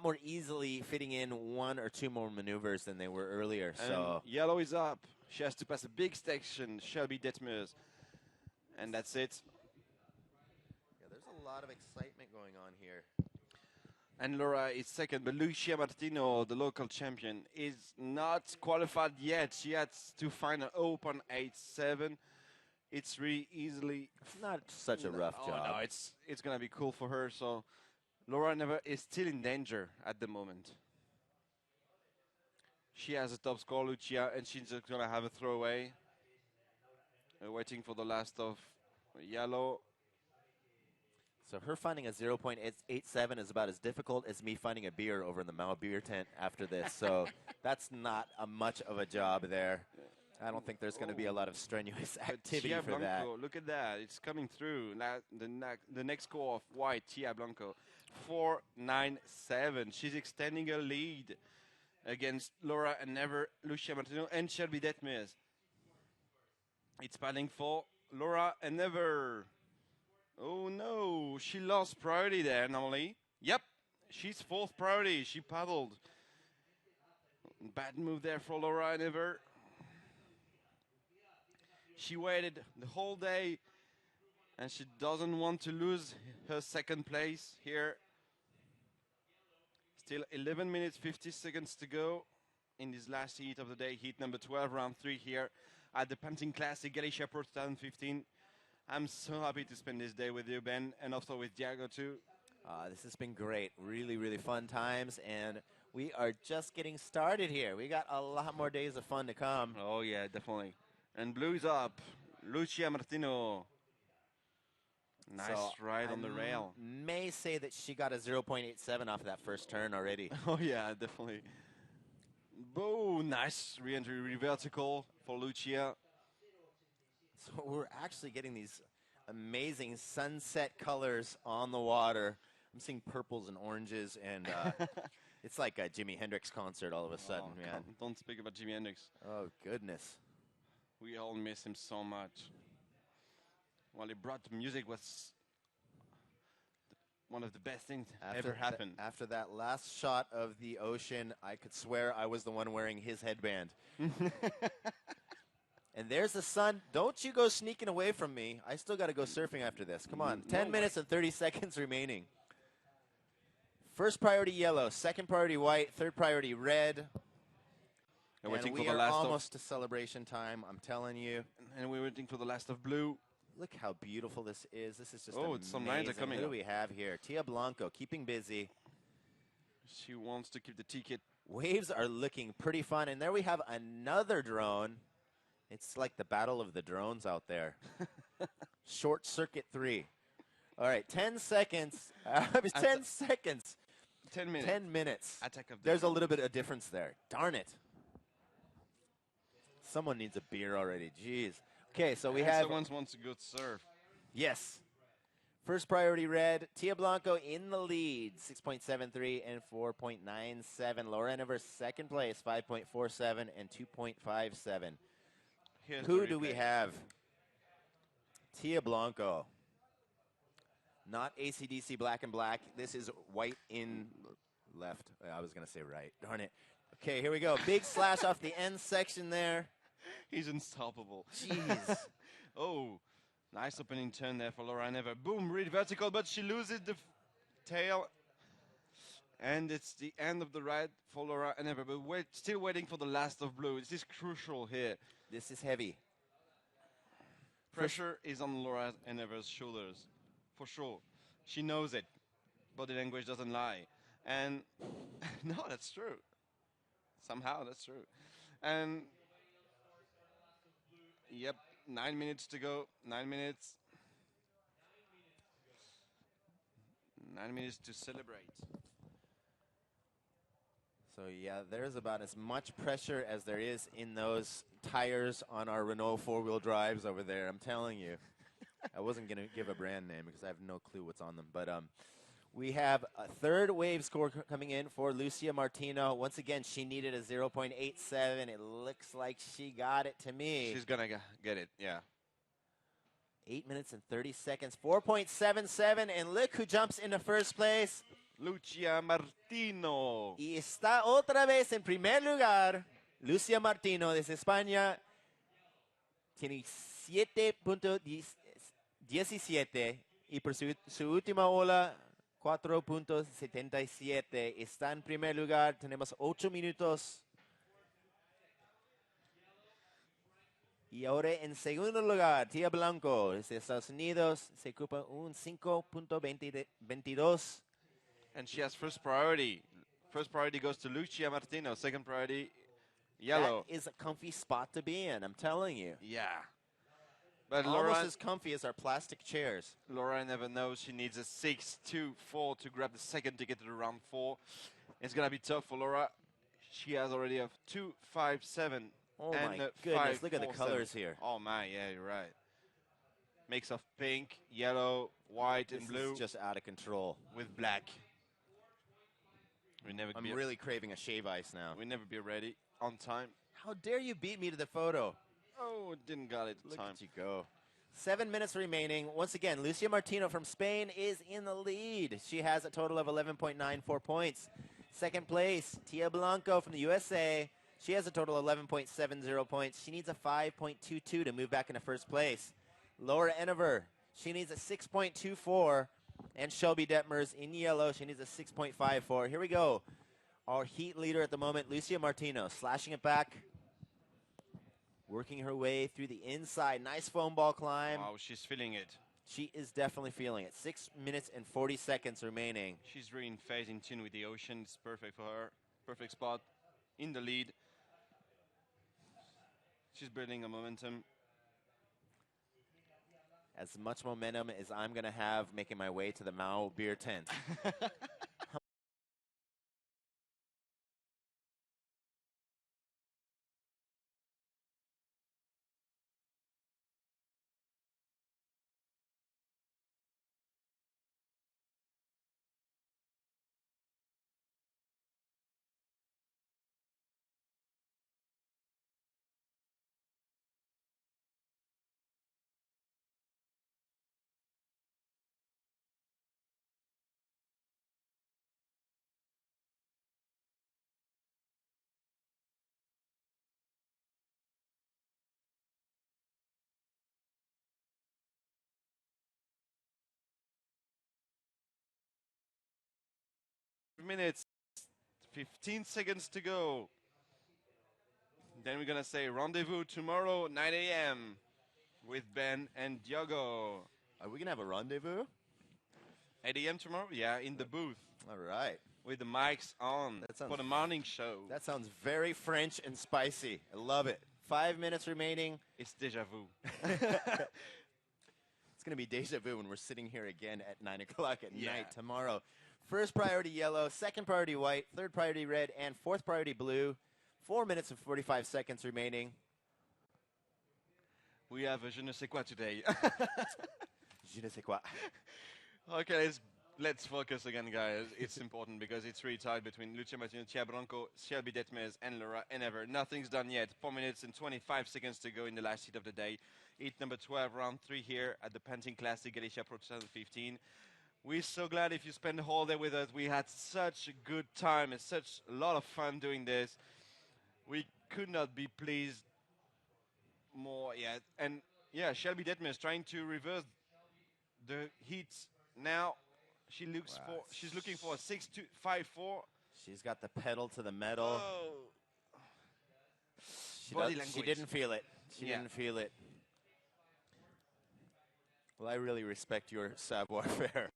more easily fitting in one or two more maneuvers than they were earlier. And So yellow is up. She has to pass a big section, Shelby Detmers. And that's it. yeah, there's a lot of excitement going on here. And Laura is second, but Lucia Martino, the local champion, is not qualified yet. She has to find an 0.87. It's really easily. It's not such a rough job. No, it's gonna be cool for her. So Laura never is still in danger at the moment. She has a top score, Lucia, and she's just gonna have a throwaway. Waiting for the last of yellow. So her finding a 0.87 is about as difficult as me finding a beer over in the Mao beer tent after this. So that's not much of a job there. I don't think there's going to be a lot of strenuous activity Tia for that. Blanco, look at that. It's coming through. The next score of white, Tia Blanco, 4.97. She's extending her lead against Laura and never Lucia Martino and Shelby Detmers. It's paddling for Laura and never. Oh no, she lost priority there normally. Yep, she's fourth priority. She paddled. Bad move there for Laura and never. She waited the whole day and she doesn't want to lose her second place here. Still 11 minutes, 50 seconds to go in this last heat of the day, heat number 12, round 3 here at the Pantin Classic Galicia Pro 2015. I'm so happy to spend this day with you, Ben, and also with Diego too. This has been great. Really, really fun times, and we are just getting started here. We got a lot more days of fun to come. Oh yeah, definitely. And blue's up. Lucia Martino. Nice So ride on the rail. May say that she got a 0.87 off of that first turn already. Oh yeah, definitely. Boo, nice re-entry vertical for Lucia. So we're actually getting these amazing sunset colors on the water. I'm seeing purples and oranges, and it's like a Jimi Hendrix concert all of a sudden, man. Don't speak about Jimi Hendrix. Oh, goodness. We all miss him so much. Well, he brought the music was one of the best things ever happened. After that last shot of the ocean, I could swear I was the one wearing his headband. And there's the sun. Don't you go sneaking away from me. I still got to go surfing after this. Come on. 10 minutes and 30 seconds remaining. First priority yellow, second priority white, third priority red. And waiting we for the are last almost to celebration time, I'm telling you. and we're waiting for the last of blue. Look how beautiful this is. This is just it's some lines are amazing. coming Who do up. we have here? Tia Blanco keeping busy. She wants to keep the ticket. Waves are looking pretty fun. And there we have another drone. It's like the battle of the drones out there. Short circuit 3. All right, 10 seconds. 10 seconds. 10 minutes. 10 minutes. Attack of the There's a little bit of difference there. Darn it. Someone needs a beer already. Jeez. Okay, so we have. Someone wants to go surf. Yes. First priority red. Tia Blanco in the lead, 6.73 and 4.97. Laura Enever second place, 5.47 and 2.57. Who do we have? Tia Blanco. Not AC/DC black and black. This is white in left. I was going to say right. Darn it. Okay, here we go. Big slash off the end section there. He's unstoppable. Jeez. Oh, nice opening turn there for Laura Never. Boom, read vertical, but she loses the tail. And it's the end of the ride for Laura Never. But we're still waiting for the last of blue. This is crucial here. This is heavy. Pressure is on Laura Never's shoulders, for sure. She knows it. Body language doesn't lie. And no, that's true. Somehow that's true. And yep, 9 minutes to go. 9 minutes. 9 minutes to celebrate. So yeah, there's about as much pressure as there is in those tires on our Renault four-wheel drives over there. I'm telling you. I wasn't going to give a brand name because I have no clue what's on them. But we have a third wave score coming in for Lucia Martino. Once again, she needed a 0.87. It looks like she got it to me. She's going to get it, yeah. 8 minutes and 30 seconds. 4.77. And look who jumps into first place. Lucia Martino. Y está otra vez en primer lugar. Lucia Martino desde España. Tiene 7.17. Y por su última ola, 4.77. Está en primer lugar. Tenemos 8 minutos. Y ahora en segundo lugar, Tia Blanco desde Estados Unidos. Se ocupa un 5.22. And she has first priority. First priority goes to Lucia Martino. Second priority, yellow. That is a comfy spot to be in, I'm telling you. Yeah. But Almost Laura, as comfy as our plastic chairs. Laura Never knows she needs a 6.24 to grab the second ticket to the round 4. It's going to be tough for Laura. She has already a 2.57. Oh and my a goodness, look at the 5.47. colors here. Oh my, yeah, you're right. Mix of pink, yellow, white, and This blue is just out of control. with black. I'm really craving a shave ice now. We never be ready on time. How dare you beat me to the photo? Oh, didn't got it Look time. at you go. 7 minutes remaining. Once again, Lucia Martino from Spain is in the lead. She has a total of 11.94 points. Second place, Tia Blanco from the USA. She has a total of 11.70 points. She needs a 5.22 to move back into first place. Laura Enever, she needs a 6.24. And Shelby Detmers in yellow, she needs a 6.54. Here we go. Our heat leader at the moment, Lucia Martino, slashing it back. Working her way through the inside. Nice foam ball climb. Wow, she's feeling it. She is definitely feeling it. 6 minutes and 40 seconds remaining. She's really in phase, in tune with the ocean. It's perfect for her. Perfect spot in the lead. She's building a momentum. As much momentum as I'm going to have making my way to the Mao beer tent. Minutes, 15 seconds to go. Then we're gonna say rendezvous tomorrow, 9 a.m. with Ben and Diogo. Are we going to have a rendezvous? 8 a.m. tomorrow? Yeah, in the booth All right. with the mics on That sounds- for the morning show. That sounds very French and spicy. I love it. 5 minutes remaining. It's déjà vu. It's going to be deja vu when we're sitting here again at 9 o'clock at Yeah. night tomorrow. First priority yellow, second priority white, third priority red, and fourth priority blue. 4 minutes and 45 seconds remaining. We have a je ne sais quoi today. Je ne sais quoi. Okay, let's focus again, guys. It's important because it's really tight between Lucia Martino, Tia Blanco, Shelby Detmers, and Laura Enever. Nothing's done yet. 4 minutes and 25 seconds to go in the last heat of the day. Heat number 12, round 3 here at the Pantin Classic Galicia Pro 2015. We're so glad if you spend the whole day with us. We had such a good time and such a lot of fun doing this. We could not be pleased more yet. And yeah, Shelby Detmer is trying to reverse the heat. Now she looks Wow. she's looking for a 6-2-5-4. She's got the pedal to the metal. Oh, She, body does- she language. didn't feel it. She Yeah. didn't feel it. Well, I really respect your savoir-faire.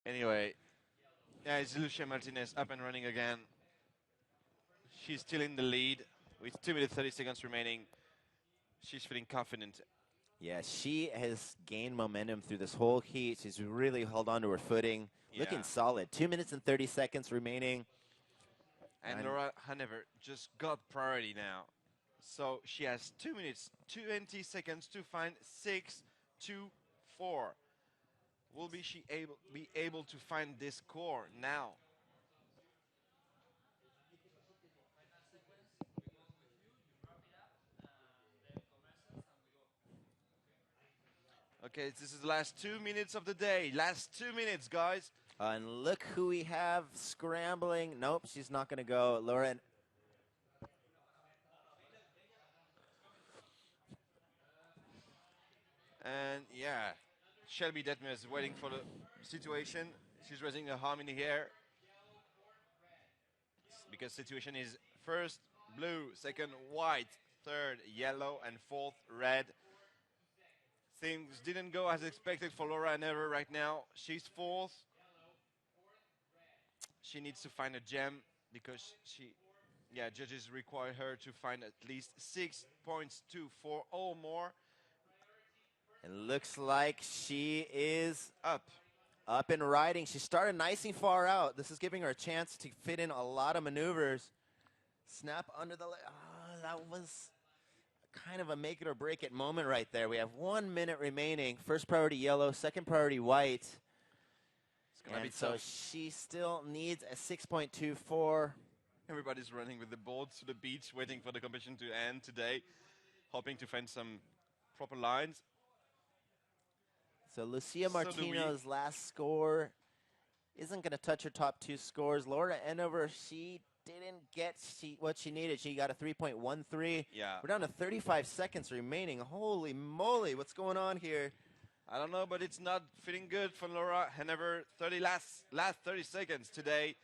Anyway, yeah, it's Lucia Martinez up and running again. She's still in the lead with 2 minutes 30 seconds remaining. She's feeling confident. Yeah, she has gained momentum through this whole heat. She's really held on to her footing. Looking Yeah. solid. 2 minutes and 30 seconds remaining. And And- Laura Hanover just got priority now. So she has 2 minutes, 20 seconds to find 6-2-4. Will she be able to find this score now? Okay, this is the last 2 minutes of the day. Last 2 minutes, guys. And look who we have scrambling. Nope, she's not going to go. Lauren. And yeah, Shelby Detmer is waiting for the situation. She's raising her arm in the air. Because situation is first blue, second white, third yellow, and fourth red. Things didn't go as expected for Laura Never right now. She's fourth. She needs to find a gem because judges require her to find at least 6 points to 4 or more. It looks like she is Up. up and riding. She started nice and far out. This is giving her a chance to fit in a lot of maneuvers. Snap under the leg. That was kind of a make it or break it moment right there. We have 1 minute remaining. First priority yellow, second priority white. It's gonna be And so tough. she still needs a 6.24. Everybody's running with the boards to the beach, waiting for the competition to end today, hoping to find some proper lines. So Lucia So do we. Martino's last score isn't going to touch her top 2 scores. Laura Enover, she didn't get what she needed. She got a 3.13. Yeah. We're down to 35 seconds remaining. Holy moly, what's going on here? I don't know, but it's not feeling good for Laura Hanover. 30 last 30 seconds today.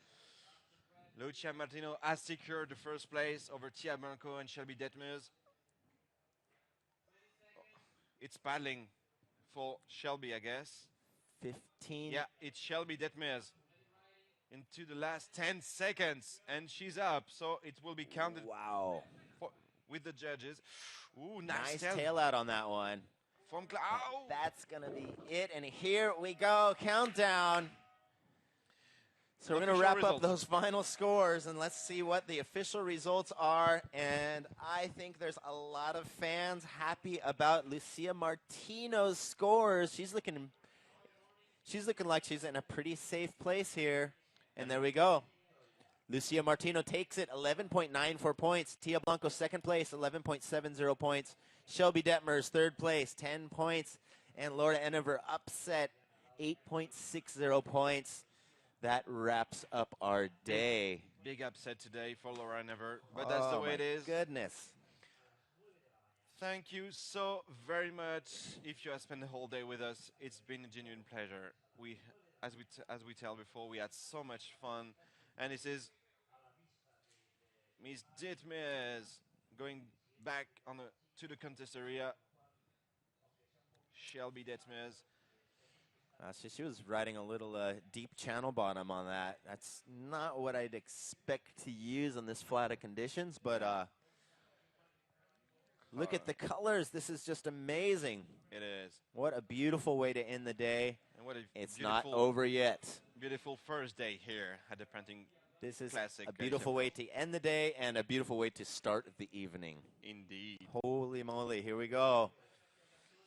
Lucia Martino has secured the first place over Tia Blanco and Shelby Detmers. It's paddling for Shelby, I guess. 15. Yeah, it's Shelby Detmers into the last 10 seconds, and she's up, so it will be counted Wow. with the judges. Ooh, Nice tail tail out on that one. from Ow! That's going to be it. And here we go. Countdown. So we're going to Official wrap up results. those final scores, and let's see what the official results are. And I think there's a lot of fans happy about Lucia Martino's scores. She's looking like she's in a pretty safe place here. And there we go. Lucia Martino takes it, 11.94 points. Tia Blanco, second place, 11.70 points. Shelby Detmers, third place, 10 points. And Laura Enover, upset, 8.60 points. That wraps up our day. Big upset today for Laura Never, but that's the way it is. Goodness. Thank you so very much. If you have spent the whole day with us, it's been a genuine pleasure. As we tell before, we had so much fun, and this is Miss Dietmers going back to the contest area. Shelby Dietmers. She was riding a little deep channel bottom on that. That's not what I'd expect to use on this flat of conditions, but look at the colors. This is just amazing. It is. What a beautiful way to end the day. And what a It's not beautiful- over yet. Beautiful first day here at the Pantin. This is Classic a beautiful way to end the day and a beautiful way to start the evening. Indeed. Holy moly, here we go.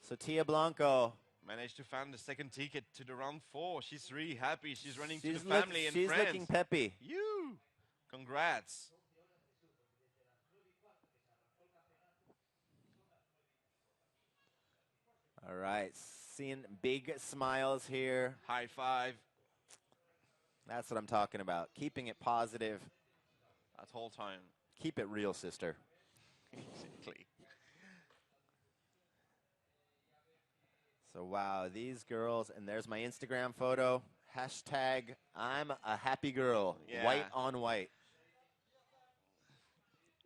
So Tia Blanco. Managed to find the second ticket to the round 4. She's really happy. She's running to She's the family and she's friends. looking peppy. You! Congrats. All right, seeing big smiles here. High five. That's what I'm talking about. Keeping it positive. That whole time. Keep it real, sister. Exactly. So, wow, these girls, and there's my Instagram photo. Hashtag, I'm a happy girl. Yeah. White on white.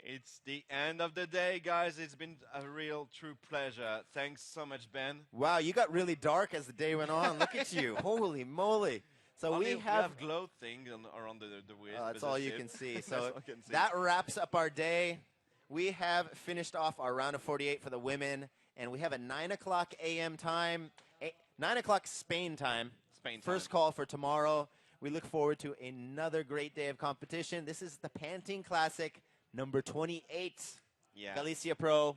It's the end of the day, guys. It's been a real, true pleasure. Thanks so much, Ben. Wow, you got really dark as the day went on. Look at you. Holy moly. So Only we have glow thing around the waist. that's with all the you ship. can see. That's So all I can see. that wraps up our day. We have finished off our round of 48 for the women, and we have a 9 o'clock a.m. time, 9 o'clock Spain time. Spain First time. call for tomorrow. We look forward to another great day of competition. This is the Pantin Classic number 28. Yeah. Galicia Pro,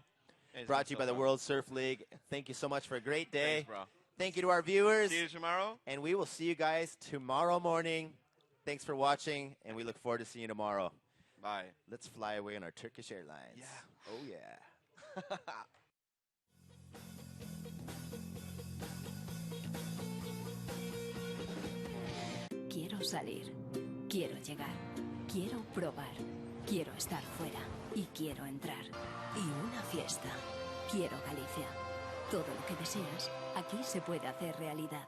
It's brought been to you so by the fun. World Surf League. Thank you so much for a great day. Thanks, bro. Thank you to our viewers. See you tomorrow. And we will see you guys tomorrow morning. Thanks for watching, and we look forward to seeing you tomorrow. Bye. Let's fly away on our Turkish Airlines. Yeah. Oh, yeah. Quiero salir. Quiero llegar. Quiero probar. Quiero estar fuera. Y quiero entrar. Y una fiesta. Quiero Galicia. Todo lo que deseas, aquí se puede hacer realidad.